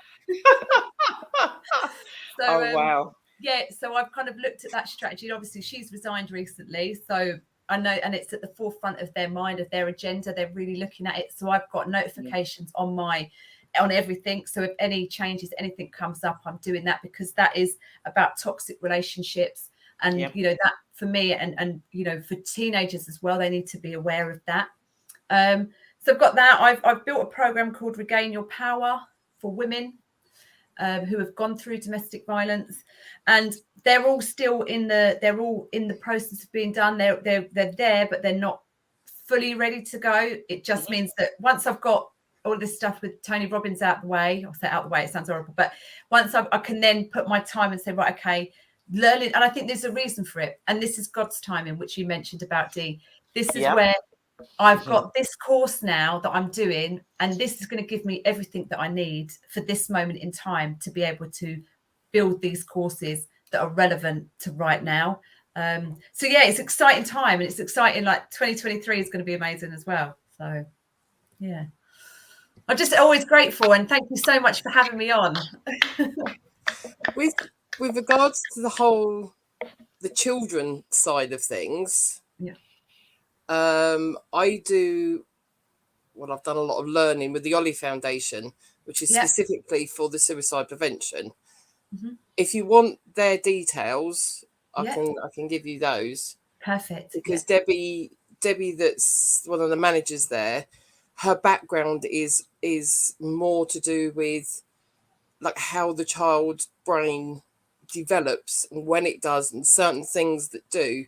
So, oh, wow. Yeah, so I've kind of looked at that strategy. And obviously, she's resigned recently, so I know, and it's at the forefront of their mind, of their agenda. They're really looking at it. So I've got notifications on everything. So if any changes, anything comes up, I'm doing that, because that is about toxic relationships. And, you know, that for me and, you know, for teenagers as well, they need to be aware of that. So I've got that. I've built a program called Regain Your Power for women who have gone through domestic violence, and they're all in the process of being done. They're there, but they're not fully ready to go. It just means that once I've got all this stuff with Tony Robbins out the way, I'll say out the way, it sounds horrible, but once I can then put my time and say, right, okay, learning, and I think there's a reason for it, and this is God's timing, which you mentioned about Dee. This is Yeah. where I've got this course now that I'm doing, and this is going to give me everything that I need for this moment in time to be able to build these courses that are relevant to right now. So yeah, it's exciting time, and it's exciting. Like 2023 is going to be amazing as well. So yeah, I'm just always grateful, and thank you so much for having me on. With regards to the children side of things, Yeah. I've done a lot of learning with the Ollie Foundation, which is specifically for the suicide prevention. Mm-hmm. If you want their details, I can give you those. Perfect. Because Debbie, that's one of the managers there, her background is more to do with like how the child's brain develops and when it does and certain things that do.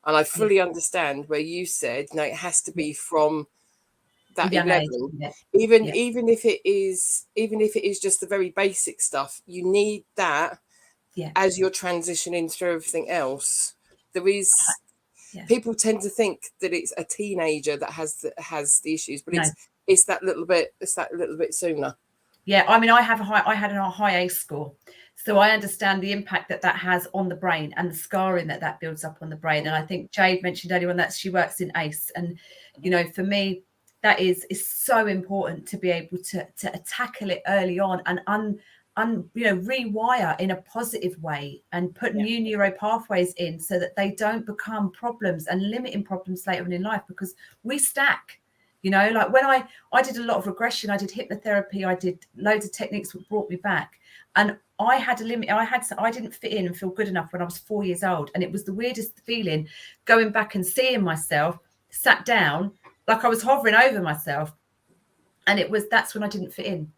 And I fully understand where you said, no, it has to be from that Young 11. age. Even if it is just the very basic stuff, you need that as you're transitioning through everything else. There is people tend to think that it's a teenager that has the issues, but it's that little bit sooner. Yeah, I mean, I had a high ACE score, so I understand the impact that has on the brain and the scarring that builds up on the brain. And I think Jayde mentioned earlier on that she works in ACE, and you know, for me, that is so important to be able to tackle it early on and rewire in a positive way and put new neuro pathways in so that they don't become problems and limiting problems later on in life, because we stack. You know, like when I did a lot of regression, I did hypnotherapy, I did loads of techniques that brought me back. And I had a limit. I didn't fit in and feel good enough when I was 4 years old. And it was the weirdest feeling going back and seeing myself sat down, like I was hovering over myself. And that's when I didn't fit in.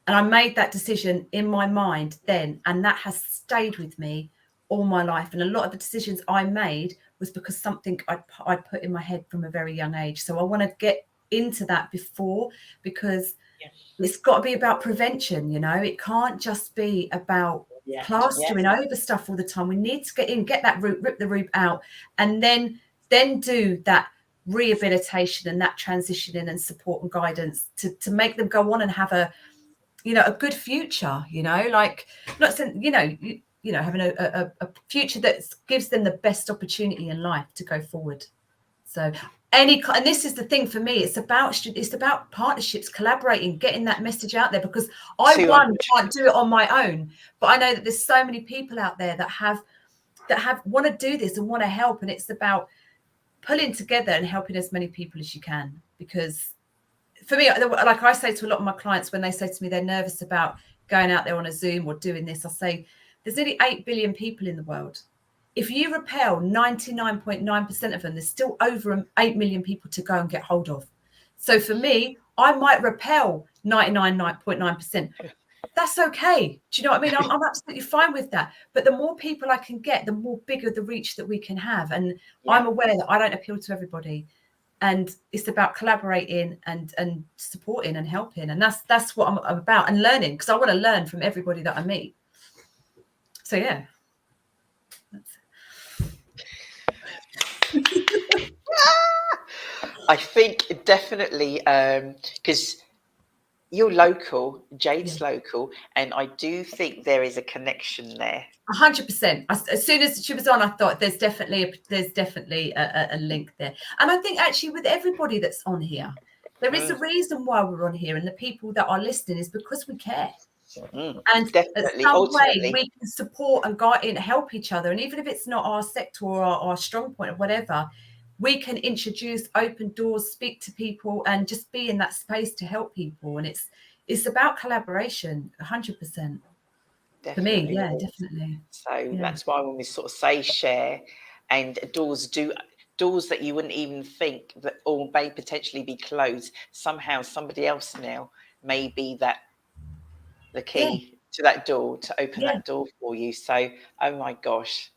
And I made that decision in my mind then. And that has stayed with me all my life. And a lot of the decisions I made was because something I put in my head from a very young age. So I want to get into that before, because it's got to be about prevention. You know, it can't just be about plastering over stuff all the time. We need to get that root, rip the root out, and then do that rehabilitation and that transitioning and support and guidance to make them go on and have a good future. You know, like not saying, having a future that gives them the best opportunity in life to go forward. So and this is the thing for me, it's about partnerships, collaborating, getting that message out there, because I can't do it on my own, but I know that there's so many people out there that want to do this and want to help, and it's about pulling together and helping as many people as you can. Because for me, like I say to a lot of my clients when they say to me they're nervous about going out there on a Zoom or doing this, I say there's nearly 8 billion people in the world. If you repel 99.9% of them, there's still over 8 million people to go and get hold of. So for me, I might repel 99.9%. That's okay. Do you know what I mean? I'm absolutely fine with that. But the more people I can get, the more bigger the reach that we can have. And I'm aware that I don't appeal to everybody. And it's about collaborating and supporting and helping. And that's what I'm about, and learning, because I want to learn from everybody that I meet. So, yeah. I think definitely because you're local, Jayde's local, and I do think there is a connection there. 100%. As soon as she was on, I thought there's definitely a link there. And I think actually with everybody that's on here, there is a reason why we're on here, and the people that are listening is because we care. And definitely, some way we can support and guide and help each other. And even if it's not our sector or our strong point or whatever, we can introduce, open doors, speak to people, and just be in that space to help people. And it's about collaboration, 100%. For me, definitely. So that's why when we sort of say share, and doors that you wouldn't even think that or may potentially be closed, somehow somebody else now may be the key to that door, to open that door for you. So, oh my gosh.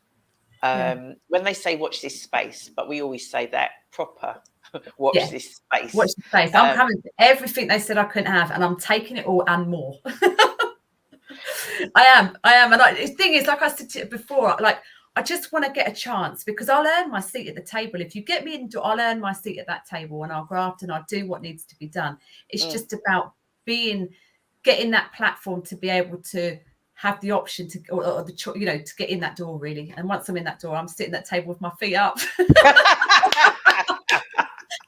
When they say watch this space, but we always say that proper watch this space. Watch the space. I'm coming to everything they said I couldn't have, and I'm taking it all and more. I am. And the thing is, like I said to you before, like, I just want to get a chance, because I'll earn my seat at the table. If you get me into, I'll earn my seat at that table, and I'll graft and I'll do what needs to be done. It's just about getting that platform to be able to have the option to, or the to get in that door, really. And once I'm in that door, I'm sitting at that table with my feet up,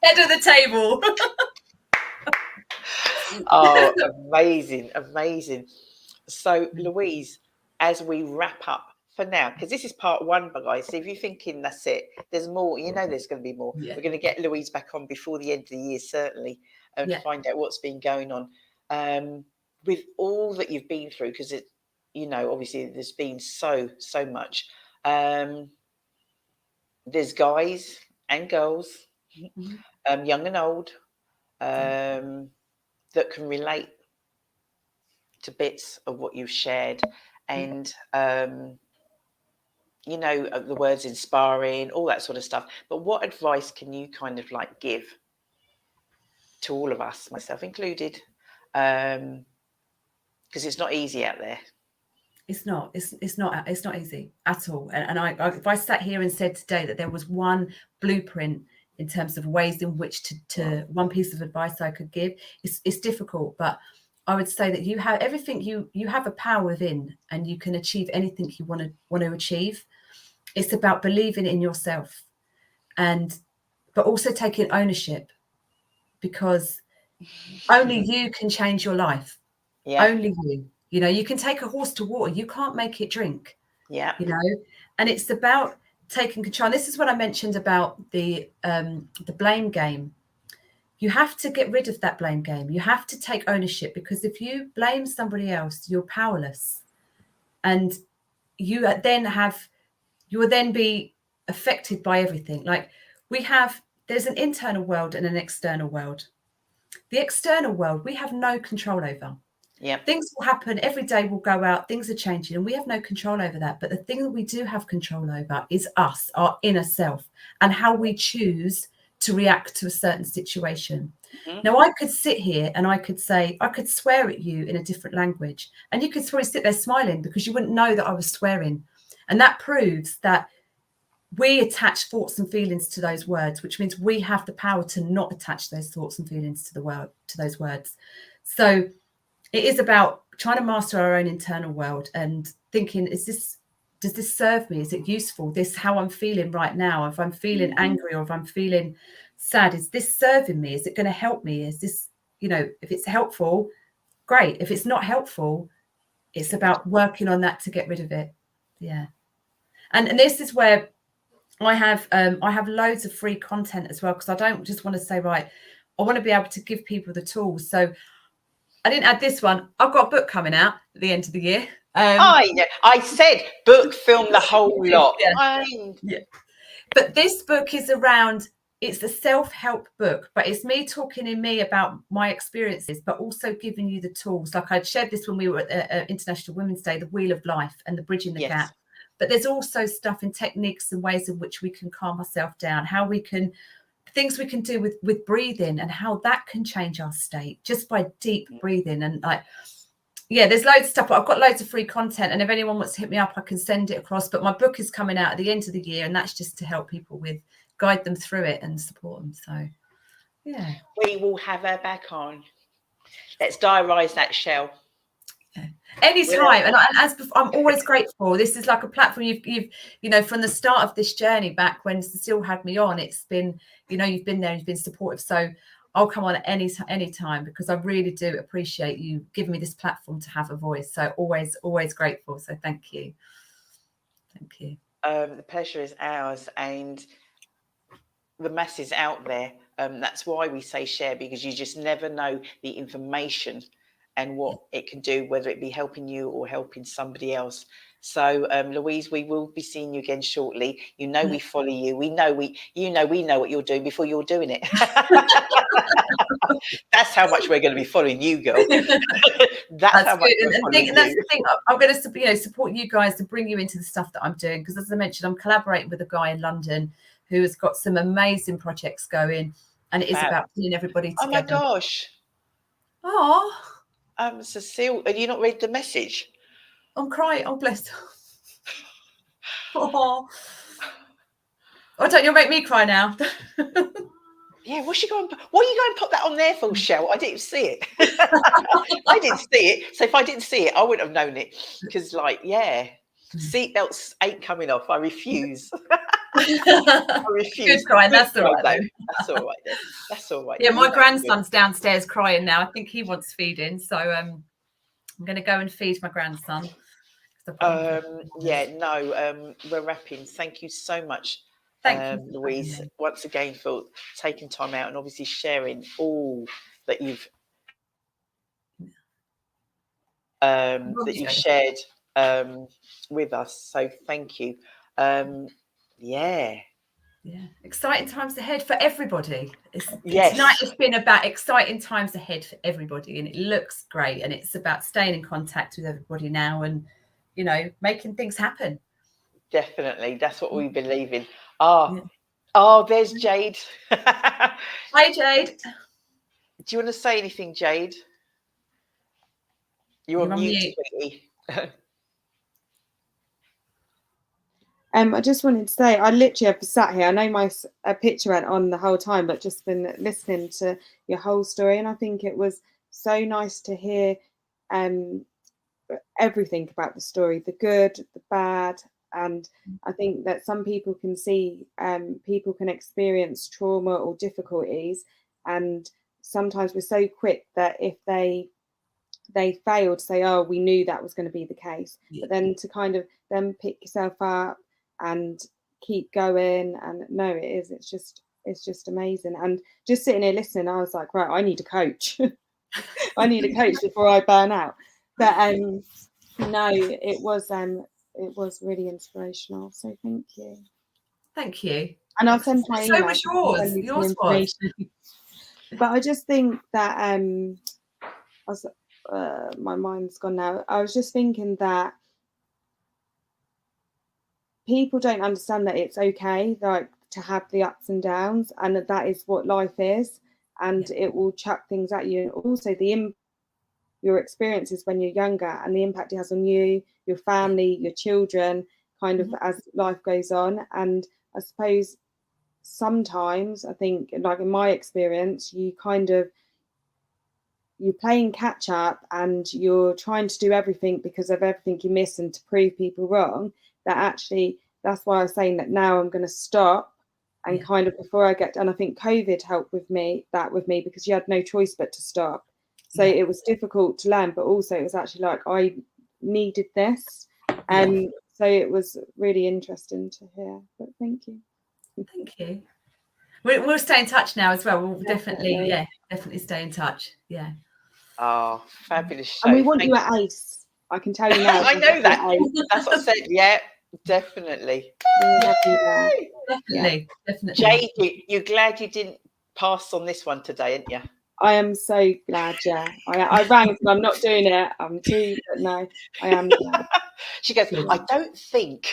head of the table. Oh, amazing. So, Louise, as we wrap up for now, because this is part one, guys. So if you're thinking that's it, there's more. There's going to be more. Yeah. We're going to get Louise back on before the end of the year, certainly, to find out what's been going on with all that you've been through. Because it, obviously there's been so much. There's guys and girls, young and old, that can relate to bits of what you've shared, and the words inspiring, all that sort of stuff. But what advice can you kind of like give to all of us, myself included? Because it's not easy out there. It's not easy at all. And I if I sat here and said today that there was one blueprint in terms of ways in which to one piece of advice I could give, it's difficult. But I would say that you have everything, you have a power within, and you can achieve anything you want to achieve. It's about believing in yourself, but also taking ownership, because only you can change your life. Yeah. Only you. You can take a horse to water, you can't make it drink. Yeah. And it's about taking control. And this is what I mentioned about the blame game. You have to get rid of that blame game. You have to take ownership, because if you blame somebody else, you're powerless, and you will then be affected by everything. Like there's an internal world and an external world. The external world, we have no control over. Yeah. Things will happen every day, will go out, things are changing, and we have no control over that. But the thing that we do have control over is us, our inner self, and how we choose to react to a certain situation. Now, I could sit here and I could swear at you in a different language, and you could probably sit there smiling because you wouldn't know that I was swearing. And that proves that we attach thoughts and feelings to those words, which means we have the power to not attach those thoughts and feelings to those words. So it is about trying to master our own internal world and thinking, does this serve me? Is it useful? This, how I'm feeling right now, if I'm feeling angry or if I'm feeling sad, is this serving me? Is it going to help me? Is this, if it's helpful, great. If it's not helpful, it's about working on that to get rid of it. Yeah. And this is where I have loads of free content as well, because I don't just want to say, right, I want to be able to give people the tools. So I didn't add this one. I've got a book coming out at the end of the year. I said book, film, the whole lot. Yeah. But this book is it's a self-help book, but it's me talking in me about my experiences, but also giving you the tools. Like I shared this when we were at International Women's Day, the Wheel of Life and the Bridging the Gap. But there's also stuff and techniques and ways in which we can calm ourselves down, things we can do with breathing, and how that can change our state just by deep breathing. And there's loads of stuff, but I've got loads of free content, and if anyone wants to hit me up, I can send it across. But my book is coming out at the end of the year, and that's just to help people guide them through it and support them. So yeah, we will have her back on. Let's diarise that, Shell. Yeah. Anytime. And I'm always grateful. This is like a platform you've from the start of this journey, back when Cecile had me on, it's been, you've been there and you've been supportive. So I'll come on at any time, because I really do appreciate you giving me this platform to have a voice. So always grateful. So thank you. The pleasure is ours, and the masses out there. That's why we say share, because you just never know the information and what it can do, whether it be helping you or helping somebody else. So, Louise, we will be seeing you again shortly. We follow you. We know we know what you're doing before you're doing it. That's how much we're going to be following you, girl. That's how much we're following you. That's the thing. I'm going to support you guys to bring you into the stuff that I'm doing, because as I mentioned, I'm collaborating with a guy in London who has got some amazing projects going, and it is about putting everybody together. Oh my gosh. Oh. Cecile, have you not read the message? I'm crying. Oh, bless. Oh, don't you make me cry now? Yeah, what's she going? What are you going to put that on there for, Shell? I didn't see it. I didn't see it. So if I didn't see it, I wouldn't have known it. Because, like, yeah, seatbelts ain't coming off. I refuse. I refuse. Good crying. That's all right. Then. That's all right then. That's all right. Yeah, then. my grandson's downstairs crying now. I think he wants feeding, so I'm going to go and feed my grandson. Yeah, no, we're wrapping. Thank you so much, Thank you, Louise, once again for taking time out and obviously sharing all that you've shared with us. So thank you. Yeah, exciting times ahead for everybody. Yes. Tonight has been about exciting times ahead for everybody, and it looks great. And it's about staying in contact with everybody now, and making things happen. Definitely, that's what we believe in. Oh, there's Jayde. Hi, Jayde. Do you want to say anything, Jayde? You're on mute, sweetie. I just wanted to say, I literally have sat here. I know my picture went on the whole time, but just been listening to your whole story, and I think it was so nice to hear everything about the story, the good, the bad, and I think that some people can see people can experience trauma or difficulties, and sometimes we're so quick that if they fail to say, oh, we knew that was going to be the case, but then to kind of then pick yourself up and keep going. And no, it's just amazing. And just sitting here listening, I was like, right, I need a coach. I need a coach before I burn out. But no, it was really inspirational. So thank you. Thank you. And I'll send my email. So was yours. Yours was. But I just think that my mind's gone now. I was just thinking that people don't understand that it's okay, like, to have the ups and downs, and that is what life is, and it will chuck things at you. And also your experiences when you're younger and the impact it has on you, your family, your children, kind of as life goes on. And I suppose sometimes, I think, like in my experience, you're playing catch up and you're trying to do everything because of everything you miss and to prove people wrong. That actually, that's why I was saying that now I'm going to stop and kind of before I get, and I think COVID helped with me because you had no choice but to stop. So it was difficult to learn, but also it was actually like I needed this. So it was really interesting to hear. But thank you. Thank you. We'll stay in touch now as well. We'll definitely stay in touch. Yeah. Oh, fabulous show. And we want you at ACE. I can tell you now. I know that. That's what I said. Yeah, definitely. Definitely. Jayde, you're glad you didn't pass on this one today, aren't you? I am so glad, I rang, but I'm not doing it. I'm too, but no, I am glad. She goes, I don't think,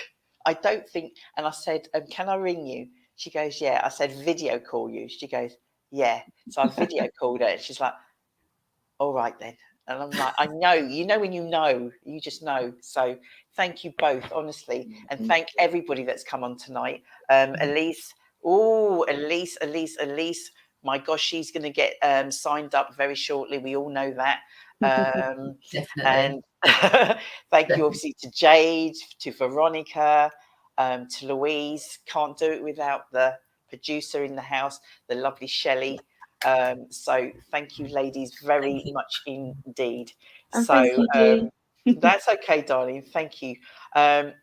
and I said, can I ring you? She goes, yeah. I said, video call you. She goes, yeah. So I video called her, and she's like, all right then. And I'm like, I know, when you just know. So thank you both, honestly, and thank everybody that's come on tonight. Elise. My gosh, she's going to get signed up very shortly. We all know that. Definitely. And thank you, obviously, to Jayde, to Veronica, to Louise. Can't do it without the producer in the house, the lovely Shelley. So thank you, ladies, very much indeed. And so thank you, that's okay, darling. Thank you.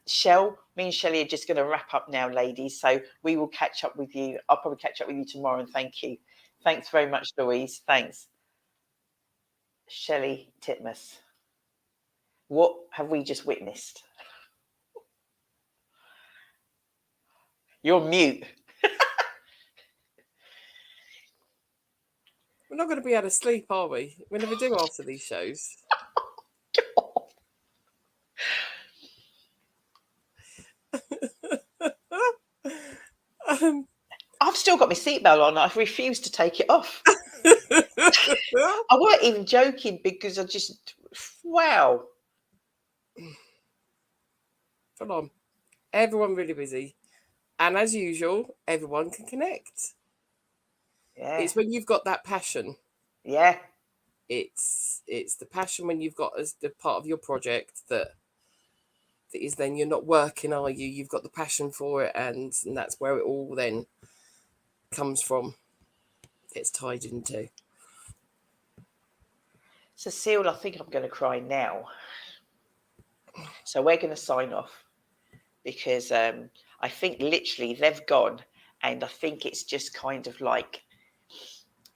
Shell, me and Shelley are just going to wrap up now, ladies. So we will catch up with you. I'll probably catch up with you tomorrow. And thank you. Thanks very much, Louise. Thanks. Shelley Titmus. What have we just witnessed? You're mute. We're not going to be able to sleep, are we? We never do after these shows. I've still got my seatbelt on. I refuse to take it off. I weren't even joking because I just, wow. full on. Everyone really busy. And as usual, everyone can connect. Yeah. It's when you've got that passion. Yeah. It's the passion when you've got as the part of your project that is then you're not working, are you? You've got the passion for it, and that's where it all then comes from. It's tied into. Cecile, I think I'm going to cry now. So we're going to sign off because I think literally they've gone, and I think it's just kind of like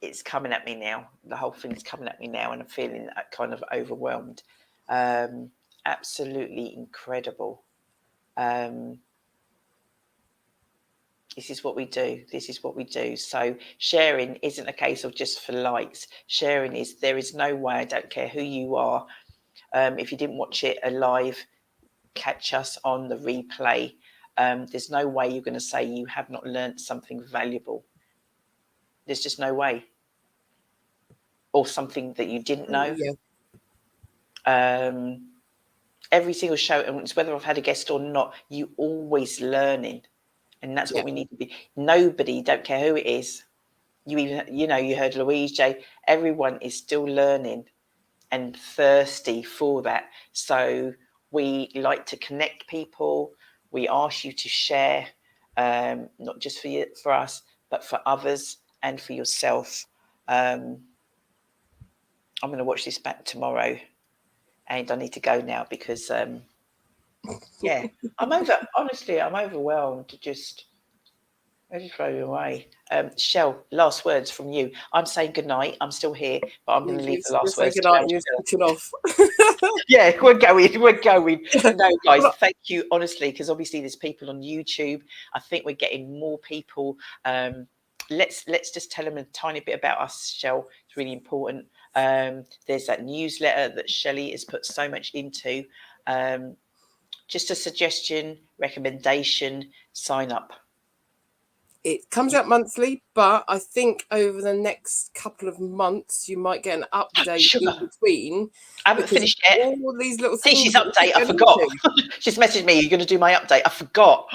it's coming at me now. The whole thing's coming at me now, and I'm feeling kind of overwhelmed. Absolutely incredible. This is what we do. This is what we do. So sharing isn't a case of just for likes. Sharing is, there is no way, I don't care who you are. If you didn't watch it alive, catch us on the replay. There's no way you're going to say you have not learned something valuable. There's just no way. Or something that you didn't know. Yeah. Every single show, and it's whether I've had a guest or not, you always learning. And that's what we need to be. Nobody, don't care who it is. You heard Louise, Jay, everyone is still learning and thirsty for that. So we like to connect people. We ask you to share, not just for us, but for others and for yourself. I'm going to watch this back tomorrow, and I need to go now because, yeah, I'm overwhelmed. Just throw it away. Shell, last words from you. I'm saying goodnight. I'm still here, but I'm going to leave the last words. Good night. You're switching off. Yeah, we're going. No, guys, thank you, honestly, because obviously there's people on YouTube. I think we're getting more people. Let's just tell them a tiny bit about us, Shell. It's really important. There's that newsletter that Shelley has put so much into. Just a suggestion, recommendation, sign up. It comes out monthly, but I think over the next couple of months you might get an update in between. I haven't finished yet. All these little things. She's update. I forgot. She's messaged me. You're going to do my update. I forgot.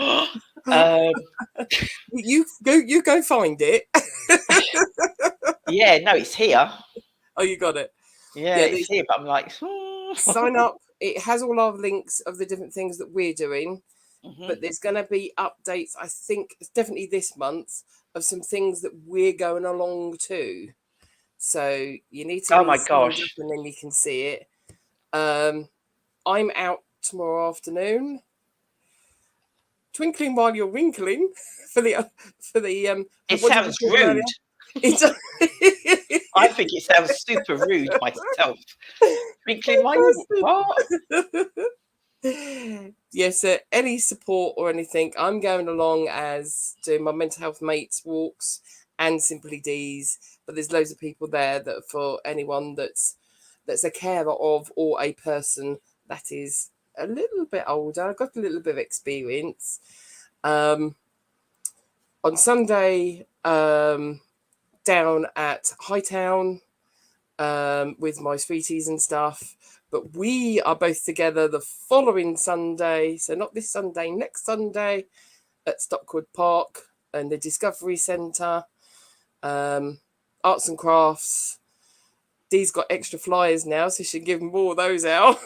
You go find it. Yeah, no, it's here. Oh, you got it. Yeah, it's here. But I'm like, sign up. It has all our links of the different things that we're doing. Mm-hmm. But there's going to be updates, I think it's definitely this month, of some things that we're going along to. So you need to. Oh my gosh! And then you can see it. I'm out tomorrow afternoon. Twinkling while you're wrinkling for the. It sounds rude. I think it sounds super rude myself. Twinkling while you're what? Yes, any support or anything, I'm going along as doing my mental health mates walks and Simply Deez, but there's loads of people there that for anyone that's a carer of or a person that is a little bit older, I've got a little bit of experience. On Sunday, down at Hightown with my sweeties and stuff. But we are both together the following Sunday, so not this Sunday, next Sunday, at Stockwood Park and the Discovery Centre. Arts and crafts. Dee's got extra flyers now, so she can give more of those out.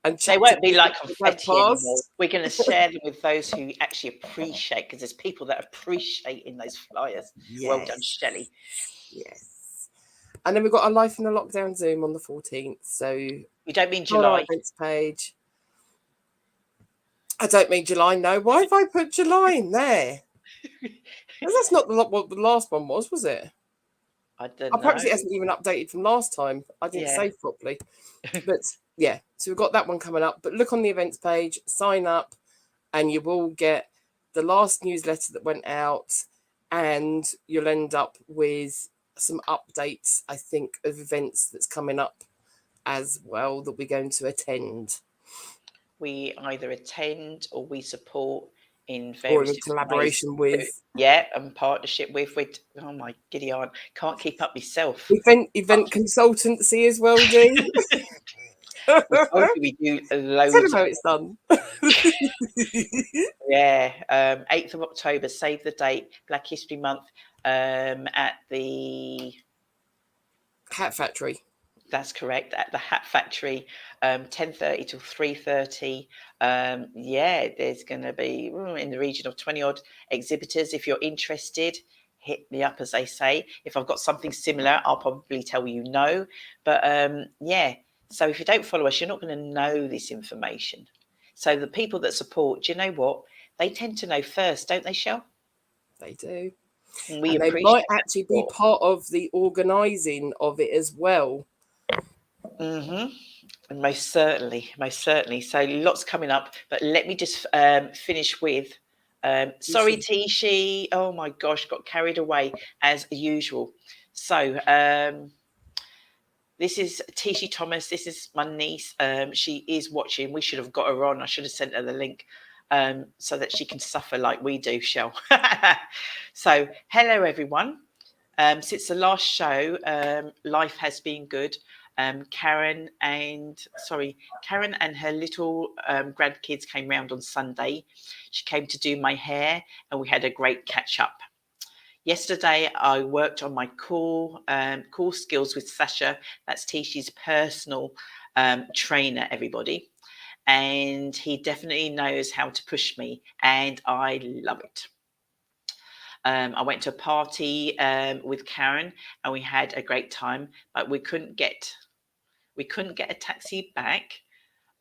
And they won't be like confetti anymore. We're going to share them with those who actually appreciate, because there's people that appreciate in those flyers. Yes. Well done, Shelley. Yes. And then we've got our Life in the Lockdown Zoom on the 14th. So you don't mean July? Events page. I don't mean July. No. Why have I put July in there? That's not what the last one was it? I don't know. Perhaps it hasn't even updated from last time. I didn't save properly. But yeah, so we've got that one coming up. But look on the events page, sign up, and you will get the last newsletter that went out, and you'll end up with some updates, I think, of events that's coming up as well that we're going to attend. We either attend or we support in various, or in collaboration with, and partnership with. Oh my giddy aunt, can't keep up myself. Event consultancy as well, Dee. We told you we do Tell loads. them how it's done. Yeah, 8th of October, save the date, Black History Month, at the Hat Factory. That's correct, at the Hat Factory, 10:30 till 3:30. Yeah, there's going to be in the region of 20 odd exhibitors. If you're interested, hit me up, as they say. If I've got something similar, I'll probably tell you no. But yeah, so if you don't follow us, you're not going to know this information. So the people that support, do you know what? They tend to know first, don't they, Shell? They do. And we And they appreciate might actually be part of the organising of it as well. And most certainly. So lots coming up. But let me just finish with sorry, Tishi. Oh my gosh, got carried away as usual. So this is Tishi Thomas. This is my niece. She is watching. We should have got her on. I should have sent her the link so that she can suffer like we do, Shell. So hello, everyone. Since the last show, life has been good. Karen and her little grandkids came round on Sunday. She came to do my hair and we had a great catch up. Yesterday, I worked on my core skills with Sasha. That's Tishi's personal trainer, everybody. And he definitely knows how to push me and I love it. I went to a party with Karen and we had a great time, but we couldn't get a taxi back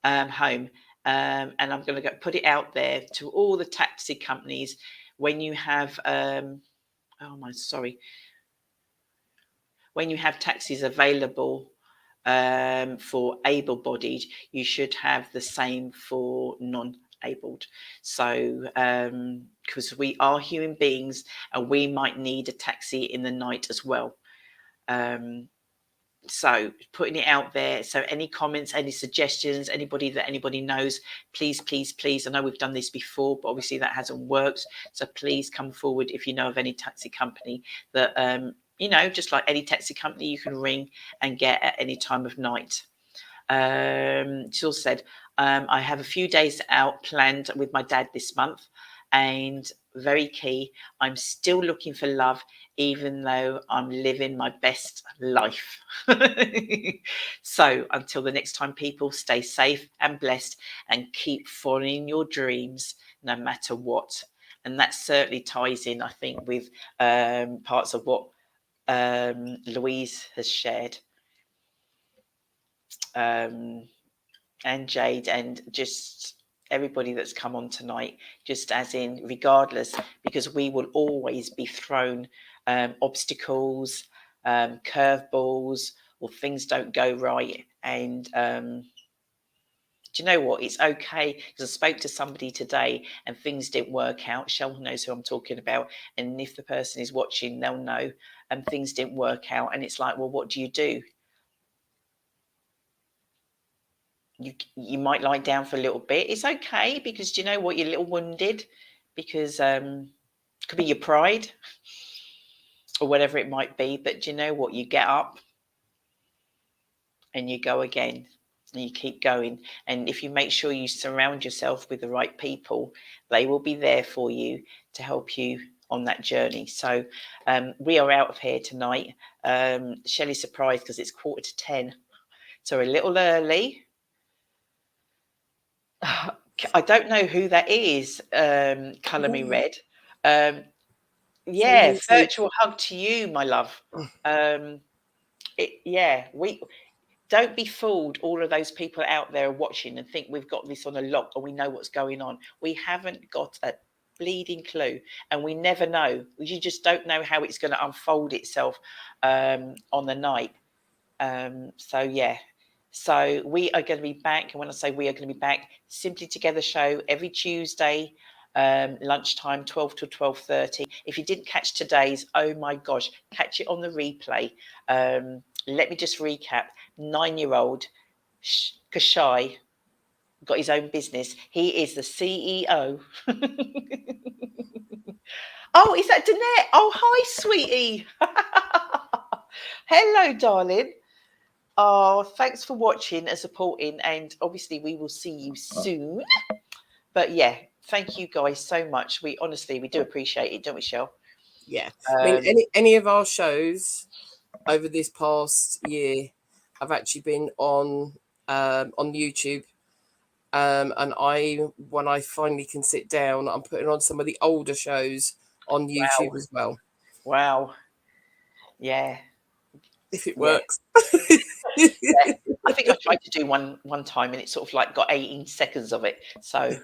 home. And I'm going to put it out there to all the taxi companies. When you have, when you have taxis available for able-bodied, you should have the same for non-abled. So, because we are human beings and we might need a taxi in the night as well. So putting it out there. So any comments, any suggestions, anybody knows, please. I know we've done this before, but obviously that hasn't worked. So please come forward if you know of any taxi company that, just like any taxi company you can ring and get at any time of night. She also said, I have a few days out planned with my dad this month, and very key, I'm still looking for love, even though I'm living my best life. So until the next time, people, stay safe and blessed and keep following your dreams no matter what. And that certainly ties in, I think, with parts of what Louise has shared. And Jayde and just everybody that's come on tonight, just as in regardless, because we will always be thrown obstacles, curveballs, or things don't go right. And do you know what? It's okay, because I spoke to somebody today and things didn't work out. Sheldon knows who I'm talking about. And if the person is watching, they'll know. And things didn't work out. And it's like, well, what do? You might lie down for a little bit. It's okay, because do you know what? You're a little wounded, because it could be your pride or whatever it might be. But do you know what? You get up and you go again and you keep going. And if you make sure you surround yourself with the right people, they will be there for you to help you on that journey. So we are out of here tonight. Shelley's surprised because it's 9:45. So we're a little early. I don't know who that is. Colour me red. Yeah, virtual hug to you, my love. We don't be fooled. All of those people out there watching and think we've got this on a lock and we know what's going on. We haven't got a bleeding clue, and we never know. You just don't know how it's going to unfold itself on the night. So we are going to be back. And when I say we are going to be back, Simply Together show every Tuesday, lunchtime, 12 to 12:30. If you didn't catch today's, oh my gosh, catch it on the replay. Let me just recap. 9-year-old Kashai got his own business. He is the CEO. Oh, is that Danette? Oh, hi, sweetie. Hello, darling. Oh, thanks for watching and supporting, and obviously we will see you soon. But yeah, thank you guys so much. We do appreciate it, don't we, Shell? Yeah. I mean, any of our shows over this past year have actually been on YouTube. And when I finally can sit down, I'm putting on some of the older shows on YouTube as well. Wow. Yeah. If it works. Yeah. I think I tried to do one time and it sort of like got 18 seconds of it. So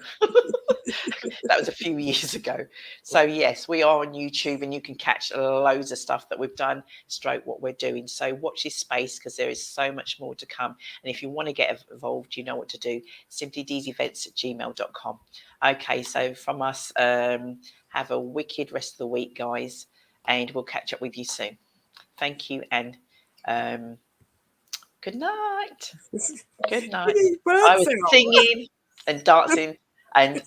that was a few years ago. So yes, we are on YouTube and you can catch loads of stuff that we've done, stroke what we're doing. So watch this space because there is so much more to come. And if you want to get involved, you know what to do. simplydeezevents@gmail.com. Okay, so from us, have a wicked rest of the week, guys. And we'll catch up with you soon. Thank you and good night. Good night. I was singing and dancing, and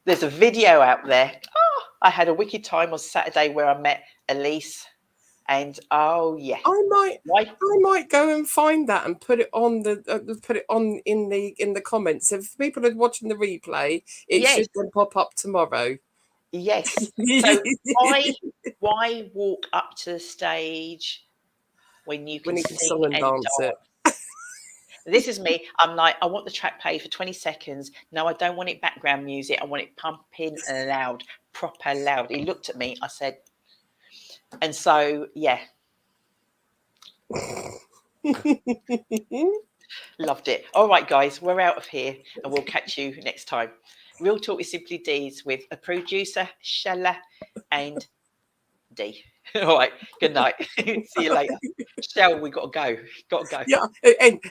there's a video out there. Oh, I had a wicked time on Saturday where I met Elise, and oh yeah, I might go and find that and put it on in the comments. If people are watching the replay, it should then pop up tomorrow. Yes. So why walk up to the stage when you can sing and dance it? This is me. I'm like, I want the track played for 20 seconds. No, I don't want it background music. I want it pumping loud, proper loud. He looked at me. I said, and so, yeah. Loved it. All right, guys, we're out of here and we'll catch you next time. Real Talk with Simply Deez with a producer, Shella, and D. All right, good night. See you later. Shell, we got to go. Yeah, and